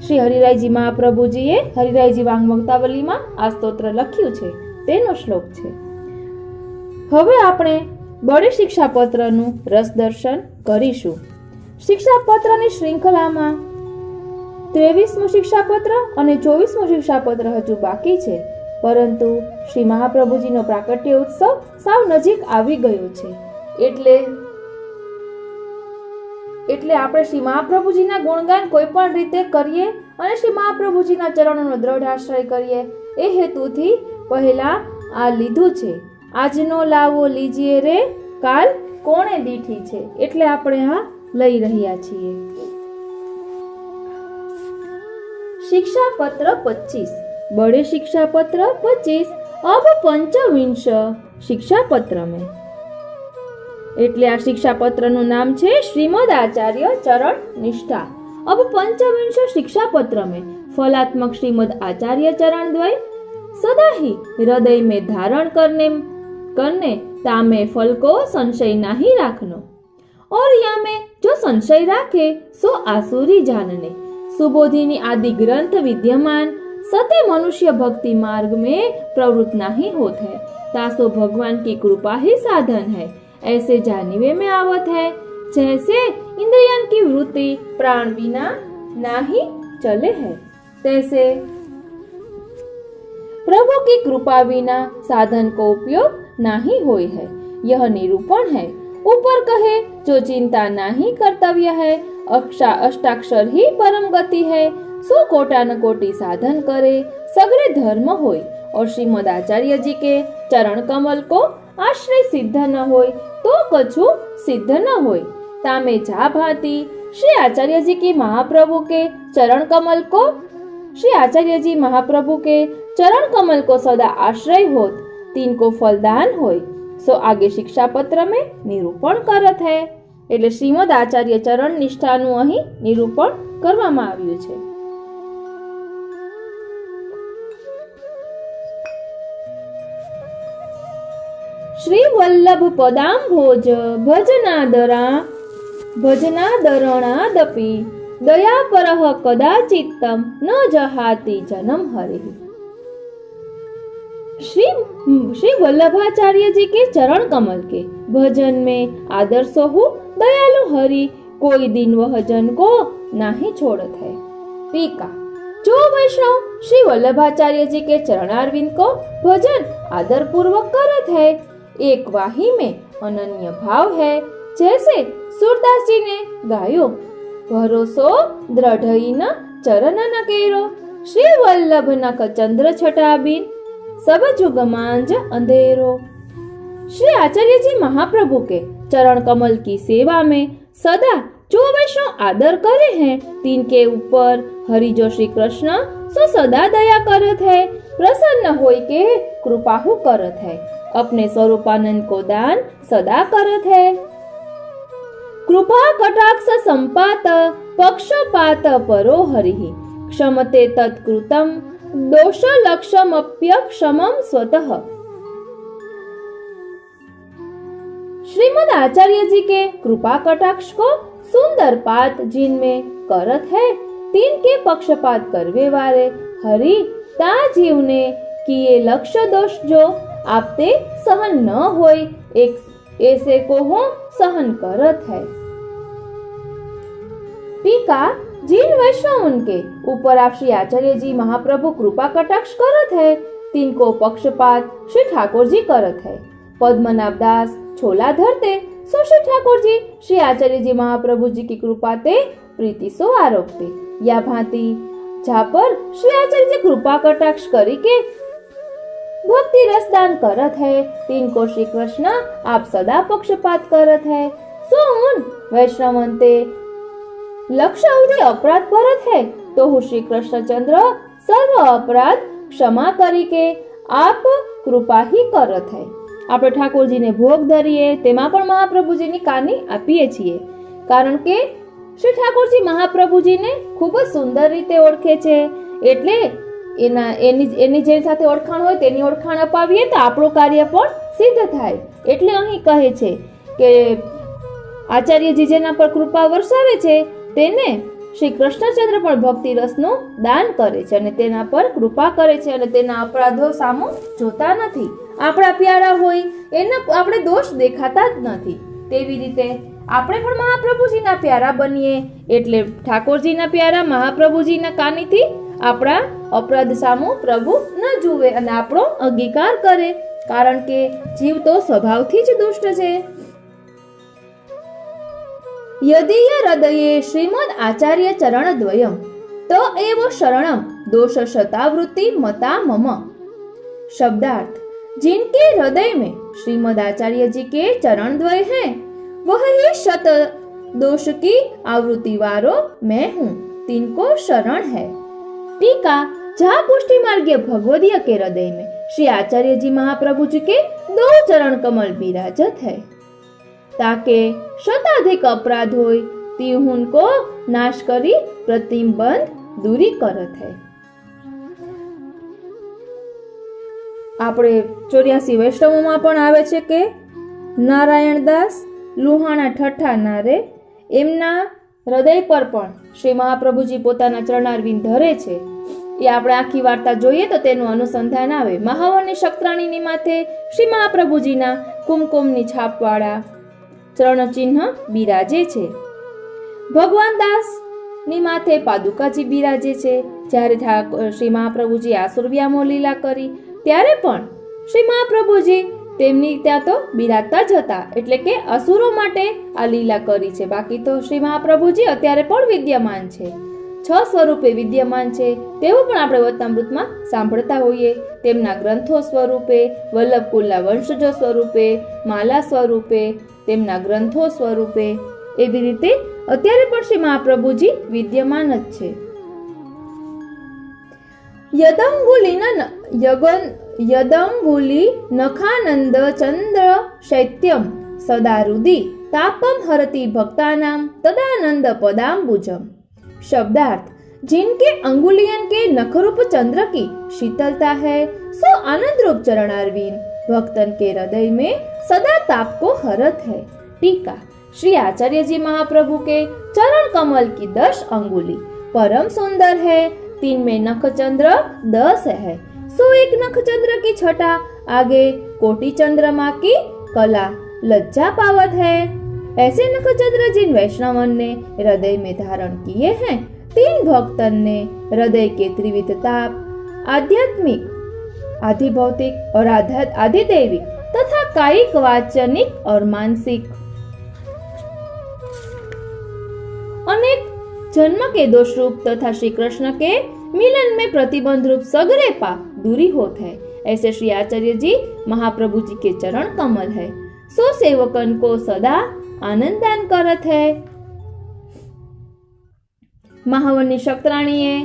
શ્રી હરિરાયજી મહાપ્રભુજીએ હરિરાયજી વાંગમુક્તાવલીમાં આ સ્તોત્ર લખ્યું છે તેનો શ્લોક છે. હવે આપણે બળે શિક્ષાપત્રનું રસ દર્શન કરીશું. શિક્ષાપત્રની શૃંખલામાં 23મું શિક્ષાપત્ર અને 24મું શિક્ષાપત્ર હજુ બાકી છે, પરંતુ શ્રી મહાપ્રભુજીનો પ્રાકટ્ય ઉત્સવ સાવ નજીક આવી ગયો છે. એટલે આપણે શ્રી મહાપ્રભુજીના ગુણગાન કોઈ પણ રીતે કરીએ અને શ્રી મહાપ્રભુજીના ચરણોનો દ્રઢ આશ્રય કરીએ એ હેતુથી પહેલા આ લીધું છે. આજનો લાવો લીજીએ રે, કાલ કોણે દીઠી છે, એટલે આપણે આ લઈ રહ્યા છીએ. शिक्षापत्र 25 बड़े शिक्षापत्र 25 अब पंचविंश शिक्षापत्र में એટલે આ શિક્ષાપત્રનું નામ છે શ્રીમદ આચાર્ય ચરણ નિષ્ઠા. अब पंचविंश शिक्षापत्र में फलात्मक श्रीमद आचार्य चरण द्वय सदा ही हृदय में धारण करने तामे फल को संशय नहीं राखनो, और या में जो संशय राखे सो आसुरी जानने. सुबोधिनी आदि ग्रंथ विद्यमान सत्य मनुष्य भक्ति मार्ग में प्रवृत्त नहीं होते है, तासो भगवान की कृपा ही साधन है, ऐसे जानवे में आवत है. जैसे इंद्रियन की वृत्ति प्राण बिना नहीं चले है, तैसे प्रभु की कृपा बिना साधन को उपयोग नहीं होय है. यह निरूपण है. ऊपर कहे जो चिंता नहीं कर्तव्य है, अष्टाक्षर ही परम गति है, सो कोटान कोटि साधन करे सगरे धर्म होय, और श्रीमद आचार्य जी के चरण कमल को आश्रय सिद्ध न होय तो कछु सिद्ध न होय. तामे जा भांति श्री आचार्य जी की महाप्रभु के चरण कमल को श्री आचार्य जी महाप्रभु के चरण कमल को सदा आश्रय होत, तीन को फलदान होय. सो आगे शिक्षा पत्र में निरूपण करत है. એટલે શ્રીમદ આચાર્ય ચરણ નિષ્ઠાનું અહીં નિરૂપણ કરવામાં આવ્યું છે. શ્રી વલ્લભ પદાંભોજ ભજનાદરણાદપી દયાપરઃ કદાચિત્તમ ન જહાતિ જન્મ હરિ. श्री वल्लभाचार्य जी के चरण कमल के भजन में आदर सोहु दयालु हरि कोई दिन वह जन को नहीं छोड़त है. टीका. जो वैष्णव श्री वल्लभाचार्य जी के चरणारविंद को भजन आदर पूर्वक करत है, एक वाही में अनन्य भाव है, जैसे सूरदास जी ने गायो, भरोसो दृढ़ई न चरण न केरो, श्री वल्लभ नक चंद्र छटाबीन सब जुग मांझ अंधेरो. श्री आचार्य जी महाप्रभु के चरण कमल की सेवा में सदा जो वैष्णव आदर करे हैं, तिनके ऊपर हरि जो श्री कृष्ण सो सदा दया करत है, प्रसन्न होय के कृपाहु करत है, अपने स्वरूपानंद को दान सदा करत है. કૃપા કટાક્ષ સંપાત પક્ષપાત પરો હરિઃ ક્ષમતે તત્કૃતમ दोष लक्ष्यमप्यक्षमं स्वतः। श्रीमद आचार्य जी के कृपा कटाक्ष को सुंदर पात जिनमें करत है, तीन के पक्षपात करवे वाले हरि ता जीव ने किए लक्ष्य दोष जो आपते सहन न होय एक ऐसे को हो सहन करत है। टीका जिन वैष्णव उनके ऊपर आप श्री आचार्य जी महाप्रभु कृपा कटाक्ष करत है, तिनको पक्षपात श्री ठाकुर जी करत है। पद्मनाभ दास छोला धरते सो श्री ठाकुर जी श्री आचार्य जी महाप्रभु जी की कृपा ते प्रीति सो आरोपते, या भांति जा पर श्री आचार्य जी कृपा कटाक्ष करी के भक्ति रसदान करत है, तिनको श्री कृष्ण आप सदा पक्षपात करत है। सो उन वैष्णवंते लक्ष्य अवधि अपराध परत है तो હું શ્રી કૃષ્ણચંદ્ર સર્વ અપરાધ ક્ષમા કરી કે આપ કૃપા ही કરત है। આપણે ઠાકોરજીને ભોગ ધરીએ તેમાં પણ મહાપ્રભુજીની કાની આપીએ છીએ, કારણ કે શ્રી ઠાકોરજી મહાપ્રભુજીને ખૂબ જ સુંદર રીતે ઓળખે છે, એટલે એની જેની સાથે ઓળખાણ હોય તેની ઓળખાણ અપાવીએ તો આપણું કાર્ય પણ સિદ્ધ થાય। એટલે અહીં કહે છે કે આચાર્યજી જેના પર કૃપા વરસાવે છે તેને શ્રી કૃષ્ણચંદ્ર પણ ભક્તિ રસનું દાન કરે છે અને તેના પર કૃપા કરે છે અને તેના અપરાધો સામો જોતા નથી। આપણા પ્યારા હોય એના આપણે દોષ દેખાતા જ નથી, તેવી રીતે આપણે પણ મહાપ્રભુજીના પ્યારા બનીએ, એટલે ઠાકોરજીના પ્યારા મહાપ્રભુજીના કાનીથી આપણા અપરાધ સામો પ્રભુ ન જુએ અને આપણો અંગીકાર કરે, કારણ કે જીવ તો સ્વભાવથી જ દુષ્ટ છે। यदीय हृदये श्रीमद आचार्य चरण द्वयम तो एव शरणम दोष शतावृत्ति मता मम। शब्दार्थ, जिनके हृदय में श्रीमद आचार्य जी के चरण द्वय हैं, वह ही शत दोष की आवृत्ति वारो मैं हूँ, तिनको शरण है। टीका, जहाँ पुष्टि मार्गीय भगवदीय के हृदय में श्री आचार्य जी महाप्रभु जी के 2 चरण कमल विराजत है, ताके शताधिक अपराध होय तिहुन को नाश करी प्रतिबंध दूरी करत है। આપણે 84 વૈષ્ણવોમાં પણ આવે છે કે નારાયણદાસ લુહાણા ઠઠ્ઠા નારે એમના હૃદય પર પણ શ્રી મહાપ્રભુજી પોતાના ચરણારવિંદ ધરે છે। એ આપણે આખી વાર્તા જોઈએ તો તેનું અનુસંધાન આવે। મહાવરની શક્રાણીની માથે શ્રી મહાપ્રભુજીના કુમકુમની છાપવાળા ચરણ ચિહ્ન બિરાજે છે। ભગવાન દાસ ની માથે પાદુકાજી બિરાજે છે। જ્યારે શ્રી મહાપ્રભુજી આસુરવ્યામો લીલા કરી ત્યારે પણ શ્રી મહાપ્રભુજી તેમની ત્યાં તો બિરાજતા જ હતા, એટલે કે અસુરો માટે આ લીલા કરી છે। બાકી તો શ્રી મહાપ્રભુજી અત્યારે પણ વિદ્યમાન છે, 6 સ્વરૂપે વિદ્યમાન છે, તેવું પણ આપણે વચનામૃતમાં સાંભળતા હોઈએ। તેમના ગ્રંથો સ્વરૂપે, વલ્લભકુલના વંશજો સ્વરૂપે, માલા સ્વરૂપે, તેમના ગ્રંથો સ્વરૂપે, એવી રીતે અત્યારે પણ શ્રી મહાપ્રભુજી વિદ્યમાન જ છે। યદંગુલી નખાનંદ ચંદ્ર શૈત્યમ સદા રુદિ तापम हरति भक्तानाम तदानंद पदाम्बुजम। शब्दार्थ, जिनके अंगुलियन के नखरूप चंद्र की शीतलता है, सो आनंद रूप चरणारविंद भक्तन के हृदय में सदा ताप को हरत है। टीका, श्री आचार्य जी महाप्रभु के चरण कमल की 10 अंगुली परम सुंदर है, 3 में नख चंद्र 10 है, सो एक नख चंद्र की छटा आगे कोटि चंद्रमा की कला लज्जा पावत है। ऐसे नख चंद्र जिन वैष्णवन ने हृदय में धारण किए हैं, 3 भक्तन ने हृदय के त्रिविध ताप, आध्यात्मिक, आधिभौतिक और आधिदैविक तथा कायिक, वाचनिक और मानसिक अनेक जन्म के दोष रूप तथा श्री कृष्ण के मिलन में प्रतिबंध रूप सगरे पाप दूरी होत है। ऐसे श्री आचार्य जी महाप्रभु जी के चरण कमल है, सो सेवकन को सदा आनंद दान करत है। महावनी शक्राणीए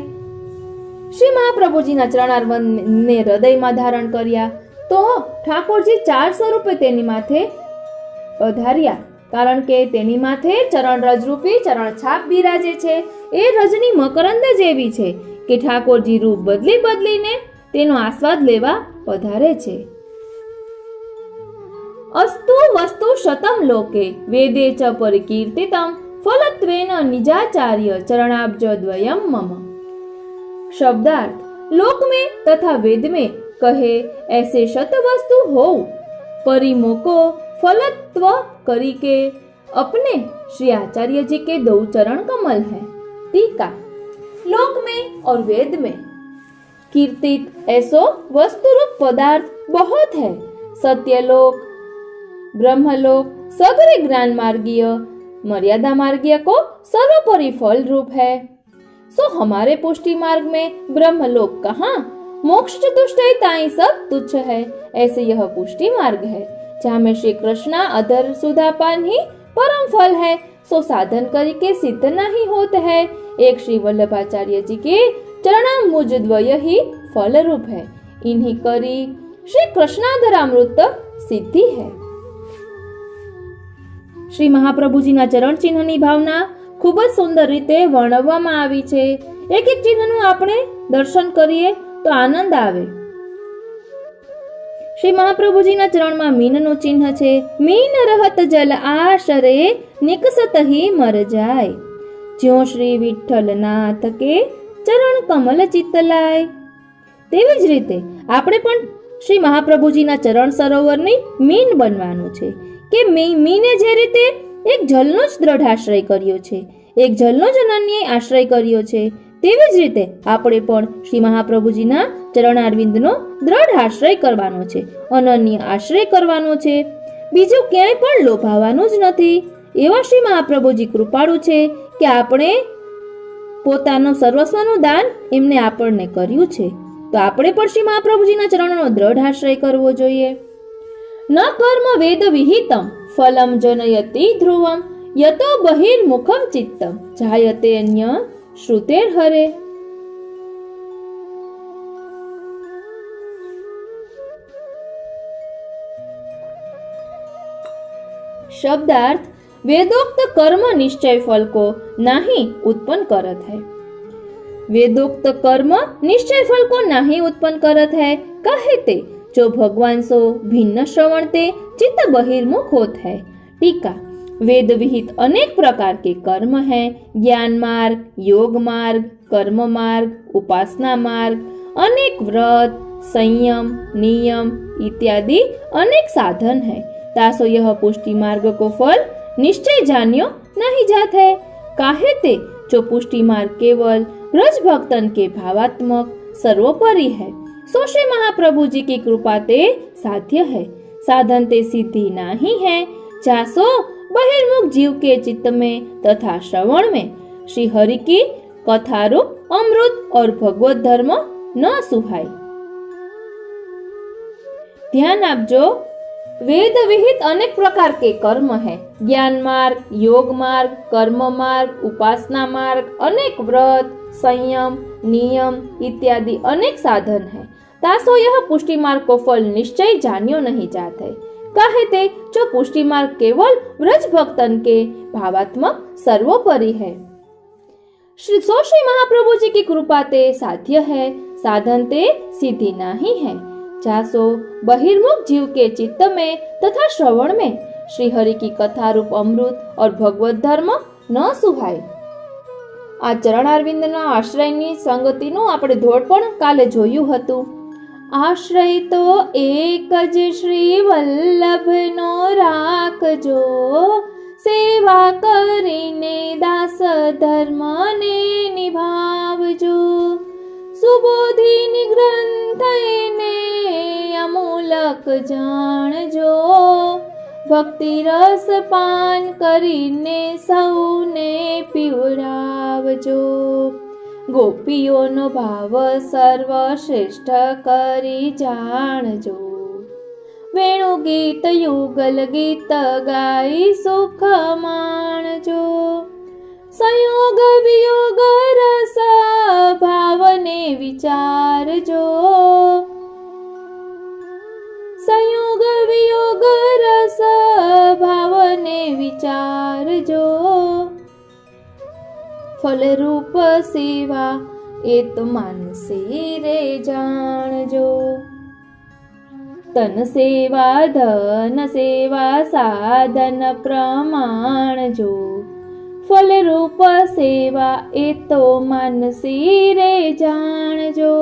श्री महाप्रभुजीना चरणारविंदने हृदयमां धारण कर्या तो ठाकुरजी 4 स्वरूपे तेनी माथे पधार्या। કારણ કે તેની માથે ચરણ રજરૂપી ચરણ છાપ બિરાજે છે. એ રજની મકરંદ જેવી છે કે ઠાકોરજી રૂપ બદલીને તેનો આસ્વાદ લેવા પધારે છે. અસ્તુ વસ્તુ શતમ લોકે વેદે ચ પરિકીર્તિતમ ફલત્વેન નિજાચાર્ય चरणाब्ज द्वयम मम. शब्दार्थ लोक में तथा वेद में कहे ऐसे शत वस्तु हो परिमोको फलत्व करी के अपने श्री आचार्य जी के दो चरण कमल हैं. टीका लोक में और वेद में कीर्तित ऐसो वस्तु रूप पदार्थ बहुत है. सत्यलोक ब्रह्मलोक सगरे ज्ञान मार्गीय मर्यादा मार्गीय को सर्वोपरि फल रूप है. सो हमारे पुष्टि मार्ग में ब्रह्मलोक कहाँ, मोक्ष चतुष्ट ताई सब तुच्छ है. ऐसे यह पुष्टि मार्ग है जहाँ में श्री कृष्ण अधर सुधापान ही परम फल है. सो साधन करी के सिद्ध नहीं होते है. एक श्री वल्लभाचार्य जी के चरणाम्बुज द्वय ही फल रूप है. इन्हीं करी श्री कृष्णाधरामृत सिद्धि है. શ્રી મહાપ્રભુજીના ચરણ ચિહ્નની ભાવના ખૂબ જ સુંદર રીતે વર્ણવવામાં આવી છે. એક એક ચિહ્નનું આપણે દર્શન કરીએ તો આનંદ આવે. શ્રી મહાપ્રભુજીના ચરણમાં મીનનું ચિહ્ન છે. મીન રહત જલ આશરે નિકસત હી મર જાય, જ્યો શ્રી વિઠ્ઠલનાથ કે ચરણ કમલ ચિત્ત લાય. તેવી જ રીતે આપણે પણ શ્રી મહાપ્રભુજીના ચરણ સરોવરની મીન બનવાનું છે કે મીને જે રીતે એક જલનો જ દ્રઢ આશ્રય કર્યો છે, એક જલનો જ અનન્ય આશ્રય કર્યો છે, તેવી જ રીતે આપણે પણ શ્રી મહાપ્રભુજીના ચરણારવિંદનો દ્રઢ આશ્રય કરવાનો છે, અનન્ય આશ્રય કરવાનો છે. બીજું ક્યાંય પણ લોભાવાનું જ નથી. એવા શ્રી મહાપ્રભુજી કૃપાળુ છે કે આપણે પોતાનું સર્વસ્વનું દાન એમને આપણને કર્યું છે, તો આપણે પણ શ્રી મહાપ્રભુજીના ચરણોનો દ્રઢ આશ્રય કરવો જોઈએ. ન કર્મ વેદ વિહિતમ ફલમ જનયતિ ધ્રુવમ યતો બહિર્મુખમ ચિત્તમ જાયતે અન્ય શ્રુતેર હરે. शब्दार्थ वेदोक्त कर्म निश्चय फल को नहीं उत्पन्न करत है. वेदोक्त कर्म निश्चय फल को नहीं उत्पन्न करत है. कहे ते जो भगवान सो भिन्न श्रवण ते चित्त बहिर्मुख होत है. टीका वेद विहित अनेक प्रकार के कर्म हैं. ज्ञान मार्ग, योग मार्ग, कर्म मार्ग, उपासना मार्ग, अनेक व्रत, संयम, नियम इत्यादि अनेक साधन है. तासो यह पुष्टि मार्ग को फल निश्चय जान्यो नहीं जात है. काहे ते जो पुष्टि मार्ग केवल ब्रज भक्तन के भावात्मक सर्वोपरि है. सो श्री महाप्रभु जी की कृपा ते साध्य है. साधन ते सिद्धि नहीं है. जासो बहिर्मुख जीव के चित्त में तथा श्रवण में श्री हरि की कथा रूप अमृत और भगवत धर्म न सुहाय. ध्यान आपजो, वेद विहित अनेक प्रकार के कर्म है. ज्ञान मार्ग, योग मार्ग, कर्म मार्ग, उपासना मार्ग, अनेक व्रत, संयम, नियम इत्यादि अनेक साधन है. तासो यह पुष्टि मार्ग को फल निश्चय जान्यो नहीं जात है. कहे ते जो पुष्टि मार्ग केवल व्रज भक्तन के भावात्मक सर्वोपरि है. श्री महाप्रभु जी की कृपा ते साध्य है. साधन ते सिद्धि नहीं है. जासो बहिर्मुख जीव के चित्त में तथा श्रवण में श्री हरि की कथा रूप अमृत और भगवत धर्म न सुहाय. આ ચરણારવિંદના આશ્રયની સંગતિનું આપણે ધોળ પણ કાલે જોયું હતું. આશ્રય તો એક જ શ્રી વલ્લભનો રાખજો, સેવા કરીને દાસ ધર્મને નિભાવજો. સુબોધિની ગ્રંથ એને અમૂલક જાણજો, ભક્તિ રસ પાન કરીને સૌને પીવડાવજો. ગોપીઓનો ભાવ સર્વશ્રેષ્ઠ કરી જાણજો. વેણુ ગીત યુગલ ગીત ગાઈ સુખ માણજો. સંયોગ વિયોગ રસ ભાવને વિચારજો. સંયોગ વિયોગ રસ ભાવને विचारजो। फलरूप सेवा ए तो मानसे रे जाणजो। तन सेवा धन सेवा साधन प्रमाणजो। फलरूप सेवा ए तो मानसी रे जाणजो।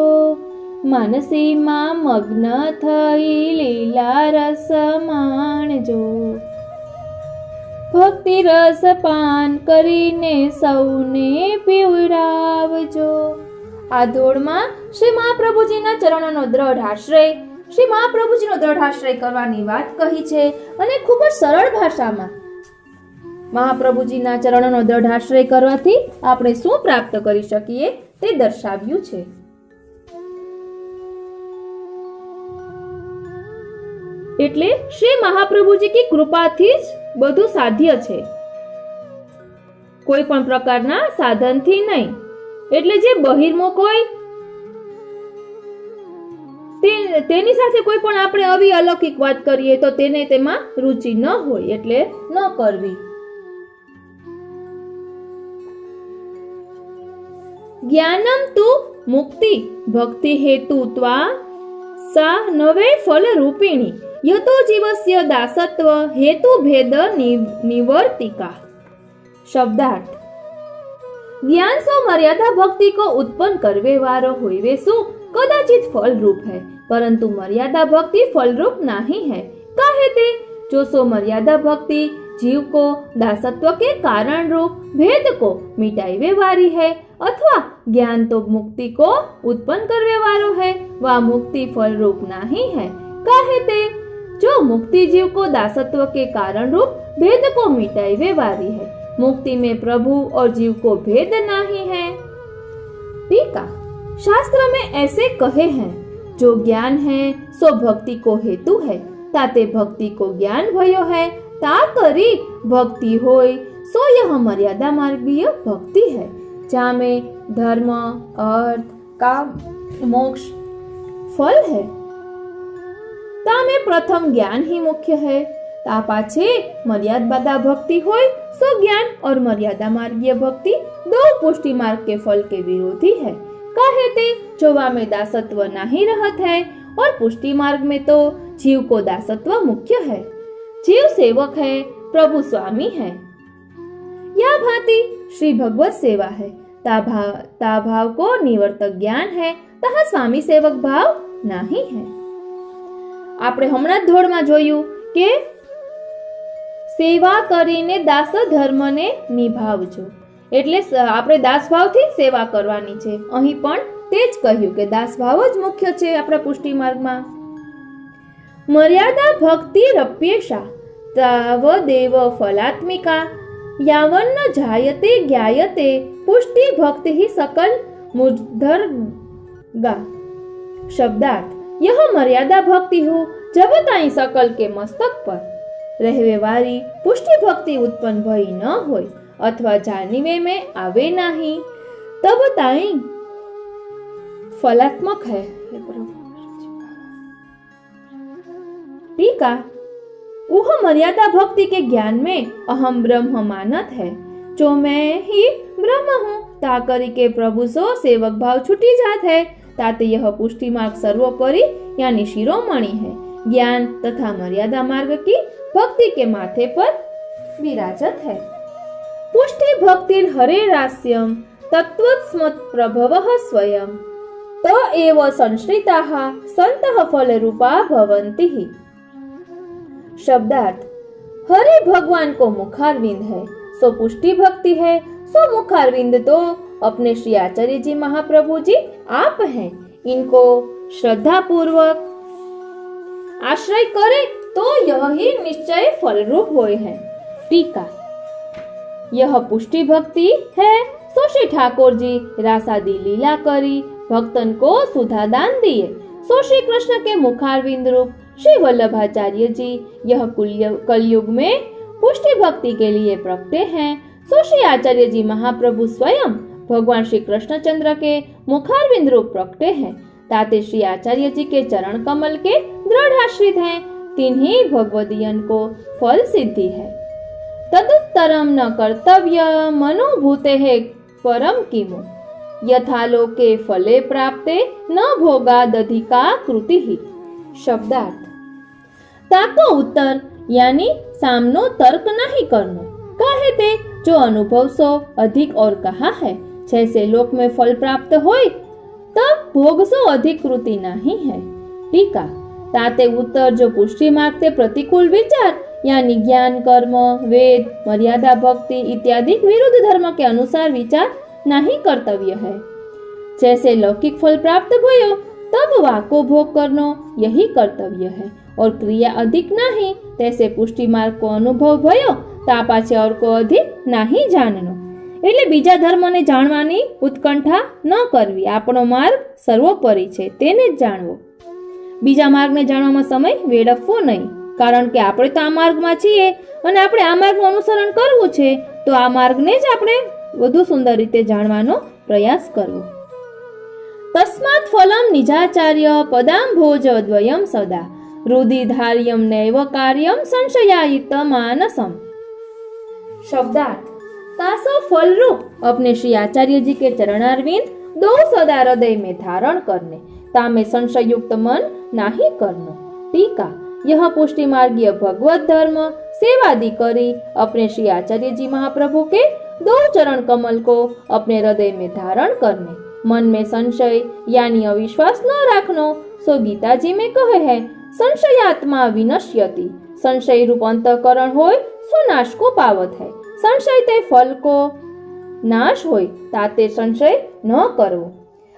मानसीમાં મગ્ન થઈ લીલા રસ માણજો। ભક્તિ રસ પાન કરીને સૌને પીવડાવજો। આ દોડમાં શ્રી મહાપ્રભુજીના ચરણોનો દ્રઢ આશ્રય, શ્રી મહાપ્રભુજીનો દ્રઢ આશ્રય કરવાની વાત કહી છે અને ખૂબ જ સરળ ભાષામાં મહાપ્રભુજીના ચરણોનો દ્રઢ આશ્રય કરવાથી આપણે શું પ્રાપ્ત કરી શકીએ તે દર્શાવ્યું છે। એટલે શ્રી મહાપ્રભુજી की કૃપાથી જ બધું સાધ્ય છે, કોઈ પણ પ્રકારના સાધનથી નહીં। એટલે જે બહિર્મુખ હોય તેની સાથે કોઈ પણ આપણે આવી અલૌકિક વાત કરીએ તો તેને તેમાં રુચિ ન હોય એટલે ન કરવી। જ્ઞાનમ તુ મુક્તિ ભક્તિ હેતુ ત્વા सा नवे फल रूपिणी यतो जीवस्य दासत्व हेतु भेद निवर्तिका। शब्दार्थ। ज्ञान सो मर्यादा भक्ति को उत्पन्न करवे वारो होइवे सु कदाचित फल रूप है, परंतु मर्यादा भक्ति फल रूप नहीं है। काहे ते जो सो मर्यादा भक्ति जीव को दासत्व के कारण रूप भेद को मिटाइवे वारी है, अथवा ज्ञान तो मुक्ति को उत्पन्न करवे वारो है, वह मुक्ति फल रूप नहीं है। काहे ते जो मुक्ति जीव को दासत्व के कारण रूप भेद को मिटाइवे वारी है, मुक्ति में प्रभु और जीव को भेद नहीं है। टीका। शास्त्र में ऐसे कहे हैं, जो ज्ञान है सो भक्ति को हेतु है, ताते भक्ति को ज्ञान भयो है, ता करी भक्ति होय सो यह मर्यादा मार्गीय भक्ति है, जहाँ में धर्म अर्थ काम मोक्ष फल है। ता में प्रथम ज्ञान ही मुख्य है, ता पाछे मर्यादा भक्ति होय सो ज्ञान और मर्यादा मार्गीय भक्ति दो पुष्टि मार्ग के फल के विरोधी है। काहे ते जोवा में दासत्व नहीं रहत है और पुष्टि मार्ग में तो जीव को दासत्व मुख्य है। जीव सेवक है, प्रभु स्वामी है। यह भांति श्री भगवत सेवा है, ता भाव को निवर्तक ज्ञान है, तहा स्वामी सेवक भाव नहीं है। આપણે હમણાં જ ધોળમાં જોયું કે સેવા કરીને દાસ ધર્મને નિભાવજો, એટલે આપણે દાસ ભાવથી સેવા કરવાની છે। અહીં પણ તે જ કહ્યું કે દાસ ભાવ જ મુખ્ય છે આપણા પુષ્ટિ માર્ગમાં। મર્યાદા ભક્તિ રપ્યેશા તાવદેવ ફલાત્મિકા यावन्न जायते ज्ञायते पुष्टि भक्ति ही सकल मुद्धर्गा। शब्दार्थ। यह मर्यादा भक्ति हो जब ताई सकल के मस्तक पर रहवे वारी पुष्टि भक्ति उत्पन्न भई न होय अथवा जानिवे में आवे नहीं, तब ताई फलात्मक है। टीका। वह मर्यादा भक्ति के ज्ञान में अहम ब्रह्म मानत है, जो मैं ही ब्रह्म हूँ, ता करी के प्रभु सो सेवक भाव छूटी जात है, ताते यह पुष्टि मार्ग सर्वोपरि यानी शिरोमणि है। ज्ञान तथा मर्यादा मार्ग की भक्ति के माथे पर विराजत है। पुष्टि भक्ति हरे रास्यम तत्वस्मत् प्रभवः स्वयं तो एव संश्रिताः सन्तः फल रूपा भवन्ति ही। शब्दार्थ। हरि भगवान को मुखारविंद है, सो पुष्टि भक्ति है, सो मुखारविंद तो अपने श्री आचार्य जी महाप्रभु जी आप हैं। इनको श्रद्धा पूर्वक आश्रय करे तो यह ही निश्चय फल रूप होय है। टीका। यह पुष्टि भक्ति है, सो श्री ठाकुर जी रासादी लीला करी भक्तन को सुधा दान दिए, सो श्री कृष्ण के मुखारविंद रूप श्री वल्लभाचार्य जी यह कलयुग में पुष्टि भक्ति के लिए प्रकटे हैं, सो श्री आचार्य जी महाप्रभु स्वयं भगवान श्री कृष्णचंद्र के मुखारविंद रूप प्रकटे हैं, ताते श्री आचार्य जी के चरण कमल के दृढ़ आश्रित हैं, तिन्हीं भगवदीयन को फल सिद्धि है। तदुत्तरं न कर्तव्यमनुभूतेः परं किमु यथा लोके फले प्राप्ते न भोगादधिका कृतिः। शब्दार्थ। ताको उत्तर यानी सामनो तर्क नहीं करना। कहते जो अनुभव सो अधिक और कहा है, जैसे लोक में फल प्राप्त होय तब भोग सो अधिक कृति नहीं है। टीका। ताते उत्तर जो पुष्टि मार्ग से प्रतिकूल विचार यानी ज्ञान, कर्म, वेद, मर्यादा, भक्ति इत्यादि विरुद्ध धर्म के अनुसार विचार नहीं कर्तव्य है। जैसे लौकिक फल प्राप्त भयो तब वाको भोग करनो यही कर्तव्य है और क्रिया अधिक नहीं, तैसे पुष्टि मार्ग को अनुभव भयो ता पाछे और को अधिक नहीं जाननो। એટલે બીજા ધર્મને જાણવાની ઉત્કંઠા ન કરવી। આપણો માર્ગ સર્વોપરી છે, તેને જ જાણવો। બીજા માર્ગને જાણવામાં સમય વેડફવો નહીં, કારણ કે આપણે તો આ માર્ગમાં છીએ અને આપણે આ માર્ગનું અનુસરણ કરવું છે, તો આ માર્ગને જ આપણે વધુ સુંદર રીતે જાણવાનો પ્રયાસ કરવો। તસ્માत् ફલમ નિજાચાર્ય પદાંભોજ દ્વયમ સદા रुदिधार्यम नैव कार्यम संशयायित मानसम। शब्दार्थ। तासो फल रूप अपने श्री आचार्य जी के चरणारविंद दो सदा हृदय में धारण करने, तामे संशय युक्त मन नहीं करनो। टीका। यह पुष्टि मार्गीय भगवत धर्म सेवादि करी अपने श्री आचार्य जी महाप्रभु के दो चरण कमल को अपने हृदय में धारण करने, मन में संशय यानी अविश्वास न रखनो। सो गीता जी में कहे है संशयात्मा विनश्यति। संशय रूप अंतःकरण होय सो नाश को पावत है। संशय ते फल को नाश होय ताते संशय न करो।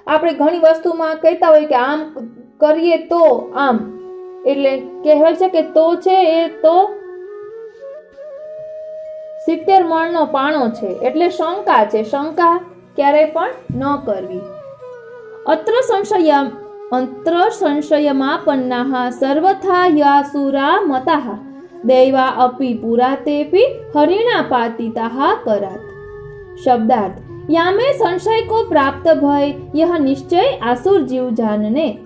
આપણે ઘણી વસ્તુમાં કહેતા હોય કે આમ કરીએ તો આમ, એટલે કહેવાય છે કે તો છે એ તો 70 મણનો પાણો છે, એટલે શંકા છે, શંકા ક્યારે પણ ન કરવી। અત્ર સંશયમાપન્નાઃ સર્વથા યાસુરા મતાઃ दैवा अपि पुरातेपि हरिणा पातिताः करात्। शब्दार्थ। यामे संशय को प्राप्त भय यह निश्चय आसुर जीव जानने।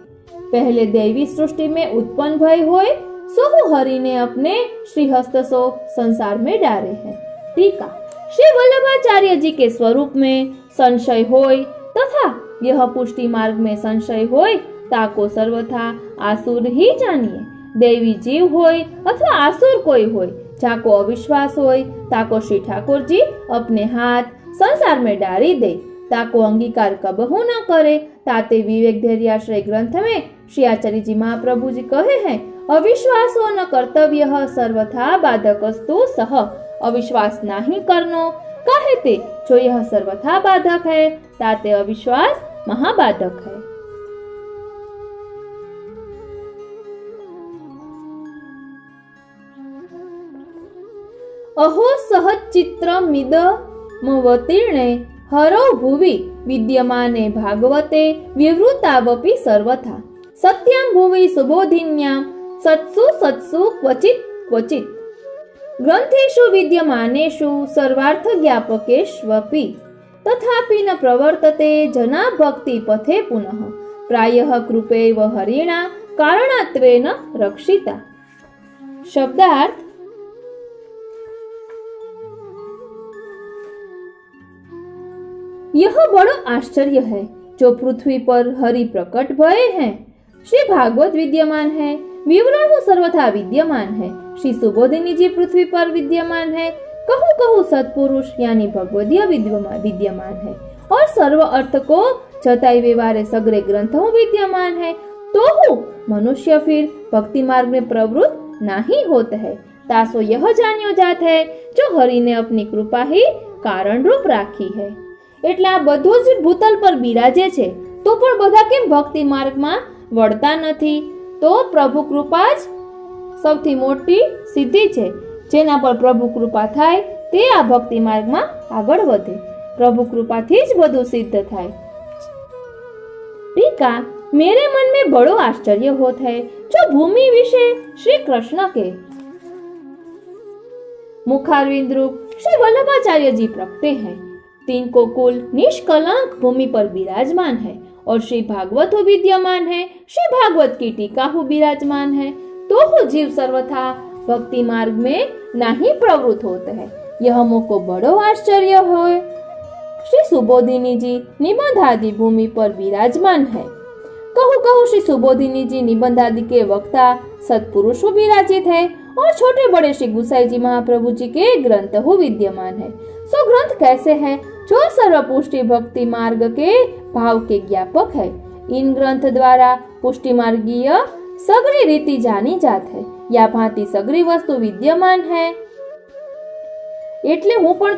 पहले दैवी सृष्टि में उत्पन्न भय होय सो हरि ने अपने श्रीहस्त सो संसार में डाले हैं। टीका। श्री वल्लभाचार्य जी के स्वरूप में संशय होय तथा यह पुष्टि मार्ग में संशय होय ताको सर्वथा आसुर ही जानिए। देवी जीव होय अथवा आसुर कोई होय, जाको अविश्वास होय ताको श्री ठाकुर जी अपने हाथ संसार में डाली दे, ताको अंगीकार कबहू न करे। ताते विवेक धैर्याश्रय ग्रंथ में श्री आचार्य जी महाप्रभु जी कहे हैं अविश्वासो न कर्तव्य सर्वथा बाधकस्तु सह। अविश्वास नहीं करनो कहते जो यह सर्वथा बाधक है, ताते अविश्वास महाबाधक है। अहो सहच्चित्रमिदमवतीर्णे हरो भुवि विद्यमाने भागवते विवृतावपि सर्वथा। सत्यं भुवि सुबोधिन्यां सत्सु सत्सु क्वचित् क्वचित् ग्रंथेषु विद्यमानेषु सर्वार्थ ज्ञापकेष्वपि तथापि न प्रवर्तते जना भक्ति पथे पुनः प्रायः कृपेव हरिणा कारणात्वेन रक्षिता। शब्दार्थ। यह बड़ो आश्चर्य है जो पृथ्वी पर हरि प्रकट भये हैं। श्री भागवत विद्यमान है, विवरण सर्वथा विद्यमान है। श्री सुबोधिनी जी पृथ्वी पर विद्यमान है, कहूँ कहूँ सत्पुरुष यानी भगवदीय विद्यमान है और सर्व अर्थ को जताई व्यवहारे सगरे ग्रंथों विद्यमान है। तो मनुष्य फिर भक्ति मार्ग में प्रवृत्त नहीं होता है। तासो यह जान्यो जात है जो हरि ने अपनी कृपा ही कारण रूप राखी है। એટલે આ બધું જ ભૂતલ પર બિરાજે છે તો પણ બધા કેમ ભક્તિ માર્ગમાં વળતા નથી? તો પ્રભુ કૃપા જ સૌથી મોટી સિદ્ધિ છે। જેના પર પ્રભુ કૃપા થાય તે આ ભક્તિ માર્ગમાં આગળ વધે। પ્રભુ કૃપાથી જ બધું સિદ્ધ થાય। ટીકા। मेरे मन में बड़ो आश्चर्य होत है जो भूमि विषय श्री कृष्ण के मुखारविंद रूप श्री वल्लभाचार्य जी प्रगटे हैं। तीन को कुल निष्कलंक भूमि पर विराजमान है और श्री भागवत विद्यमान है। श्री भागवत की टीका विराजमान है। तो जीव सर्वथा भक्ति मार्ग में नहीं प्रवृत्त होते हैं। यह हमको बड़ो आश्चर्य है। श्री सुबोधिनी जी निबंध आदि भूमि पर विराजमान है। कहूँ श्री सुबोधिनी जी निबंध आदि के वक्ता सत्पुरुषों विराजित है और छोटे बड़े श्री गुसाई जी महाप्रभु जी के ग्रंथ हो विद्यमान है। सो ग्रंथ कैसे है? जो सर्वपुष्टि भक्ति मार्ग के भाव के ज्ञापक है। इन ग्रंथ द्वारा पुष्टि मार्गीय सगरी रीति जानी जात है। या भांति सगरी वस्तु विद्यमान है। એટલે હું પણ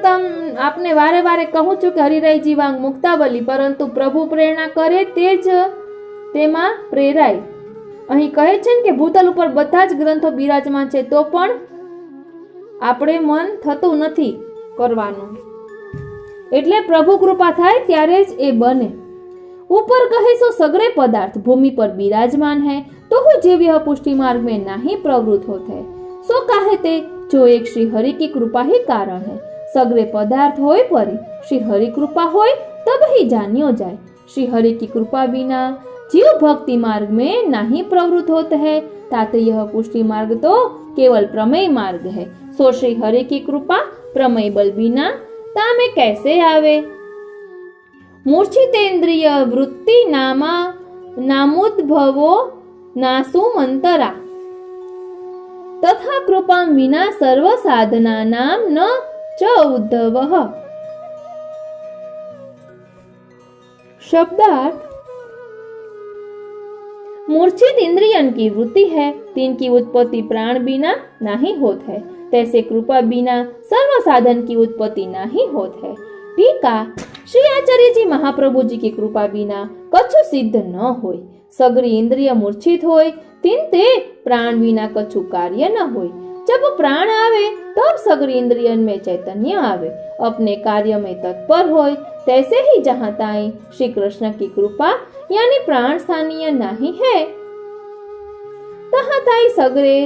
આપને વારે વારે કહું છું કે હરિરાયજી વાંગ મુક્તાવલી, પરંતુ પ્રભુ પ્રેરણા કરે તે જ તેમાં પ્રેરાય. અહીં કહે છે કે ભૂતલ ઉપર બધા જ ગ્રંથો બિરાજમાન છે, તો પણ આપણે મન થતું નથી કરવાનું. એટલે પ્રભુ કૃપા થાય ત્યારે જ એ બને. ऊपर कहे सो सगरे पदार्थ भूमि पर विराजमान है, तो वो जीव यह पुष्टि मार्ग में नहीं प्रवृत्त होते है। सो कहे ते जो एक श्री हरि की कृपा ही कारण है। सगरे पदार्थ होय परी श्री हरि कृपा होय तब ही जानियो जाए। श्री हरि की कृपा बिना जीव भक्ति मार्ग में नहीं प्रवृत्त होते है, ताते यह पुष्टि मार्ग तो केवल प्रमेय मार्ग है। सो श्री हरि की कृपा प्रमेय बल बिना तामे कैसे आवे। मूर्छितेन्द्रिय वृत्ति नामा नामुद्भवो नासु मंतरा तथा कृपा विना सर्व साधना नाम न च उद्धवः। शब्दार्थ: मूर्छित इंद्रियन की वृत्ति है, तिनकी उत्पत्ति प्राण बिना नहीं होत है, तैसे कृपा बिना सर्व साधन की उत्पत्ति नहीं होत है। टीका: श्री आचार्य जी महाप्रभु जी की कृपा बिना कछु सिद्ध न होय। सगरी इंद्रिय मूर्छित होय, तिन ते प्राण बिना कछु कार्य न होय। जब प्राण आवे तब सगरी इंद्रियन में चैतन्य आवे, अपने कार्य में तत्पर होय। तैसे ही जहाँ ताई श्री कृष्ण की कृपा यानी प्राण स्थानीय नहीं है, तहाँ ताई सगरे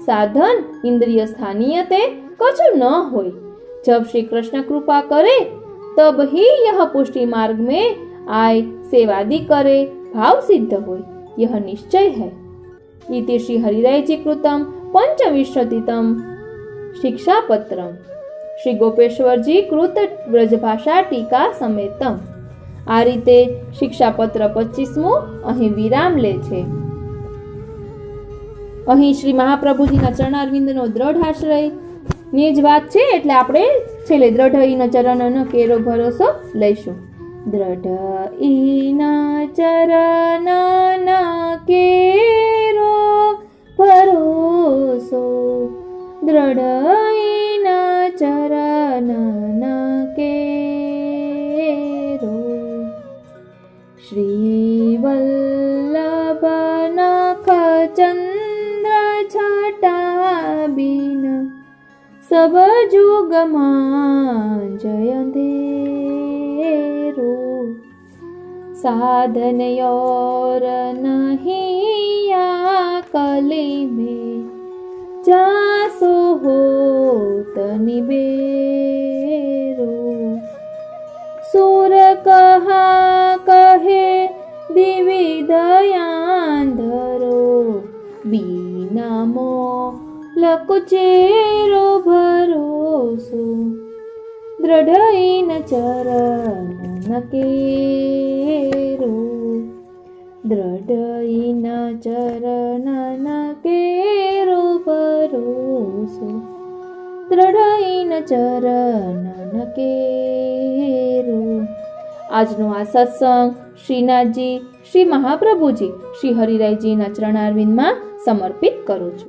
साधन इंद्रिय स्थानीय ते कछु न होय। जब श्री कृष्ण कृपा करे तब ही यह पुष्टि मार्ग में आय सेवादि करे, भाव सिद्ध होय, यह निश्चय है। इति श्री हरिरायजी कृतम पंचविंशतितम शिक्षापत्रम श्री गोपेश्वर जी कृत ब्रजभाषा टीका समेतम। आ रीते शिक्षापत्र 25મું અહીં વિરામ લે છે। અહીં શ્રી મહાપ્રભુજીના ચરણારવિંદનો દ્રઢ આશ્રય ની જ વાત છે, એટલે આપણે છેલ્લે દ્રઢ ઈના ચરણનો કેરો ભરોસો લઈશું। દ્રઢ ઈના ચરણના કેરો ભરોસો, દ્રઢ ઈના ચરણના કેરો। શ્રી વલ્લભ નખ ચંદ્ર છટા બીન सब जुग जयंधेरो। साधन और नहीं या कली में जासो हो तनिबेरो। सुर कहा कहे दिविदयांधरो, बीना मो लकुचेरो भरोसो। दृढ़ इन चरण नकेरो, दृढ़ इन चरण नकेरो भरोसो। दृढ़ इन चरण नकेरो। આજનો આ સત્સંગ શ્રીનાથજી, શ્રી મહાપ્રભુજી, શ્રી હરિરાયજીના ચરણારવિંદમાં સમર્પિત કરું છું।